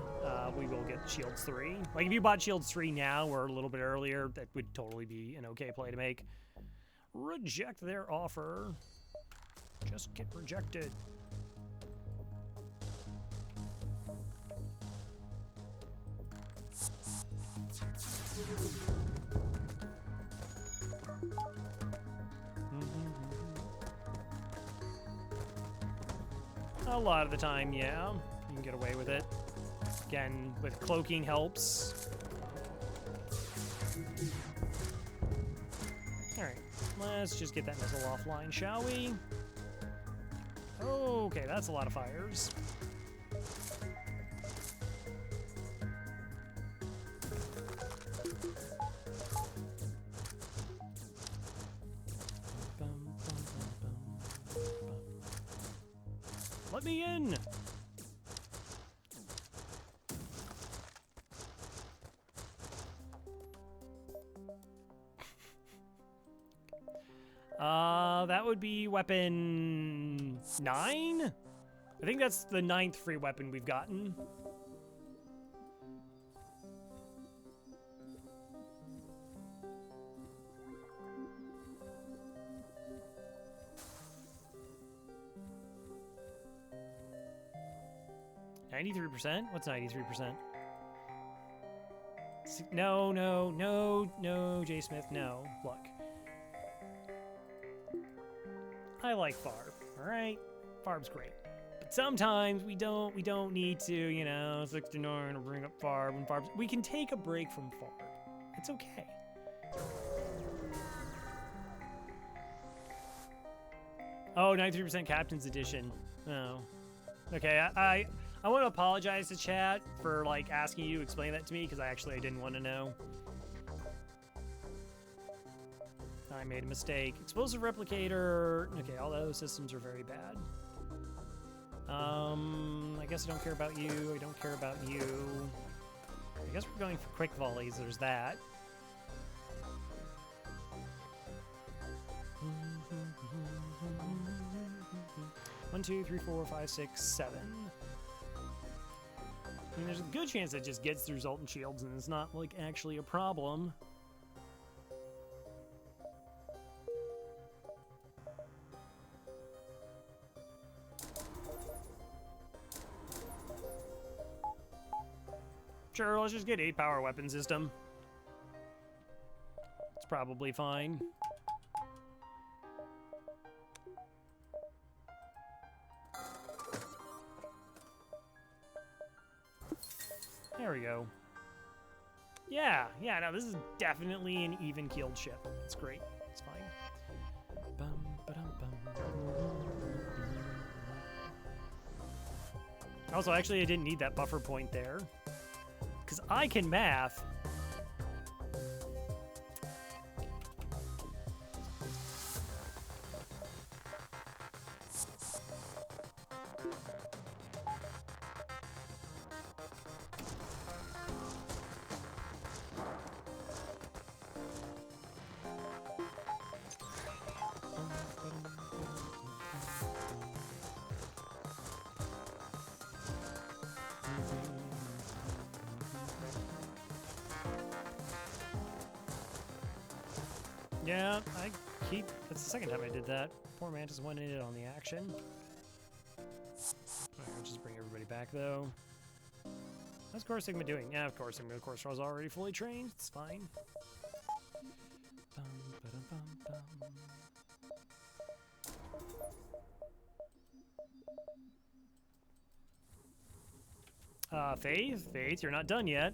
We will get Shields 3. Like if you bought Shields 3 now or a little bit earlier, that would totally be an okay play to make. Reject their offer. Just get rejected. A lot of the time, yeah. You can get away with it. Again, with cloaking helps. Alright, let's just get that missile offline, shall we? Okay, that's a lot of fires. Let me in! That would be weapon 9? I think that's the 9th free weapon we've gotten. 93%? What's 93%? No, no, no, no, J. Smith, no. Look. I like Farb, alright? Farb's great. But sometimes we don't need to, you know, 69 or bring up Farb and Farb's. We can take a break from Farb. It's okay. Oh, 93% Captain's Edition. Oh. Okay, I want to apologize to chat for, like, asking you to explain that to me, because I didn't want to know. I made a mistake. Explosive Replicator. Okay, all those systems are very bad. I guess I don't care about you. I don't care about you. I guess we're going for quick volleys. There's that. One, two, three, four, five, six, 7. I mean, there's a good chance it just gets through Zoltan Shields and it's not, like, actually a problem. Sure, let's just get 8-power weapon system. It's probably fine. There we go. Yeah, no, this is definitely an even-keeled ship. It's great. It's fine. Bum, ba-dum, bum. Also, actually, I didn't need that buffer point there. Because I can math. Yeah, that's the second time I did that. Poor Mantis wanted it on the action. Alright, I'll just bring everybody back, though. How's Core Sigma doing? Yeah, of course, Sigma Core Straw's already fully trained. It's fine. Bum, ba-dum, bum, bum. Faith, you're not done yet.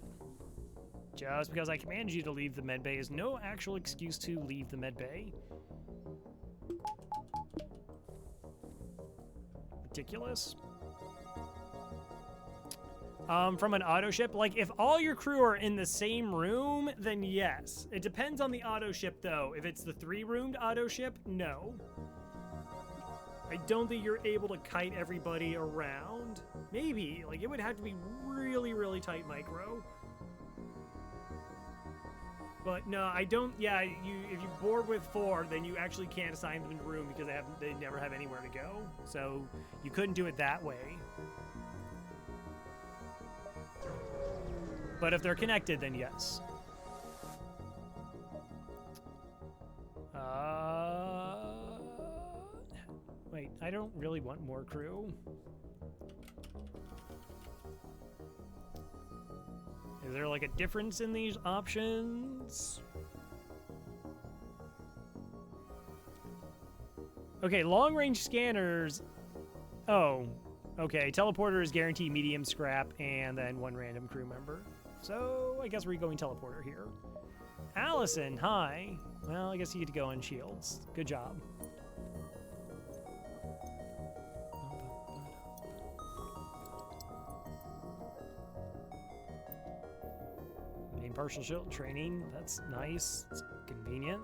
Just because I commanded you to leave the medbay is no actual excuse to leave the medbay. Ridiculous. From an auto ship, like if all your crew are in the same room, then yes. It depends on the auto ship though. If it's the 3-roomed auto ship, no. I don't think you're able to kite everybody around. Maybe, like it would have to be really, really tight micro. But no, I don't. Yeah, if you board with 4, then you actually can't assign them a room because they never have anywhere to go. So you couldn't do it that way. But if they're connected, then yes. Wait, I don't really want more crew. Is there like a difference in these options? Okay, long-range scanners. Oh, okay. Teleporter is guaranteed medium scrap and then 1 random crew member. So I guess we're going teleporter here. Allison, hi. Well, I guess you get to go on shields. Good job. Partial shield training, that's nice. It's convenient.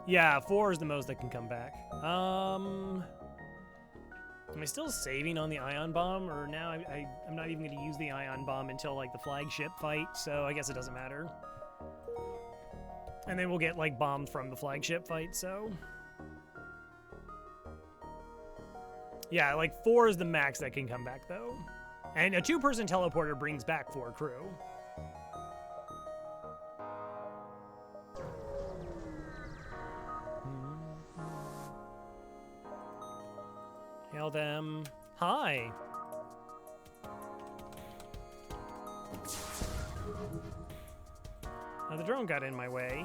Yeah, 4 is the most that can come back. Am I still saving on the ion bomb, or now I'm not even going to use the ion bomb until like the flagship fight, so I guess it doesn't matter. And then we'll get like bombed from the flagship fight, so. Yeah, like 4 is the max that can come back, though. And a 2-person teleporter brings back 4 crew. Hail them. Hi. Now the drone got in my way.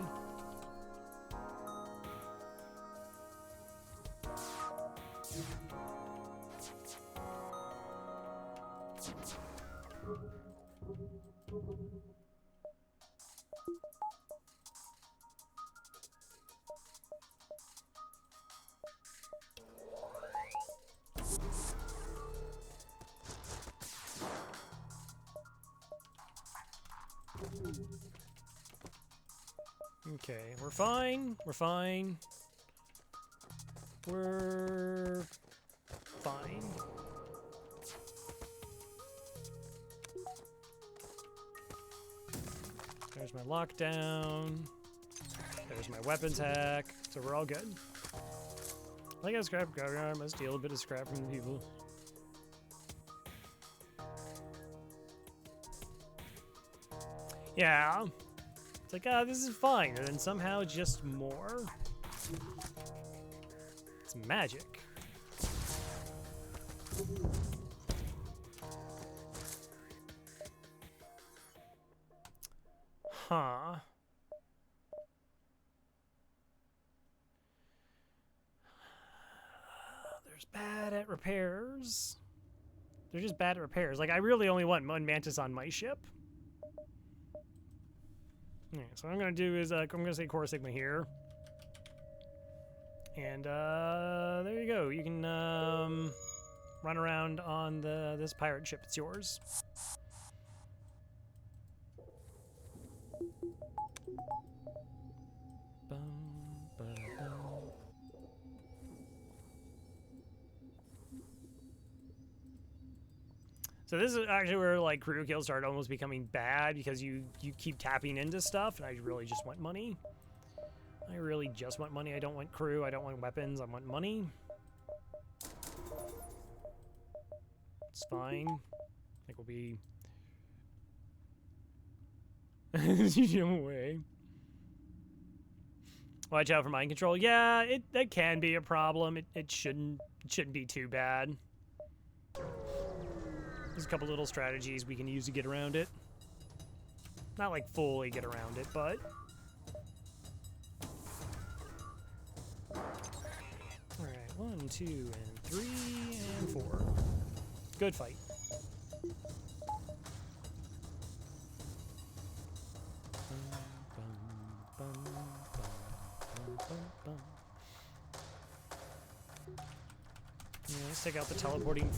Okay, we're fine. We're fine. We're fine. There's my lockdown. There's my weapons hack. So we're all good. I got scrap graveyard. I must steal a bit of scrap from the people. Yeah. It's like, this is fine. And then somehow just more. It's magic. Huh. There's bad at repairs. They're just bad at repairs. Like, I really only want one mantis on my ship. Yeah, so what I'm going to do is, I'm going to say Core Sigma here. And, there you go. You can, run around on this pirate ship. It's yours. So this is actually where like crew kills start almost becoming bad because you keep tapping into stuff, and I really just want money. I really just want money. I don't want crew. I don't want weapons. I want money. It's fine. I think we'll be. You jump away. Watch out for mind control. Yeah, that can be a problem. It shouldn't be too bad. There's a couple little strategies we can use to get around it. Not like fully get around it, but. Alright, 1, 2, and 3, and 4. Good fight. Yeah, let's take out the teleporting.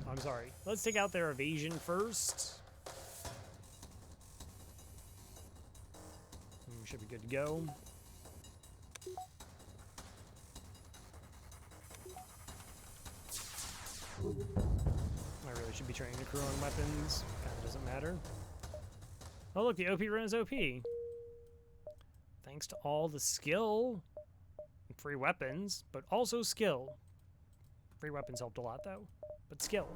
I'm sorry. Let's take out their evasion first. We should be good to go. I really should be training the crew on weapons. Kind of doesn't matter. Oh look, the OP run is OP. Thanks to all the skill and free weapons, but also skill. Free weapons helped a lot though, but skill.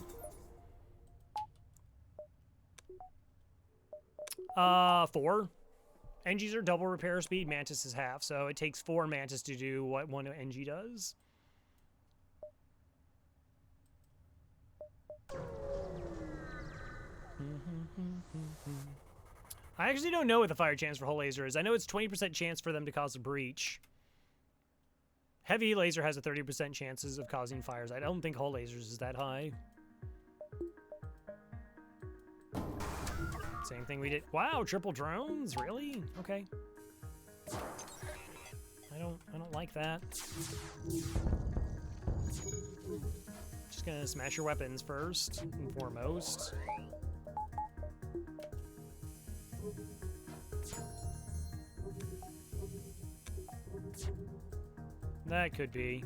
4. NGs are double repair speed, Mantis is half, so it takes 4 Mantis to do what 1 NG does. I actually don't know what the fire chance for hull laser is. I know it's 20% chance for them to cause a breach. Heavy laser has a 30% chances of causing fires. I don't think hull lasers is that high. Same thing we did. Wow, triple drones? Really? Okay. I don't like that. Just gonna smash your weapons first and foremost. That could be.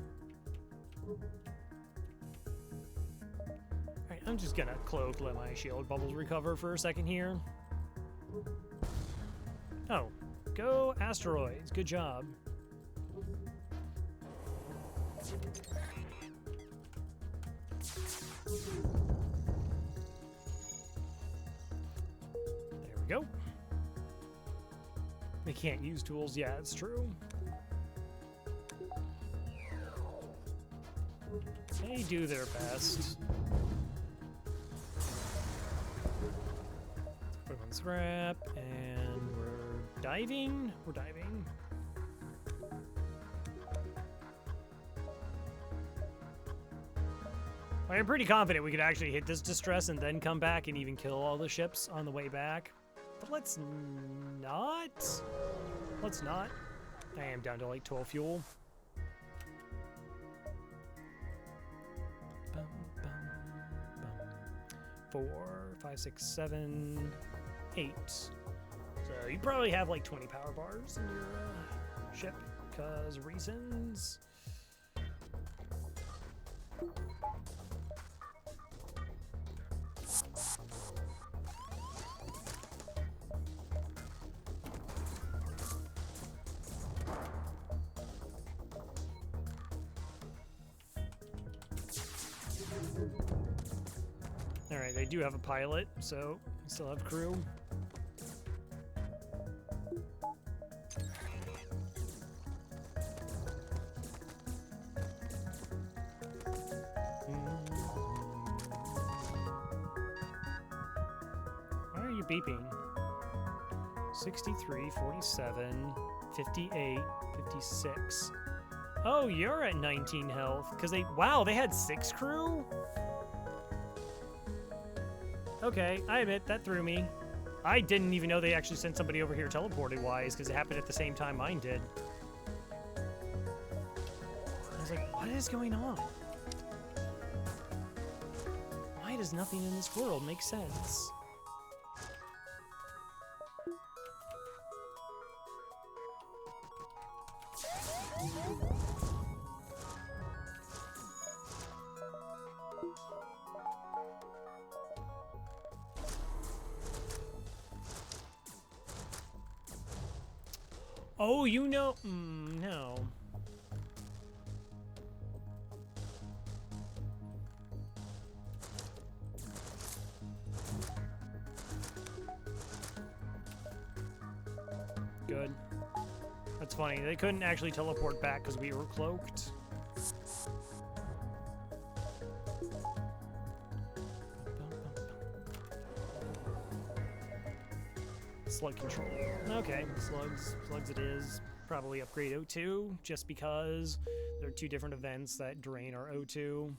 Alright, I'm just gonna cloak, let my shield bubbles recover for a second here. Oh, go asteroids. Good job. There we go. They can't use tools. Yeah, it's true. They do their best. Put on scrap, and we're diving. We're diving. I'm pretty confident we could actually hit this distress and then come back and even kill all the ships on the way back. But let's not. Let's not. I am down to like 12 fuel. 4, 5, 6, 7, 8. So you probably have like 20 power bars in your ship because reasons. Alright, they do have a pilot, so we still have crew. Why are you beeping? 63, 47, 58, 56. Oh, you're at 19 health. Because wow, they had 6 crew? Okay, I admit, that threw me. I didn't even know they actually sent somebody over here teleported-wise, because it happened at the same time mine did. I was like, what is going on? Why does nothing in this world make sense? Oh, you know, no. Good. That's funny. They couldn't actually teleport back because we were cloaked. Slug control. Okay, slugs it is. Probably upgrade O2, just because there are 2 different events that drain our O2.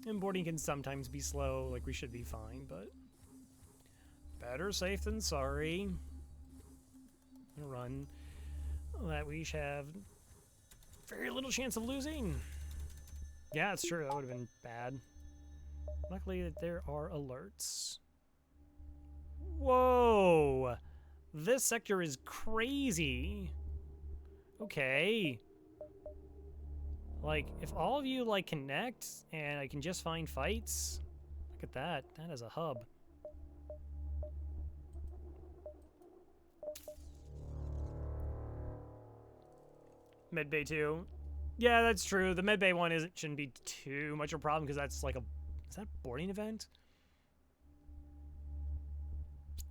And boarding can sometimes be slow, like we should be fine, but better safe than sorry. I'm gonna run that we have very little chance of losing. Yeah, it's true, that would have been bad. Luckily there are alerts. Whoa! This sector is crazy. Okay. Like, if all of you, like, connect and I can just find fights, look at that. That is a hub. Medbay 2. Yeah, that's true. The Medbay one shouldn't be too much of a problem because that's like a... Is that a boarding event?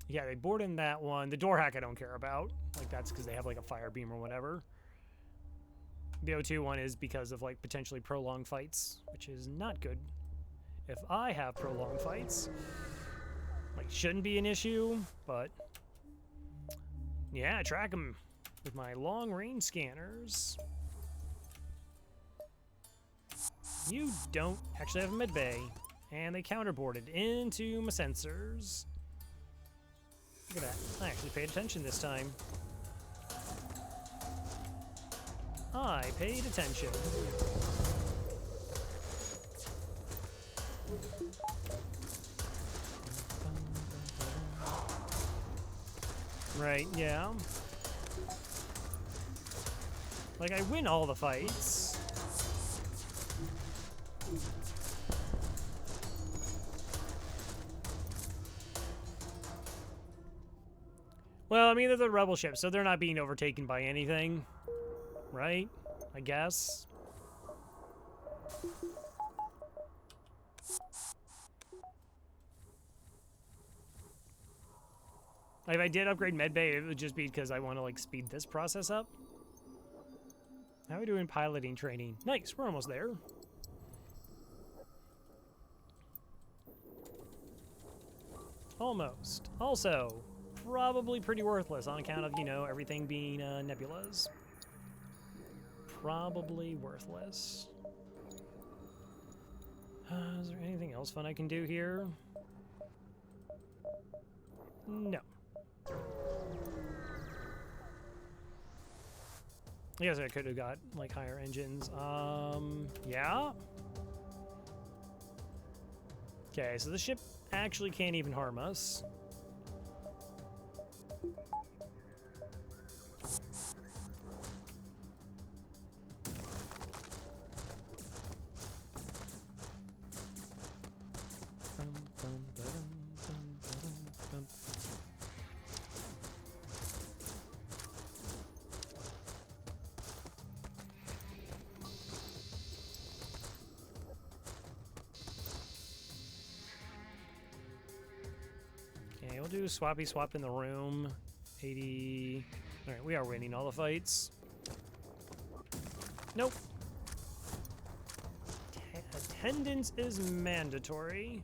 Yeah, they board in that one. The door hack I don't care about. Like, that's because they have, like, a fire beam or whatever. The O2 one is because of, like, potentially prolonged fights, which is not good. If I have prolonged fights, like, shouldn't be an issue, but... Yeah, track them with my long-range scanners. You don't actually have a mid-bay, and they counterboarded into my sensors. Look at that. I actually paid attention this time. I paid attention. Right, yeah. Like, I win all the fights. Well, I mean, they're the rebel ship, so they're not being overtaken by anything. Right? I guess. Like, if I did upgrade medbay, it would just be because I want to, like, speed this process up. How are we doing piloting training? Nice, we're almost there. Almost. Also, probably pretty worthless on account of, you know, everything being nebulas. Probably worthless. Is there anything else fun I can do here? No. I guess I could have got, like, higher engines. Yeah? Okay, so the ship actually can't even harm us. Okay, we'll do swappy swap in the room. 80. Alright, we are winning all the fights. Nope. Attendance is mandatory.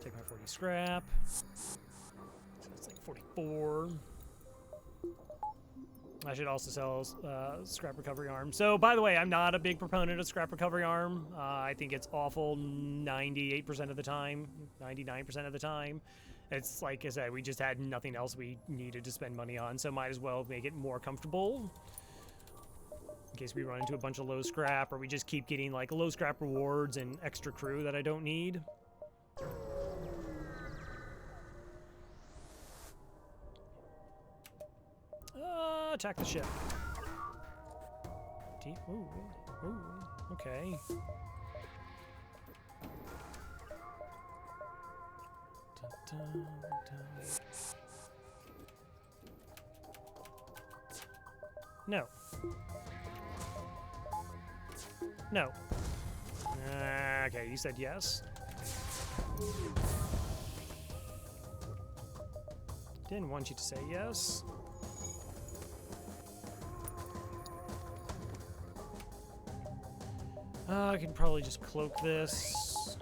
Take my 40 scrap. So it's like 44. I should also sell scrap recovery arm. So, by the way, I'm not a big proponent of scrap recovery arm. I think it's awful 98% of the time, 99% of the time. It's like I said, we just had nothing else we needed to spend money on, so might as well make it more comfortable. In case we run into a bunch of low scrap, or we just keep getting like low scrap rewards and extra crew that I don't need. Attack the ship. Ooh, ooh, okay. Dun, dun. No. No. Okay, you said yes. Didn't want you to say yes. I can probably just cloak this.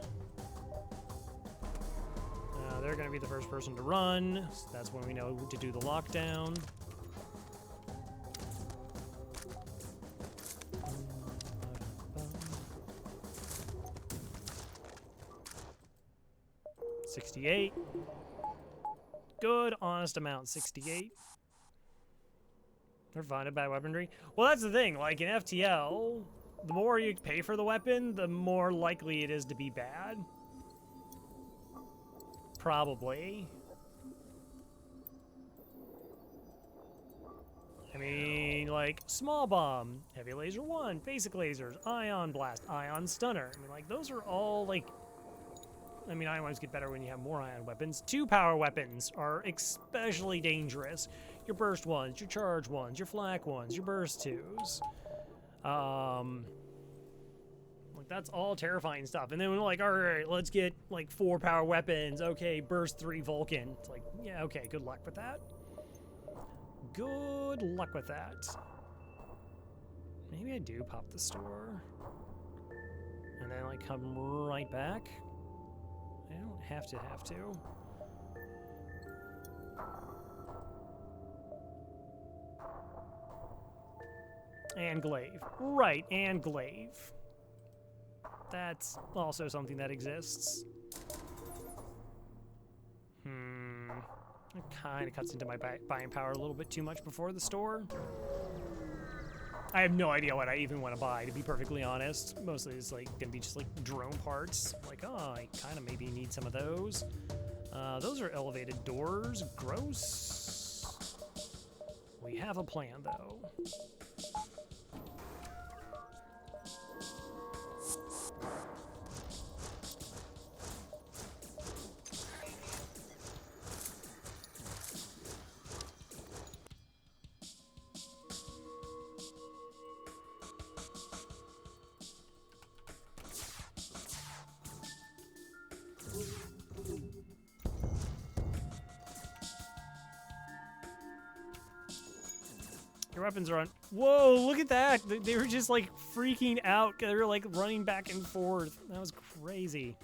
They're going to be the first person to run. So that's when we know to do the lockdown. $68. Good, honest amount, 68. They're funded by weaponry. Well, that's the thing. Like in FTL, the more you pay for the weapon, the more likely it is to be bad. Probably. I mean, like, small bomb, heavy laser 1, basic lasers, ion blast, ion stunner. I mean, like, those are all, like... I mean, ion ones get better when you have more ion weapons. 2-power weapons are especially dangerous. Your burst ones, your charge ones, your flak ones, your burst 2s. Like, that's all terrifying stuff. And then we're like, all right, let's get, like, 4-power weapons. Okay, burst 3 Vulcan. It's like, yeah, okay, good luck with that. Good luck with that. Maybe I do pop the store. And then, like, come right back. I don't have to. And glaive. Right, and glaive. That's also something that exists. It kind of cuts into my buying power a little bit too much before the store. I have no idea what I even want to buy, to be perfectly honest. Mostly it's like gonna be just like drone parts. Like, oh, I kind of maybe need some of those. Those are elevated doors. Gross. We have a plan, though. Your weapons are on. Whoa, look at that. They were just like freaking out. They were like running back and forth. That was crazy.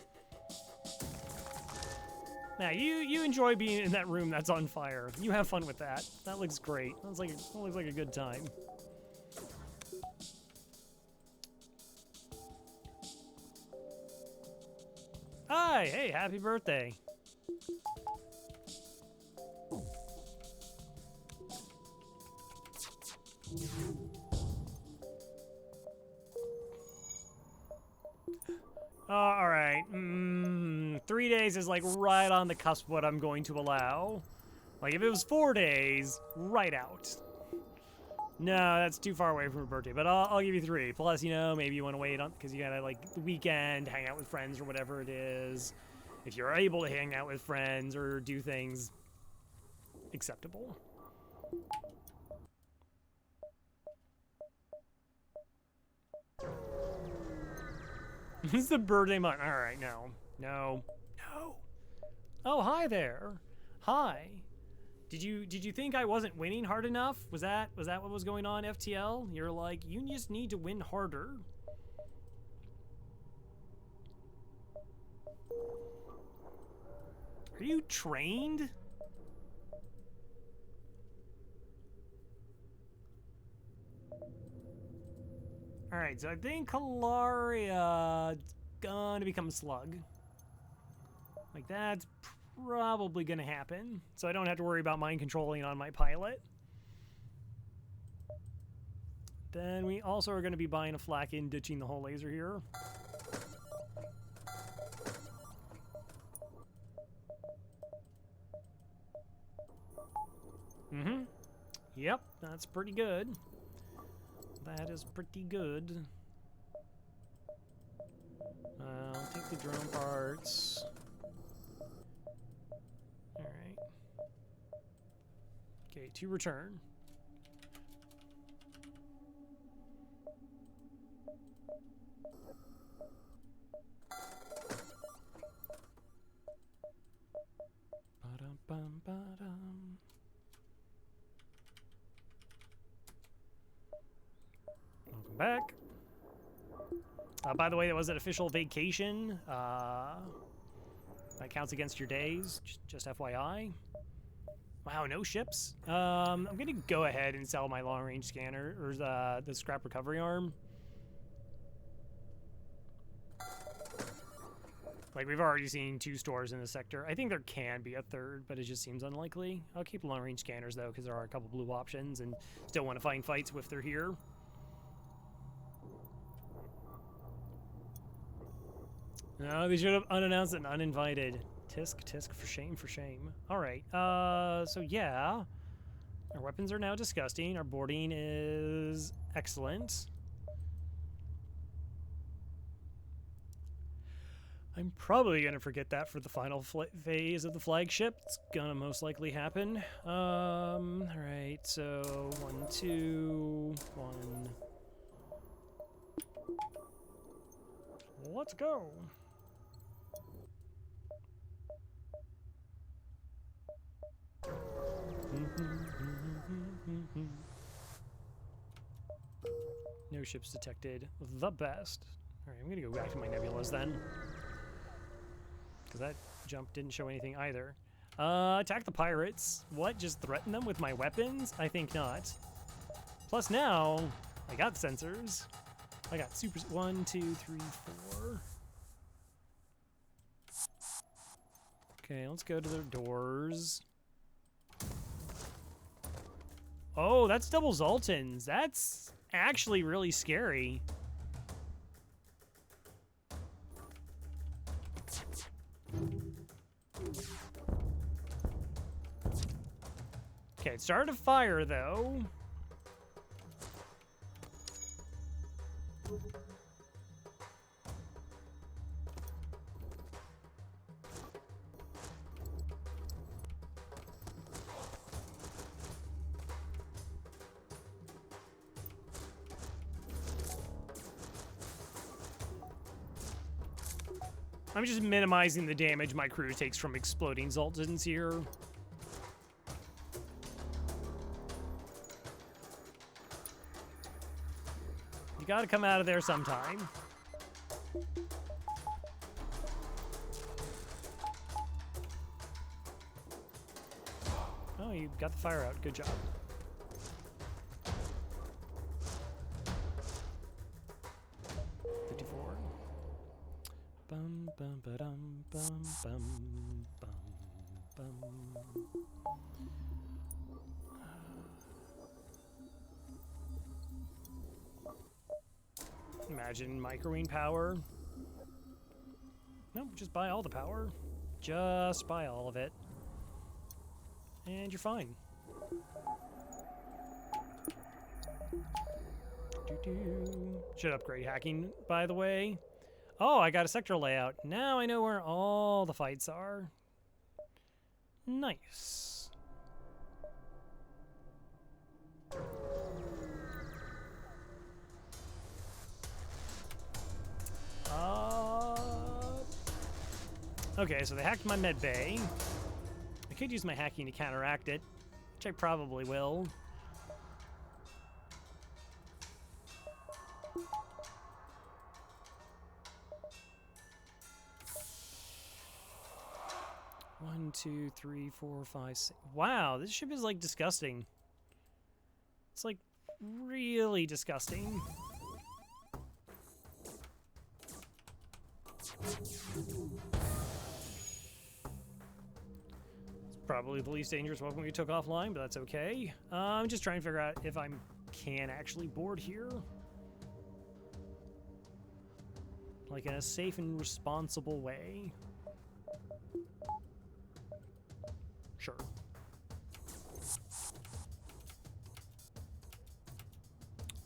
Now, you enjoy being in that room that's on fire. You have fun with that. That looks great. That looks like a good time. Hi, hey, happy birthday. All right. 3 days is like right on the cusp of what I'm going to allow. Like if it was 4 days, right out. No, that's too far away from her birthday, but I'll give you 3. Plus, you know, maybe you want to wait on, because you gotta like the weekend, hang out with friends or whatever it is. If you're able to hang out with friends or do things acceptable. This is the birthday month. All right, no. Oh, hi there. Hi. Did you think I wasn't winning hard enough? Was that what was going on, FTL? You're like, you just need to win harder. Are you trained? Alright, so I think Kalaria's gonna become a slug. Like, that's probably gonna happen. So I don't have to worry about mind controlling on my pilot. Then we also are gonna be buying a flak and ditching the whole laser here. Yep, that's pretty good. That is pretty good. I'll take the drone parts. Alright. Okay, to return. Ba-dum-bum-ba-dum. Welcome back. By the way, that was an official vacation. That counts against your days, just FYI. Wow, no ships. I'm gonna go ahead and sell my long-range scanner, or the scrap recovery arm. Like, we've already seen 2 stores in the sector. I think there can be a 3rd, but it just seems unlikely. I'll keep long-range scanners, though, because there are a couple blue options, and still want to find fights if they're here. No, they should have unannounced and uninvited. Tisk, for shame, for shame. Alright, so yeah. Our weapons are now disgusting. Our boarding is excellent. I'm probably going to forget that for the final phase of the flagship. It's going to most likely happen. Alright, so 1, 2, 1. Let's go. No ships detected. The best. Alright, I'm gonna go back to my nebulas then. Because that jump didn't show anything either. Attack the pirates. What? Just threaten them with my weapons? I think not. Plus now, I got sensors. I got super... 1, 2, 3, 4. Okay, let's go to their doors. Oh, that's double Zoltans. That's actually really scary. Okay, it started to fire, though. I'm just minimizing the damage my crew takes from exploding Zoltans here. You gotta come out of there sometime. Oh, you got the fire out. Good job. Bum bum ba-dum bum bum bum bum. Imagine microwave power. Nope, just buy all the power. Just buy all of it. And you're fine. Should upgrade hacking, by the way. Oh, I got a sector layout. Now I know where all the fights are. Nice. Okay, so they hacked my med bay. I could use my hacking to counteract it, which I probably will. One, two, three, four, five, six. Wow, this ship is like disgusting. It's like really disgusting. Probably the least dangerous weapon we took offline, but that's okay. I'm just trying to figure out if I can actually board here. Like in a safe and responsible way. Sure.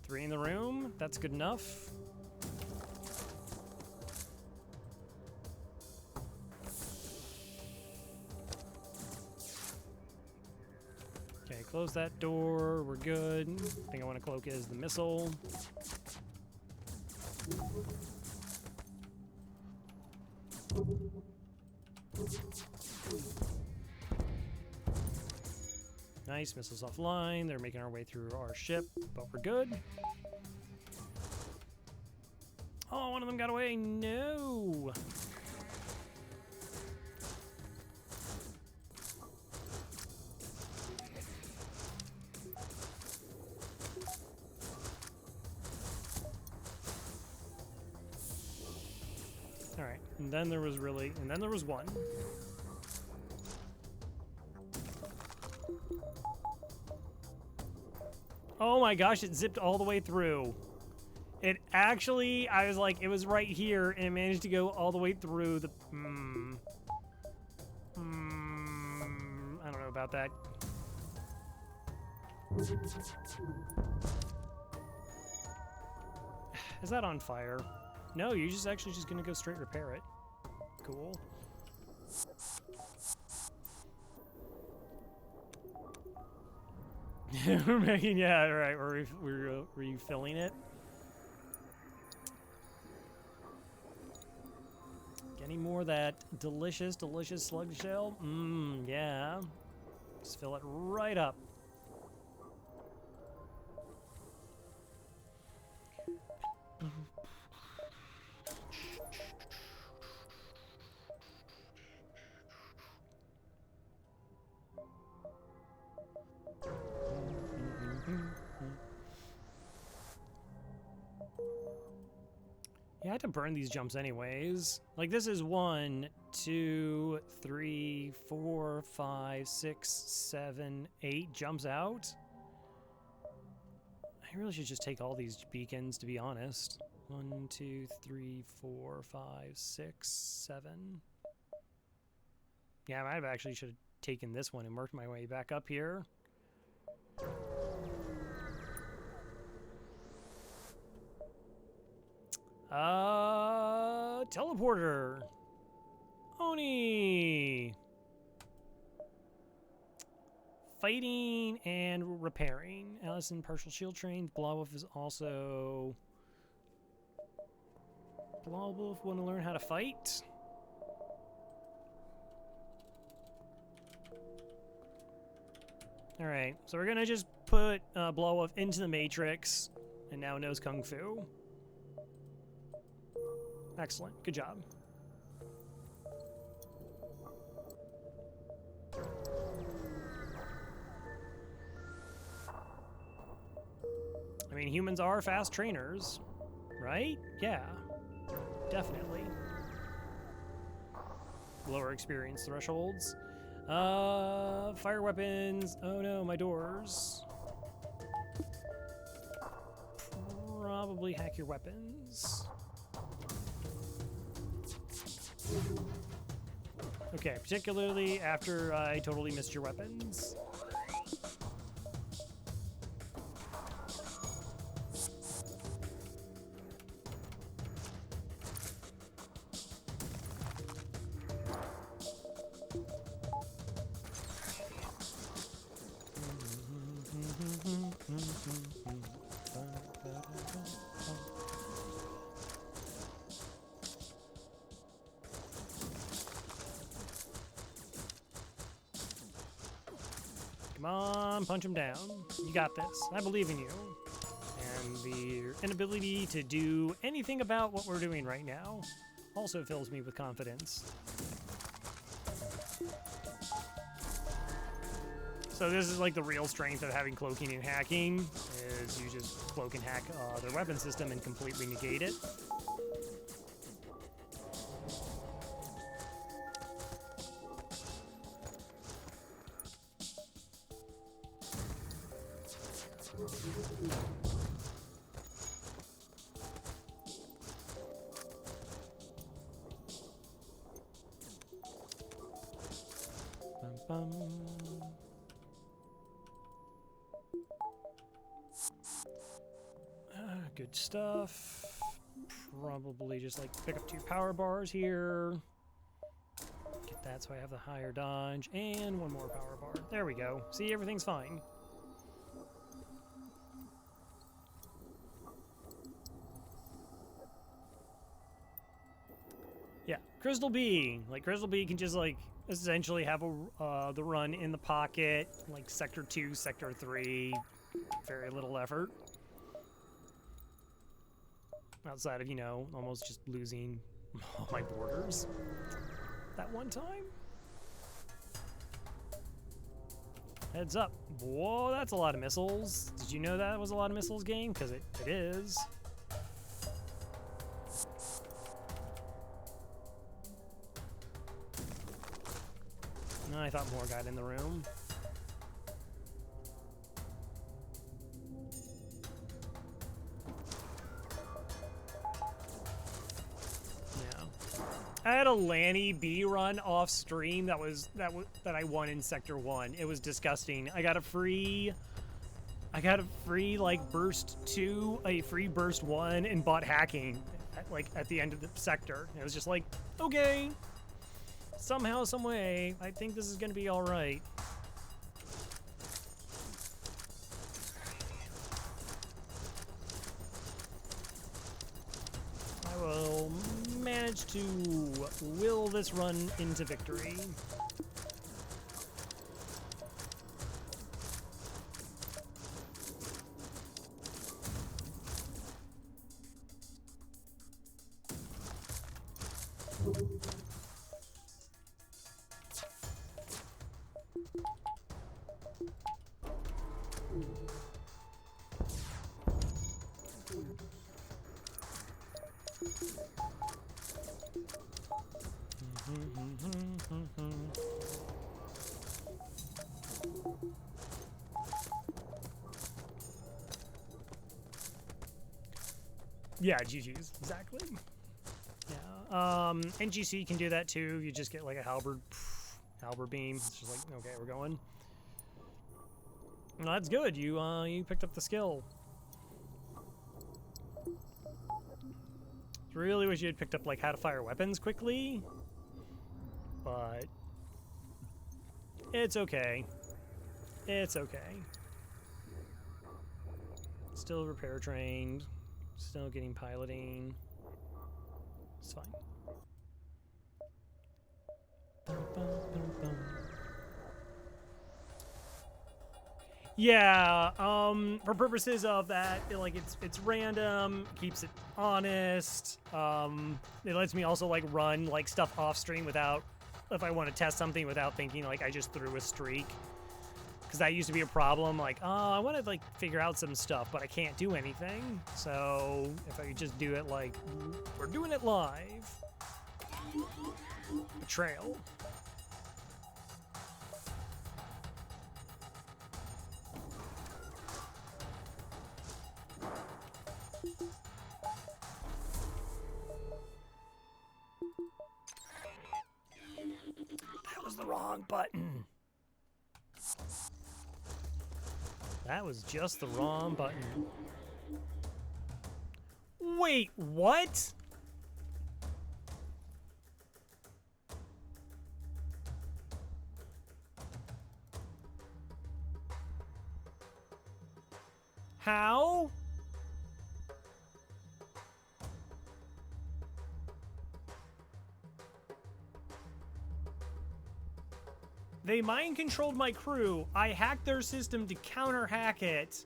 Three in the room, that's good enough. Okay, close that door, we're good. Thing I want to cloak is the missile. Nice, missiles offline. They're making our way through our ship, but we're good. Oh, one of them got away. No. All right, and then there was one. Oh my gosh, it zipped all the way through. It actually, I was like, it was right here, and it managed to go all the way through the... I don't know about that. Is that on fire? No, you're just actually just gonna go straight repair it. Cool. We're making, yeah, right, we're refilling it. Any more of that delicious, delicious slug shell? Yeah. Just fill it right up. Yeah, I had to burn these jumps anyways. Like, this is 1, 2, 3, 4, 5, 6, 7, 8 jumps out. I really should just take all these beacons, to be honest. 1, 2, 3, 4, 5, 6, 7. Yeah, I might have actually should have taken this one and worked my way back up here. Teleporter. Oni. Fighting and repairing. Allison, partial shield trained. Blawwolf is also... Blawwolf want to learn how to fight? Alright, so we're gonna just put Blawwolf into the Matrix. and now knows Kung Fu. Excellent. Good job. I mean, humans are fast trainers, right? Yeah, definitely. Lower experience thresholds. Fire weapons. Oh no, my doors. Probably hack your weapons. Okay, particularly after I totally missed your weapons. Come on, punch him down. You got this. I believe in you. And the inability to do anything about what we're doing right now also fills me with confidence. So this is like the real strength of having cloaking and hacking, is you just cloak and hack their weapon system and completely negate it. Bum, bum. Good stuff. Probably just like pick up 2 power bars here. Get that so I have the higher dodge. And 1 more power bar. There we go. See, everything's fine. Yeah, Crystal Bee. Like, Crystal Bee can just, like, essentially have the run in the pocket. Like, Sector 2, Sector 3. Very little effort. Outside of, you know, almost just losing all my borders that one time. Heads up. Whoa, that's a lot of missiles. Did you know that was a lot of missiles game? Because it is. No, I thought more got in the room. I had a Lanny B run off stream that I won in Sector 1. It was disgusting. I got a free like burst 2, a free burst 1, and bought hacking at the end of the sector. It was just like, okay, somehow, some way, I think this is gonna be all right. I will manage to will this run into victory. Yeah, GG's, exactly. Yeah, NGC can do that too. You just get like a halberd beam. It's just like, okay, we're going. Well, that's good. You picked up the skill. Really wish you had picked up like how to fire weapons quickly, but it's okay. It's okay. Still repair trained. Still getting piloting. It's fine. Yeah, for purposes of that, like it's random, keeps it honest. It lets me also like run like stuff off stream without, if I want to test something without thinking like I just threw a streak. Because that used to be a problem, like, oh, I want to like figure out some stuff, but I can't do anything. So if I could just do it like, we're doing it live. Betrayal. That was the wrong button. That was just the wrong button. Wait, what? How? They mind-controlled my crew. I hacked their system to counter-hack it.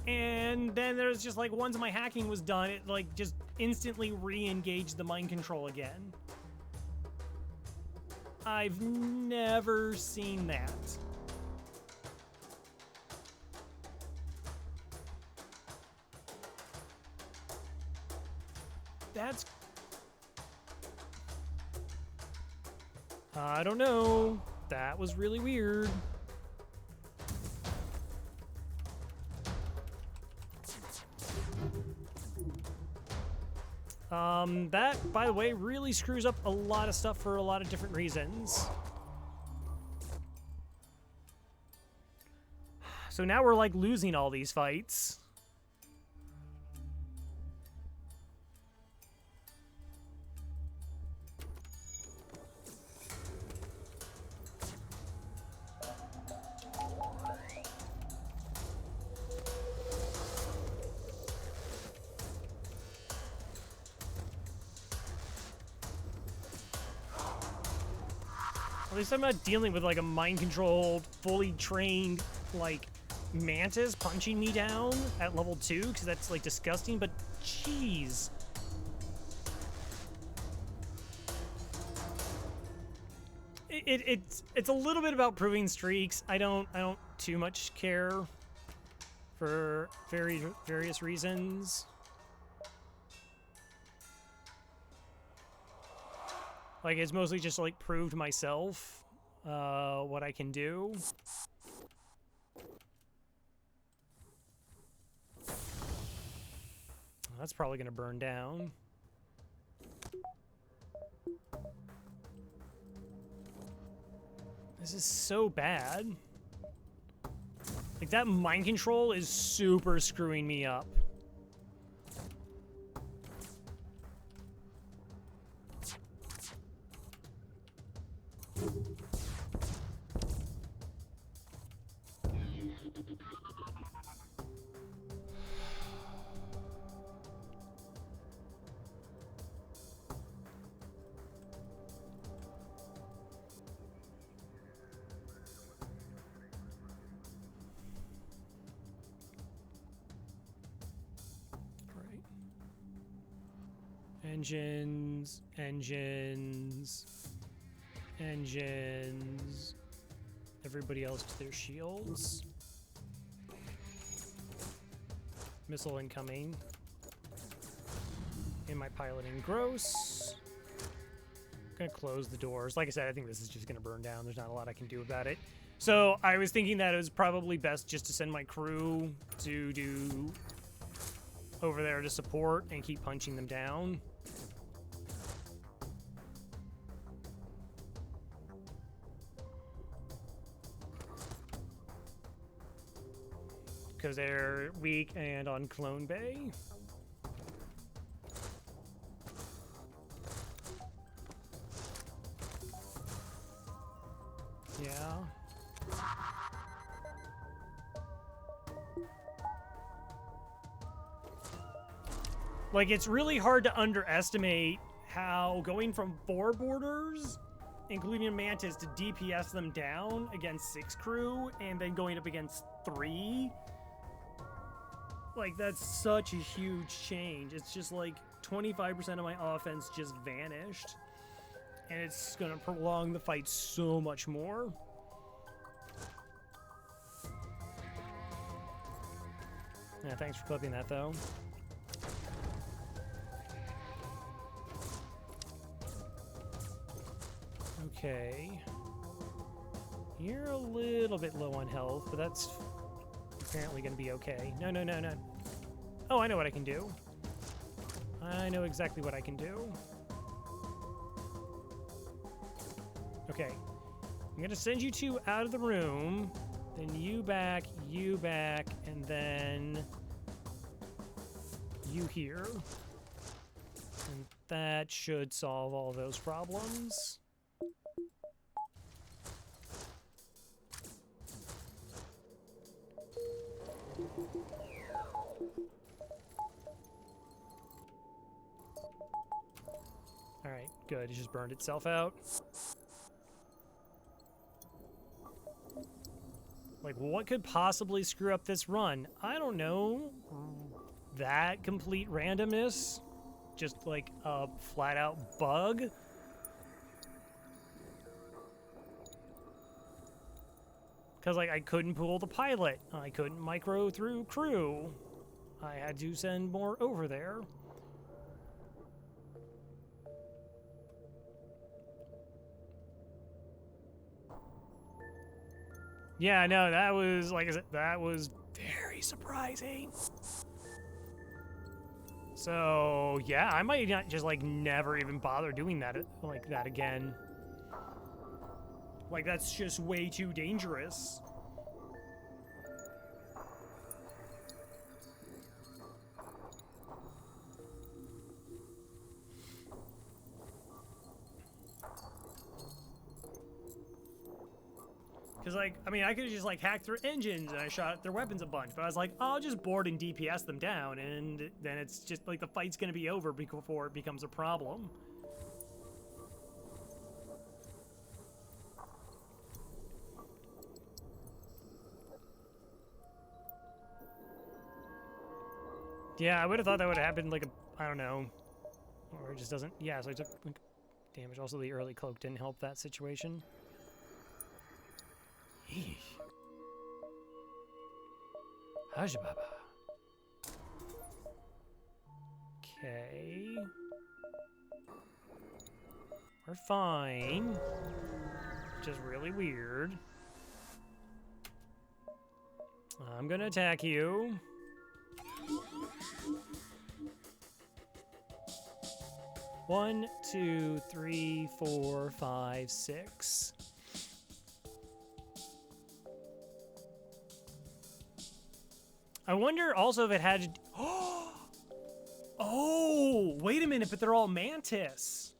And then there's just like, once my hacking was done, it like just instantly re-engaged the mind control again. I've never seen that. That's... I don't know. That was really weird. That, by the way, really screws up a lot of stuff for a lot of different reasons. So now we're, like, losing all these fights. At least I'm not dealing with like a mind-controlled, fully trained, like, mantis punching me down at level 2, because that's like disgusting, but jeez. It's a little bit about proving streaks. I don't too much care for various reasons. Like, it's mostly just, like, prove to myself what I can do. That's probably going to burn down. This is so bad. Like, that mind control is super screwing me up. Engines, engines, engines. Everybody else to their shields. Missile incoming. In my piloting gross. Gonna close the doors. Like I said, I think this is just gonna burn down. There's not a lot I can do about it. So I was thinking that it was probably best just to send my crew to do over there to support and keep punching them down. Because they're weak and on Clone Bay. Yeah. Like, it's really hard to underestimate how going from 4 borders including a Mantis, to DPS them down against 6 crew and then going up against 3. Like, that's such a huge change. It's just like 25% of my offense just vanished. And it's gonna prolong the fight so much more. Yeah, thanks for clipping that, though. Okay. You're a little bit low on health, but that's apparently going to be okay. No, no, no, no. Oh, I know what I can do. I know exactly what I can do. Okay. I'm going to send you two out of the room. Then you back, and then you here. And that should solve all those problems. Alright, good. It just burned itself out. Like, what could possibly screw up this run? I don't know. That complete randomness? Just like a flat-out bug? Because, like, I couldn't pull the pilot. I couldn't micro through crew. I had to send more over there. Yeah, no, that was, like I said, that was very surprising. So, yeah, I might not just, like, never even bother doing that, like, that again. Like, that's just way too dangerous. Because, like, I mean, I could have just, like, hacked their engines and I shot their weapons a bunch. But I was like, I'll just board and DPS them down. And then it's just, like, the fight's going to be over before it becomes a problem. Yeah, I would have thought that would have happened, like, I don't know. Or it just doesn't. Yeah, so I took damage. Also, the early cloak didn't help that situation. Eesh. Hajababa. Okay. We're fine. Which is really weird. I'm gonna attack you. One, two, three, 4, 5, 6. I wonder also if it had to... Oh, wait a minute, but they're all Mantis.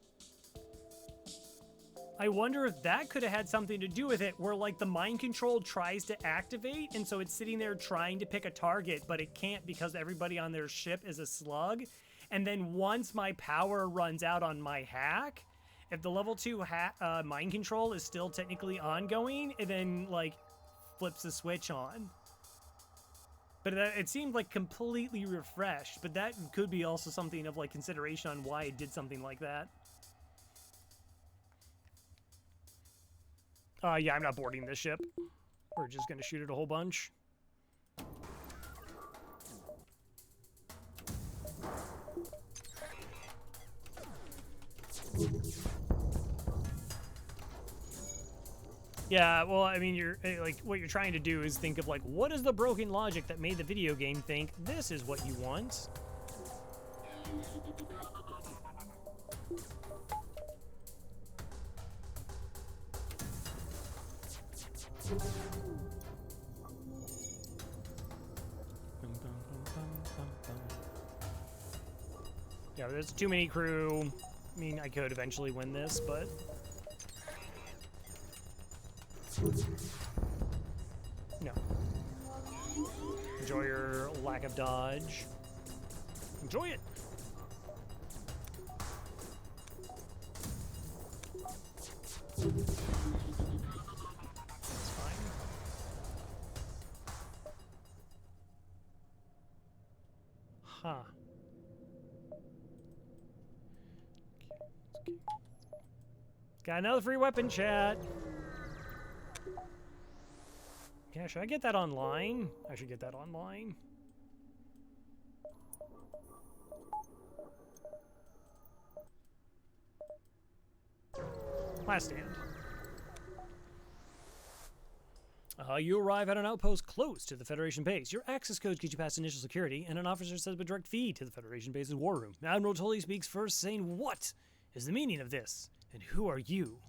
I wonder if that could have had something to do with it, where, like, the mind control tries to activate, and so it's sitting there trying to pick a target, but it can't because everybody on their ship is a slug. And then once my power runs out on my hack, if the level 2 mind control is still technically ongoing, it then, like, flips the switch on. But it seemed like completely refreshed, but that could be also something of, like, consideration on why it did something like that. Yeah, I'm not boarding this ship. We're just gonna shoot it a whole bunch. Yeah, well, I mean, you're like, what you're trying to do is think of, like, what is the broken logic that made the video game think this is what you want? Yeah, there's too many crew. I mean, I could eventually win this, but... No. Enjoy your lack of dodge. Enjoy it! That's fine. Huh. Okay. Got another free weapon, chat. Yeah, should I get that online? I should get that online. Last stand. You arrive at an outpost close to the Federation base. Your access codes get you past initial security, and an officer sets up a direct feed to the Federation base's war room. Admiral Tully speaks first, saying, "What is the meaning of this? And who are you?"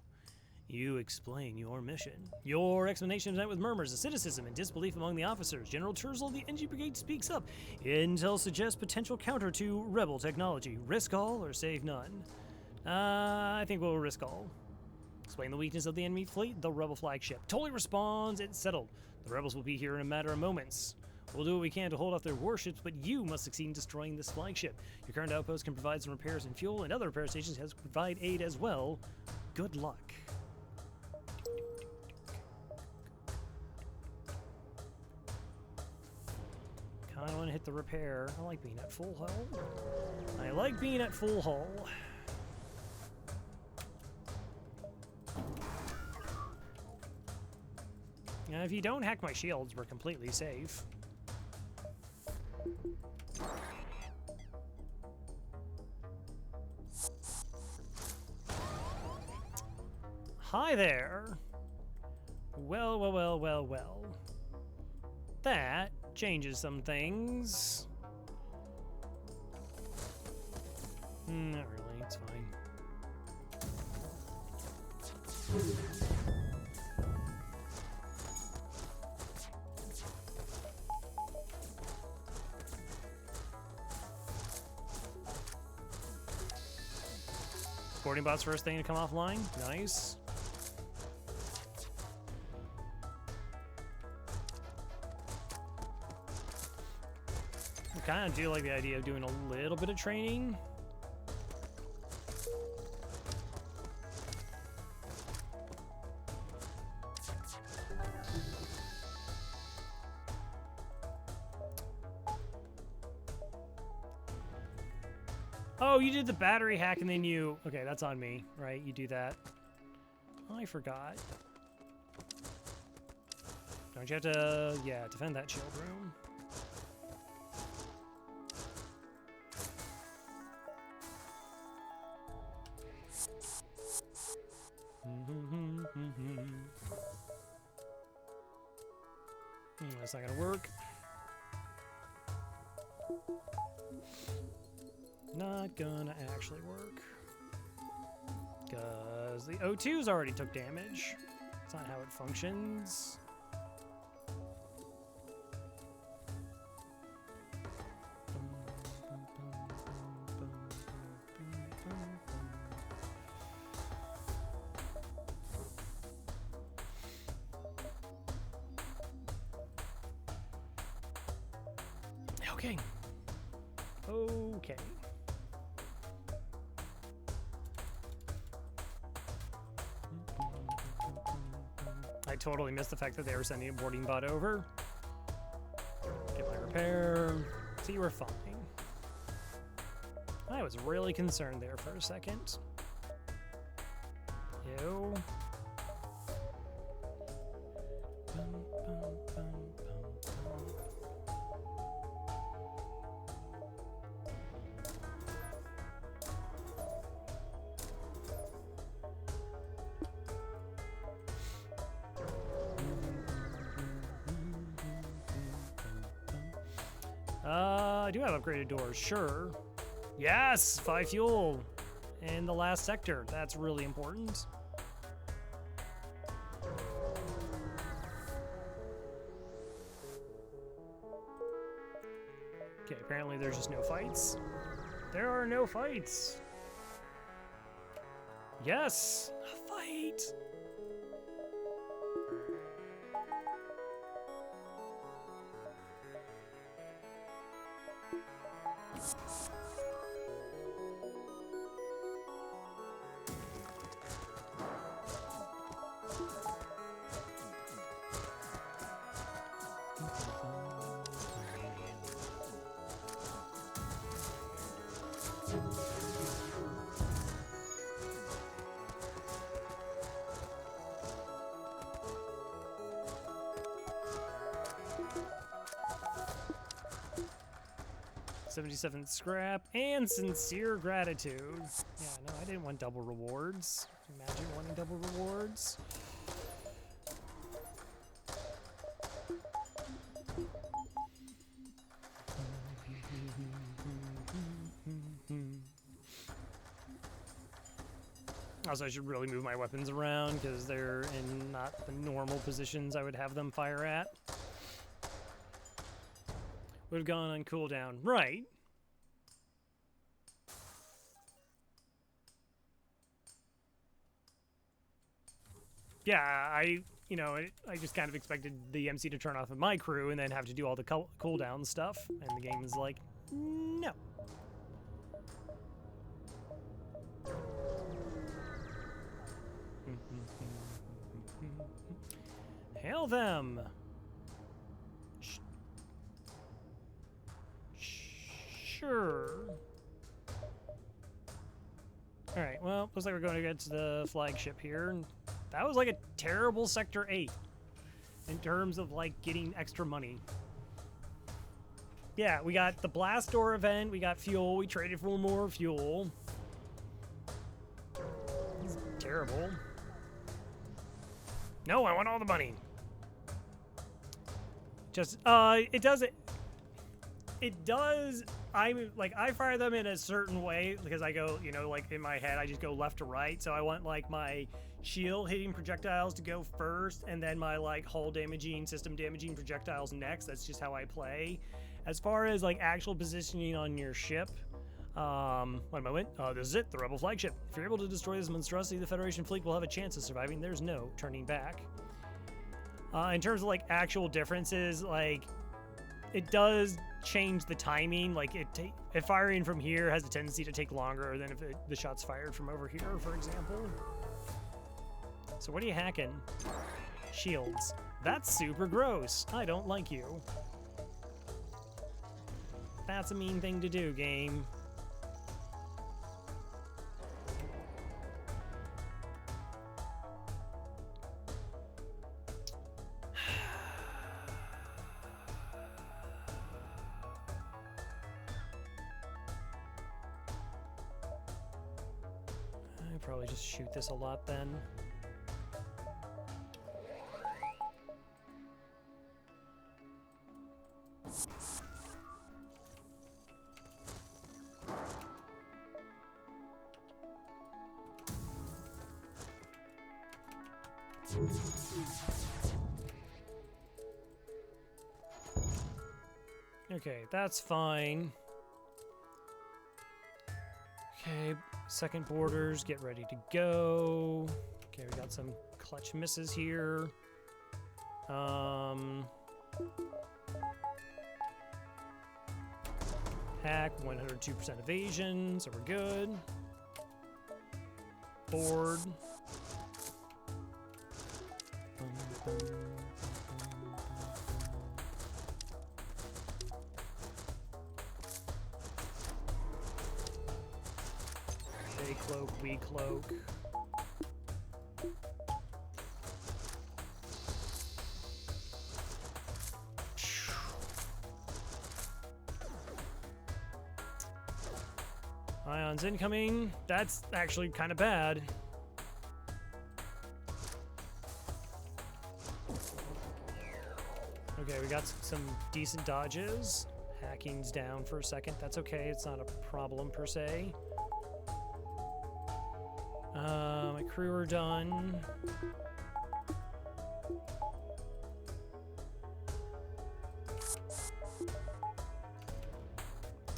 You explain your mission. Your explanation is met with murmurs of cynicism and disbelief among the officers. General Terzl of the NG Brigade speaks up. Intel suggests potential counter to rebel technology. Risk all or save none? I think we'll risk all. Explain the weakness of the enemy fleet, the rebel flagship. Tully responds, "It's settled. The rebels will be here in a matter of moments. We'll do what we can to hold off their warships, but you must succeed in destroying this flagship. Your current outpost can provide some repairs and fuel, and other repair stations can provide aid as well. Good luck." Kinda wanna hit the repair. I like being at full hull. I like being at full hull. And if you don't hack my shields, we're completely safe. Hi there. Well, well, well, well, well. That changes some things. Not really, it's fine. Boarding bot's first thing to come offline. Nice. I kind of do like the idea of doing a little bit of training. Oh, you did the battery hack and then you... Okay, that's on me, right? You do that. Oh, I forgot. Don't you have to... Yeah, defend that shield room. That's not gonna work. Not gonna actually work. Because the O2's already took damage. That's not how it functions. Okay. Okay. I totally missed the fact that they were sending a boarding bot over. Get my repair. So you were fine. I was really concerned there for a second. Ew. I do have upgraded doors, sure. Yes, 5 fuel in the last sector. That's really important. Okay, apparently there's just no fights. There are no fights. Yes, a fight. $77 scrap and sincere gratitude. Yeah, no, I didn't want double rewards. Imagine wanting double rewards. Also, I should really move my weapons around because they're in not the normal positions I would have them fire at. Would have gone on cooldown. Right. Yeah, I just kind of expected the MC to turn off of my crew and then have to do all the cooldown stuff. And the game is like, no. Hail them. Sure. Alright, well, looks like we're going against the flagship here. That was like a terrible Sector 8 in terms of like getting extra money. Yeah, we got the blast door event, we got fuel, we traded for more fuel. It's terrible. No, I want all the money. Just, it does. I fire them in a certain way because I go, like in my head, I just go left to right. So I want like my shield hitting projectiles to go first and then my like hull damaging, system damaging projectiles next. That's just how I play. As far as like actual positioning on your ship, one moment. This is it, the Rebel flagship. If you're able to destroy this monstrosity, the Federation fleet will have a chance of surviving. There's no turning back. In terms of like actual differences, like it does change the timing. Like if firing from here has a tendency to take longer than if the shot's fired from over here, for example. So what are you hacking? Shields. That's super gross. I don't like you. That's a mean thing to do, game. Probably just shoot this a lot then. Okay, that's fine. Okay, second borders, get ready to go. Okay, we got some clutch misses here. Hack, 102% evasion, so we're good. Board. They cloak, we cloak. Ions incoming. That's actually kind of bad. Okay, we got some decent dodges. Hacking's down for a second. That's okay. It's not a problem per se. My crew are done.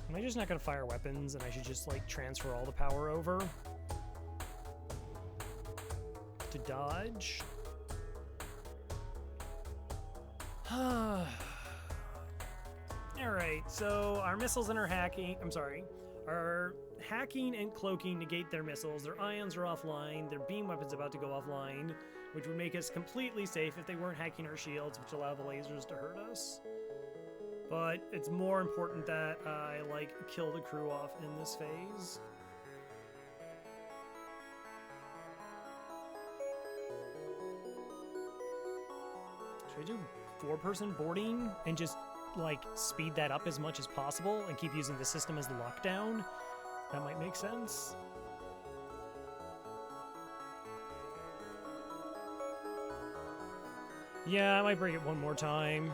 Am I just not going to fire weapons and I should just like transfer all the power over to dodge? Alright, so our missiles and our hacking, our hacking and cloaking negate their missiles, their ions are offline, their beam weapon's about to go offline, which would make us completely safe if they weren't hacking our shields, which allow the lasers to hurt us. But it's more important that I, like, kill the crew off in this phase. Should I do 4-person boarding and just, like, speed that up as much as possible and keep using the system as the lockdown? That might make sense. Yeah, I might break it one more time.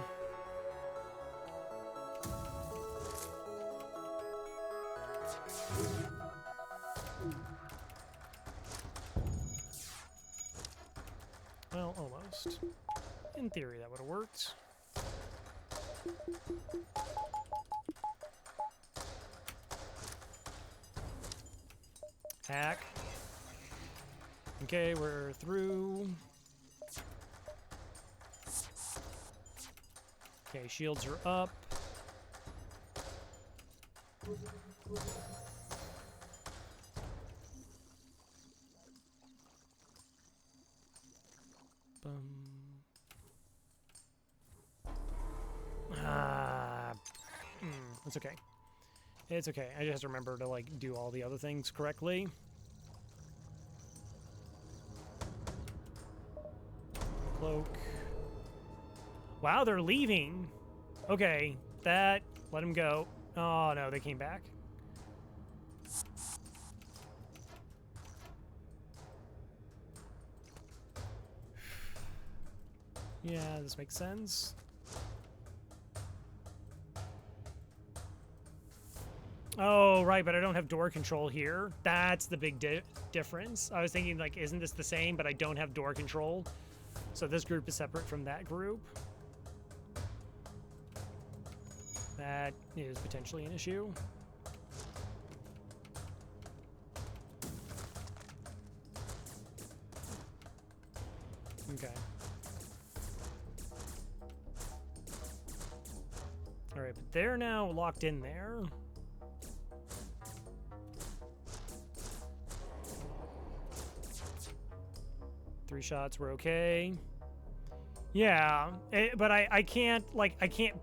Well, almost. In theory, that would have worked. Hack. Okay, we're through. Okay, shields are up. It's okay. It's okay. I just remember to, like, do all the other things correctly. Cloak. Wow, they're leaving. Okay, that... Let them go. Oh, no, they came back. Yeah, this makes sense. Oh, right, but I don't have door control here. That's the big difference. I was thinking, like, isn't this the same, but I don't have door control. So this group is separate from that group. That is potentially an issue. Okay. All right, but they're now locked in there. 3 shots were okay. Yeah, but I can't, like, I can't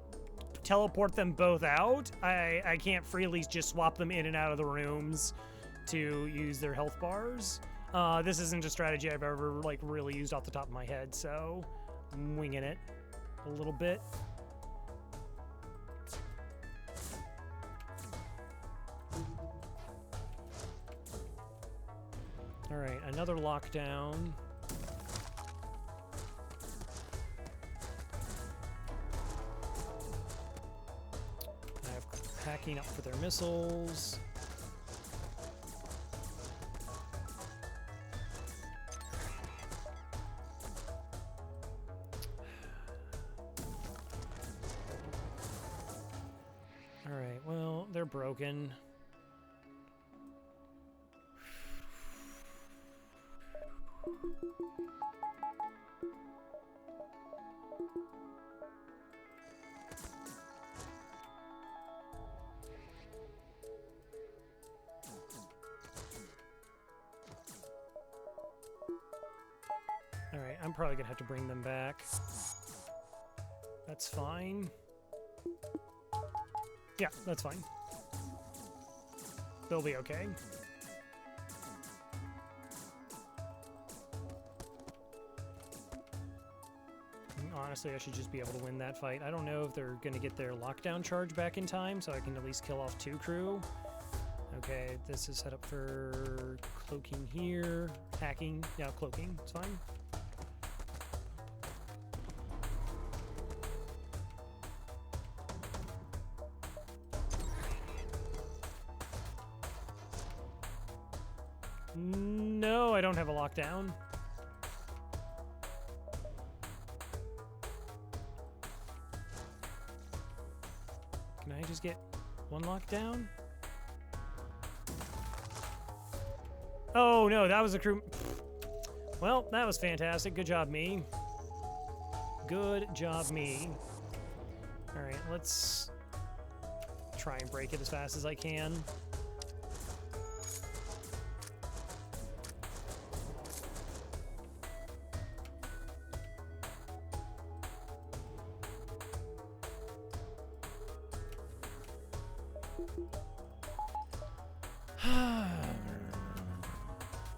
teleport them both out. I can't freely just swap them in and out of the rooms to use their health bars. This isn't a strategy I've ever, like, really used off the top of my head, so I'm winging it a little bit. All right, another lockdown. I have hacking up for their missiles. All right, well, they're broken. Alright, I'm probably gonna have to bring them back. That's fine. Yeah, that's fine. They'll be okay. Honestly, I should just be able to win that fight. I don't know if they're going to get their lockdown charge back in time, so I can at least kill off 2 crew. Okay, this is set up for cloaking here. Hacking. Yeah, cloaking. It's fine. No, I don't have a lockdown. Can I just get 1 lockdown? Oh, no, that was a crew... Well, that was fantastic. Good job, me. Good job, me. All right, let's try and break it as fast as I can.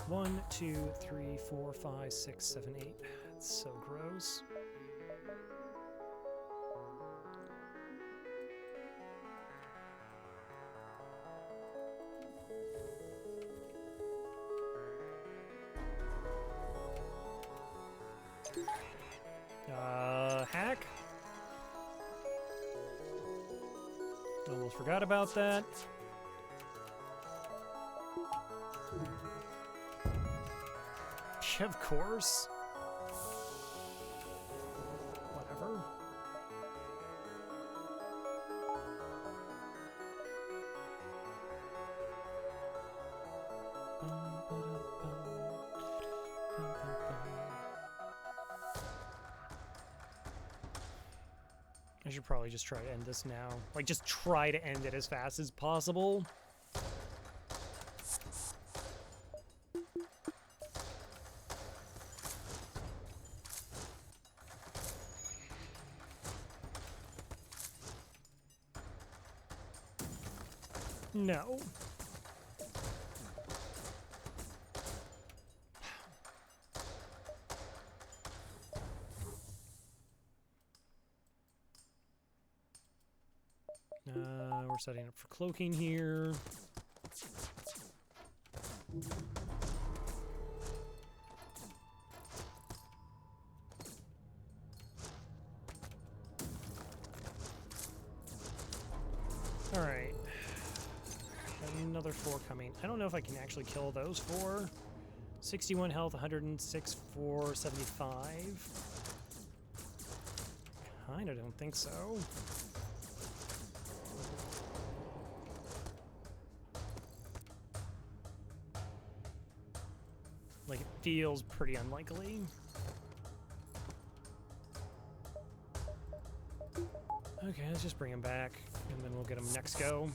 1, 2, 3, 4, 5, 6, 7, 8. That's so gross. Hack? Almost forgot about that. Of course. Whatever. I should probably just try to end this now. Like, just try to end it as fast as possible. No. We're setting up for cloaking here. All right. Another 4 coming. I don't know if I can actually kill those 4. 61 health, 106, 475. Kinda don't think so. Like, it feels pretty unlikely. Okay, let's just bring him back, and then we'll get him next go.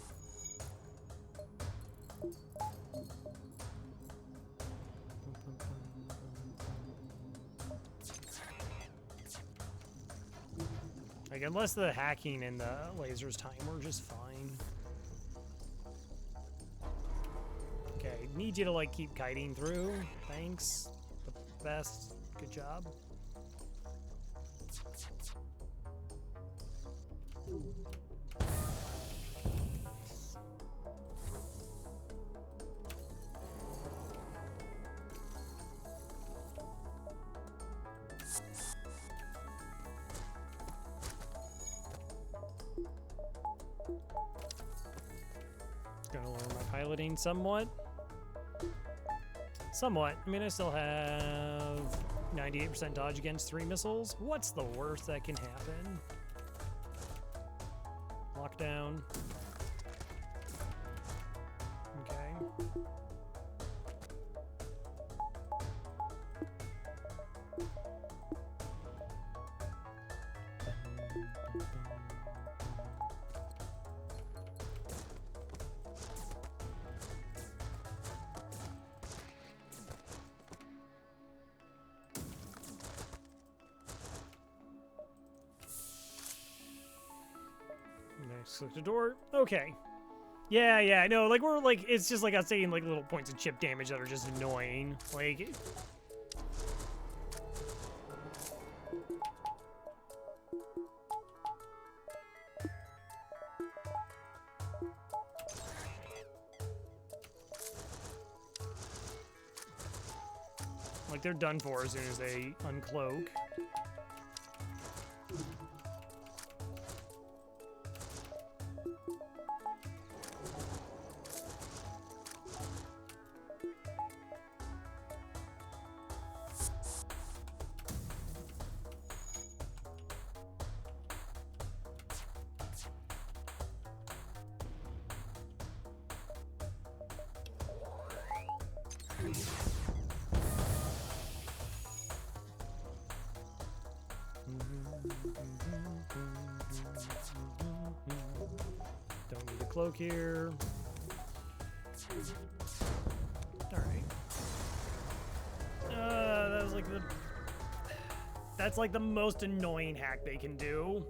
Like, unless the hacking and the lasers time, we're just fine. Okay, need you to, like, keep kiting through. Thanks. The best. Good job. Gonna lower my piloting somewhat. Somewhat. I mean, I still have 98% dodge against 3 missiles. What's the worst that can happen? Lockdown. Okay. Next, click the door. Okay. Yeah, no, like, we're, like, it's just, like, us taking, like, little points of chip damage that are just annoying. Like... Like, they're done for as soon as they uncloak. Don't need a cloak here. Alright. That was like the... That's like the most annoying hack they can do.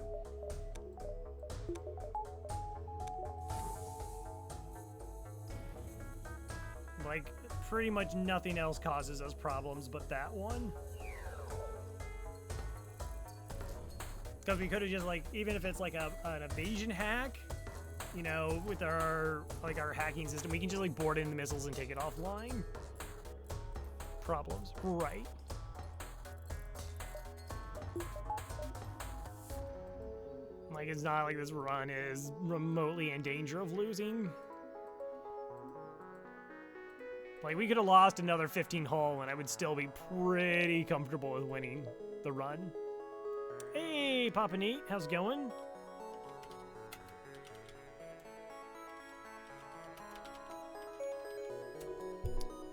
Like, pretty much nothing else causes us problems but that one. Because we could have just, like, even if it's like an evasion hack, you know, with our hacking system, we can just like board in the missiles and take it offline. Problems, right? Like, it's not like this run is remotely in danger of losing. Like, we could have lost another 15 hull and I would still be pretty comfortable with winning the run. Hey, Papa Neat, how's it going?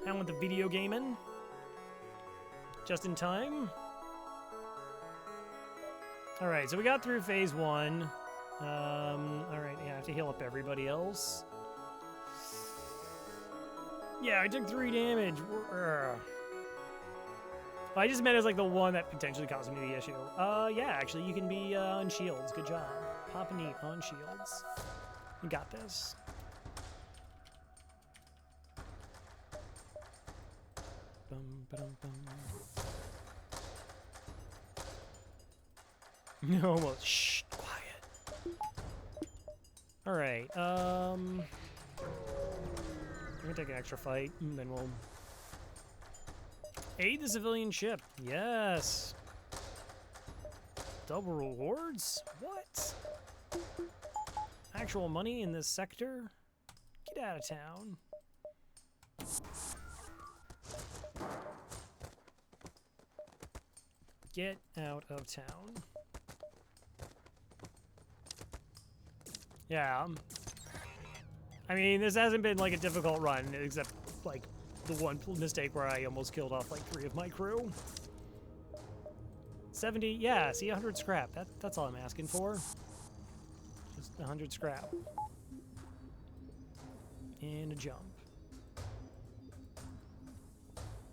I want the video gaming. Just in time. Alright, so we got through phase 1. Alright, yeah, I have to heal up everybody else. Yeah, I took 3 damage. I just meant as like the one that potentially caused me the issue. Yeah, actually, you can be on shields. Good job. Papa Neat on shields. You got this. No, well, shh, quiet. All right, I'm gonna take an extra fight, and then we'll aid the civilian ship. Yes. Double rewards? What? Actual money in this sector? Get out of town. Get out of town. Yeah. I mean, this hasn't been like a difficult run, except like the one mistake where I almost killed off like 3 of my crew. 70, yeah, see 100 scrap. That's all I'm asking for. Just 100 scrap. And a jump.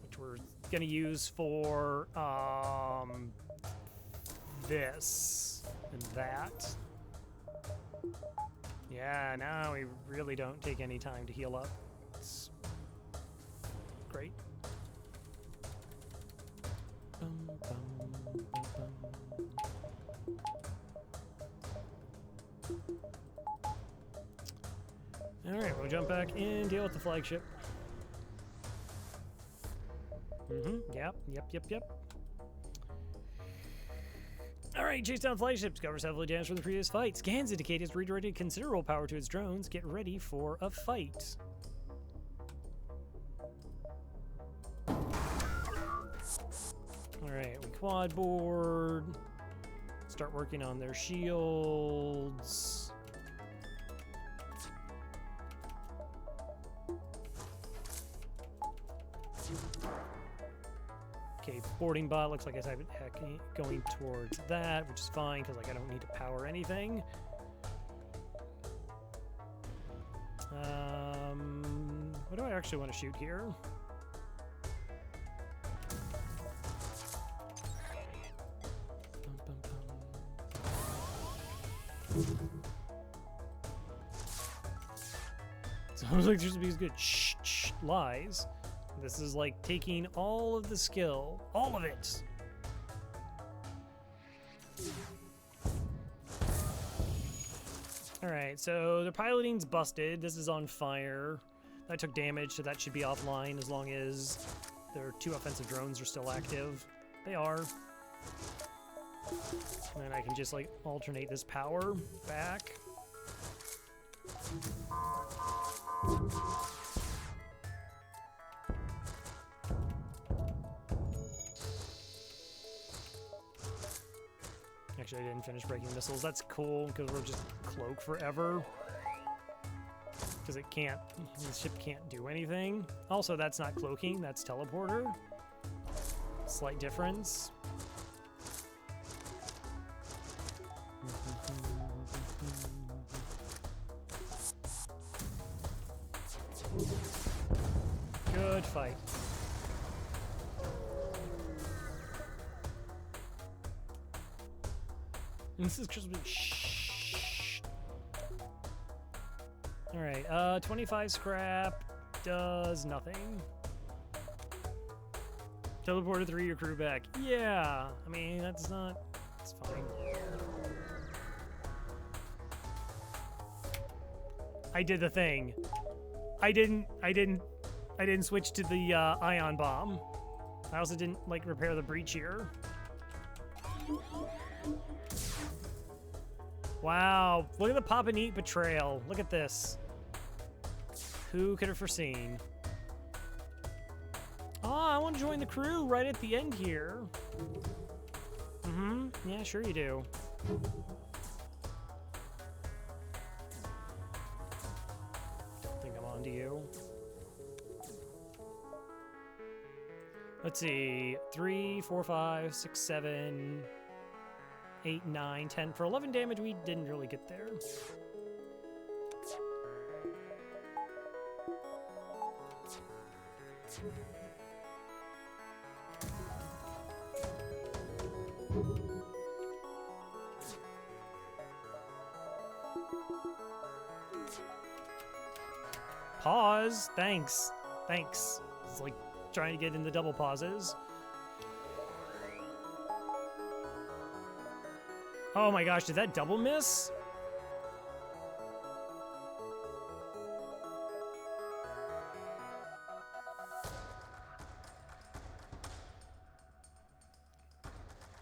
Which we're gonna use for this and that. Yeah, now we really don't take any time to heal up. It's great. Alright, we'll jump back in, deal with the flagship. Yep. Alright, chase down flagship. Discovers heavily damaged from the previous fight. Scans indicate it's redirected considerable power to its drones. Get ready for a fight. Alright, we quad board. Start working on their shields. Okay, boarding bot looks like I have it going towards that, which is fine because like I don't need to power anything. What do I actually want to shoot here? Sounds like there's these good shh lies. This is like taking all of the skill, all of it. All right, so the piloting's busted. This is on fire. That took damage, so that should be offline as long as their 2 offensive drones are still active. They are. And then I can just like alternate this power back. Actually, I didn't finish breaking missiles. That's cool, because we'll just cloak forever. Because it can't, the ship can't do anything. Also, that's not cloaking, that's teleporter. Slight difference. Good fight. This is just shh. All right, 25 scrap. does nothing. Teleported 3 of your crew back. Yeah, I mean, that's not... It's fine. I did the thing. I didn't switch to the ion bomb. I also didn't, like, repair the breach here. Wow, look at the Pop and Eat betrayal. Look at this. Who could have foreseen? Oh, I want to join the crew right at the end here. Mm-hmm, yeah, sure you do. Don't think I'm on to you. Let's see, 3, 4, 5, 6, 7, 8, 9, 10. For 11 damage, we didn't really get there. Pause. Thanks. Thanks. It's like trying to get in the double pauses. Oh my gosh, did that double miss?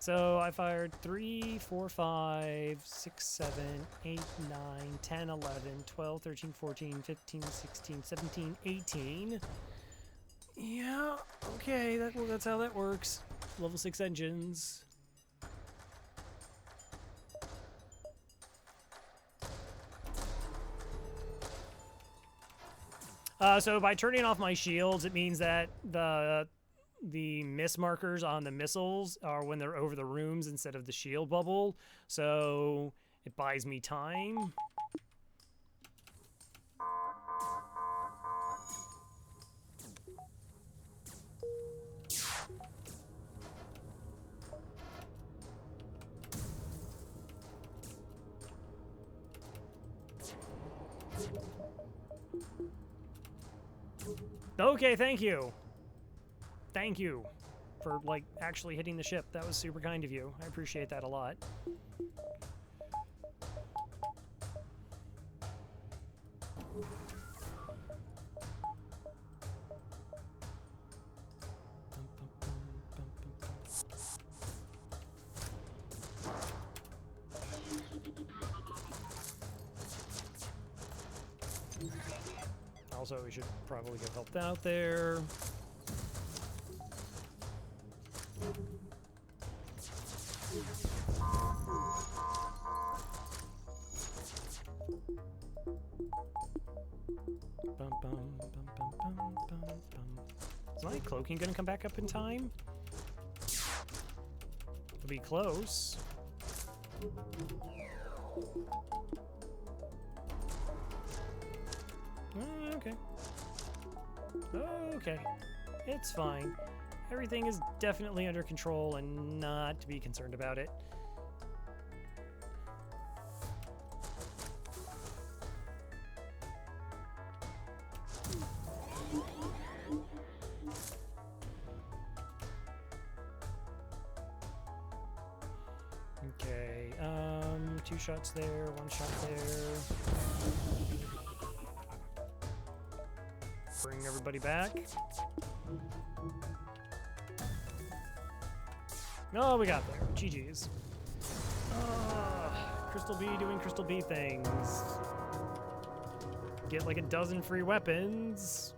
So I fired 3, 4, 5, 6, 7, 8, 9, 10, 11, 12, 13, 14, 15, 16, 17, 18. Yeah, okay, that's how that works. Level 6 engines. So by turning off my shields, it means that the miss markers on the missiles are when they're over the rooms instead of the shield bubble. So it buys me time. Okay, thank you. Thank you for, like, actually hitting the ship. That was super kind of you. I appreciate that a lot. Also, we should probably get helped out there. Bum, bum, bum, bum, bum, bum, bum. Is my cloaking gonna come back up in time? It'll be close. Okay. Okay. It's fine. Everything is definitely under control and not to be concerned about it. Okay, 2 shots there, 1 shot there. Bring everybody back. Oh, we got there. GG's. Crystal B doing Crystal B things. Get like a dozen free weapons.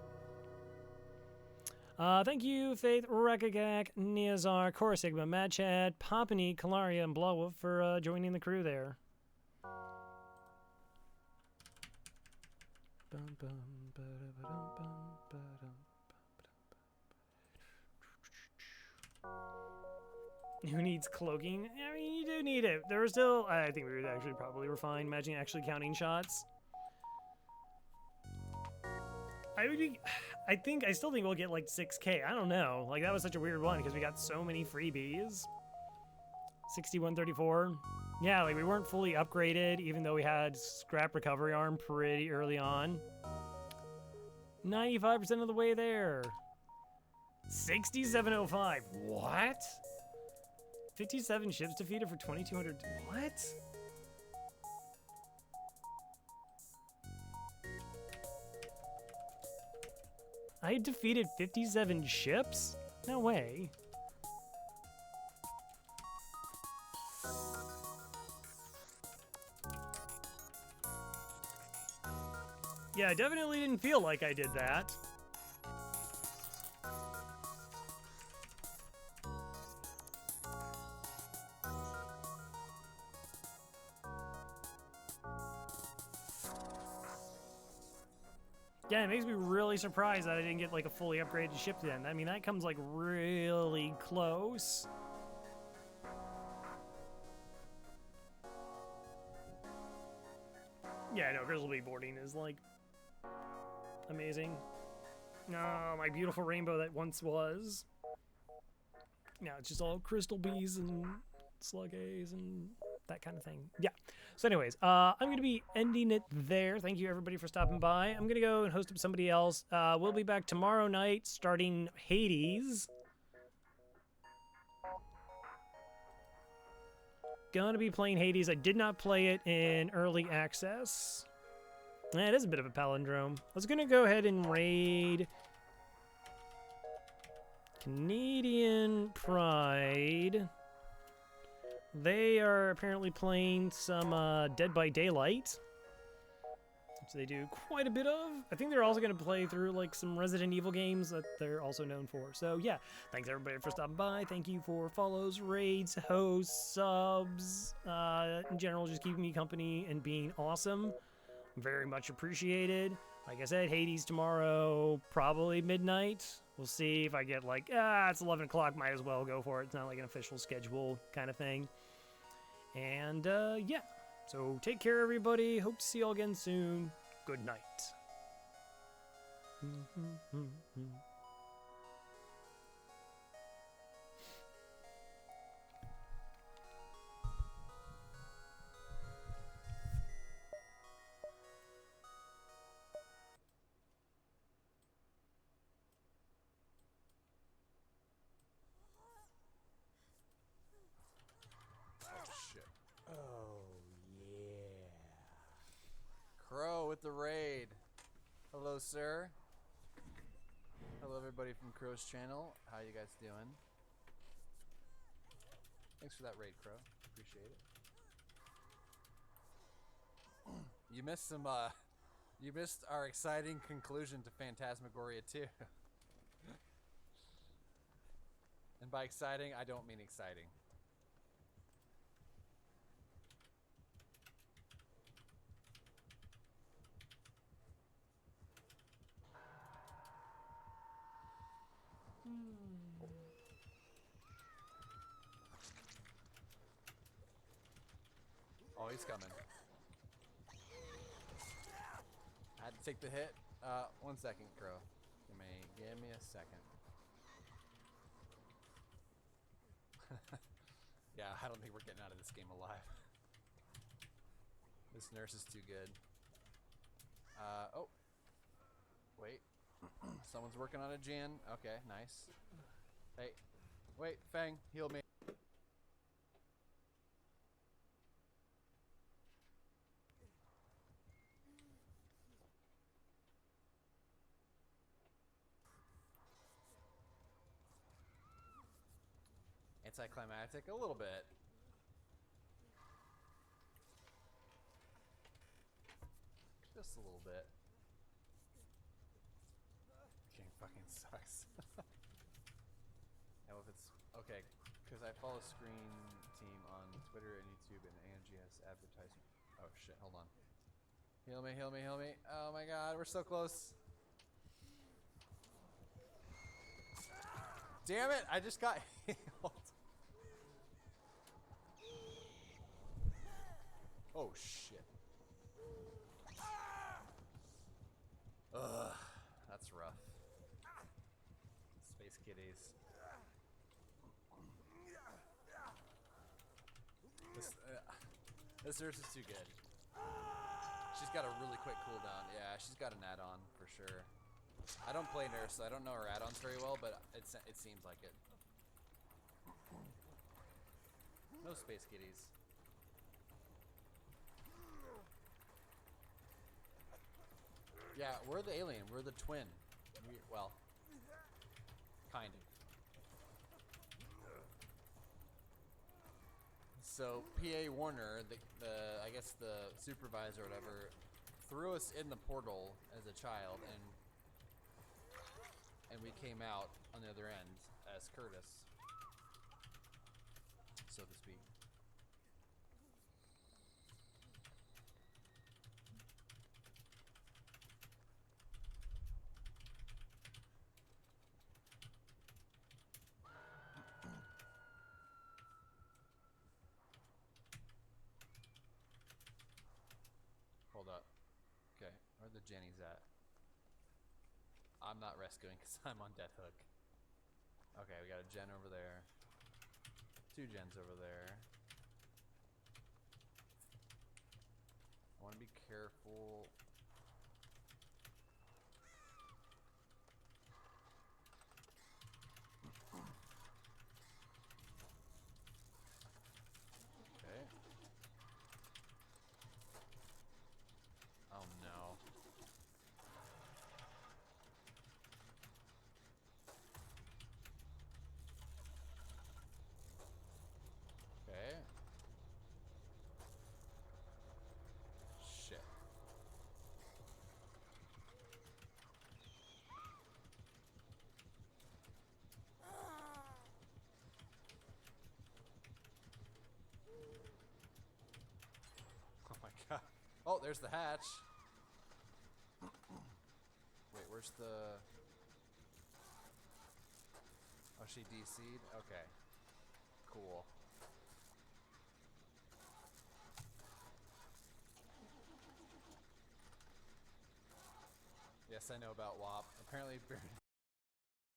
Thank you, Faith, Rekagak, Neazar, Cora Sigma, Mad Chad, Pompany, Kalaria, and Blowwolf for joining the crew there. Who needs cloaking? I mean, you do need it. There were still, I think we would actually probably were fine. Imagine actually counting shots. I still think we'll get like 6K. I don't know. Like, that was such a weird one because we got so many freebies. 6134. Yeah, like we weren't fully upgraded even though we had scrap recovery arm pretty early on. 95% of the way there. 6705. What? 57 ships defeated for 2,200. What? I defeated 57 ships? No way. Yeah, I definitely didn't feel like I did that. Yeah, it makes me really surprised that I didn't get like a fully upgraded ship then. I mean, that comes like really close. Yeah, no, Grizzly boarding is like amazing. No, my beautiful rainbow that once was. Now it's just all crystal bees and slug A's and that kind of thing. Yeah. So anyways, I'm going to be ending it there. Thank you everybody for stopping by. I'm going to go and host up somebody else. We'll be back tomorrow night starting Hades. Gonna be playing Hades. I did not play it in early access. It is a bit of a palindrome. I was gonna go ahead and raid Canadian Pride. They are apparently playing some Dead by Daylight, which they do quite a bit of. I think they're also going to play through like some Resident Evil games that they're also known for. So yeah, thanks everybody for stopping by. Thank you for follows, raids, hosts, subs, in general, just keeping me company and being awesome. Very much appreciated. Like I said, Hades tomorrow, probably midnight. We'll see if I get like, it's 11 o'clock, might as well go for it. It's not like an official schedule kind of thing. And yeah, so take care, everybody. Hope to see you all again soon. Good night. Crow with the raid. Hello, sir. Hello, everybody from Crow's channel. How you guys doing? Thanks for that raid, Crow. Appreciate it. You missed some, you missed our exciting conclusion to Phantasmagoria 2. And by exciting, I don't mean exciting. Oh, he's coming. I had to take the hit. 1 second, Crow. Give me a second. Yeah, I don't think we're getting out of this game alive. This nurse is too good. Oh. Wait. Someone's working on a Jan. Okay, nice. Hey. Wait, Fang, heal me. Anticlimactic? A little bit. Just a little bit. Game fucking sucks. Now if it's... Okay, because I follow Screen Team on Twitter and YouTube and Angie has advertisement. Oh shit, hold on. Heal me, heal me, heal me. Oh my god, we're so close. Damn it, I just got healed. Oh shit. Ugh, that's rough. Space kitties. This nurse is too good. She's got a really quick cooldown. Yeah, she's got an add-on for sure. I don't play nurse, so I don't know her add-ons very well, but it seems like it. No space kitties. Yeah, we're the alien. We're the twin. Well, kind of. So PA Warner, I guess the supervisor or whatever, threw us in the portal as a child, and we came out on the other end as Curtis, so to speak. Hold up. Okay, where the Jennies at? I'm not rescuing because I'm on dead hook. Okay, we got a gen over there. 2 gens over there. I want to be careful. Okay. Oh no. Okay. Shit. Oh my god. Oh, there's the hatch. Wait, where's the... Oh, she DC'd? Okay. Cool. Yes, I know about WAP. Apparently,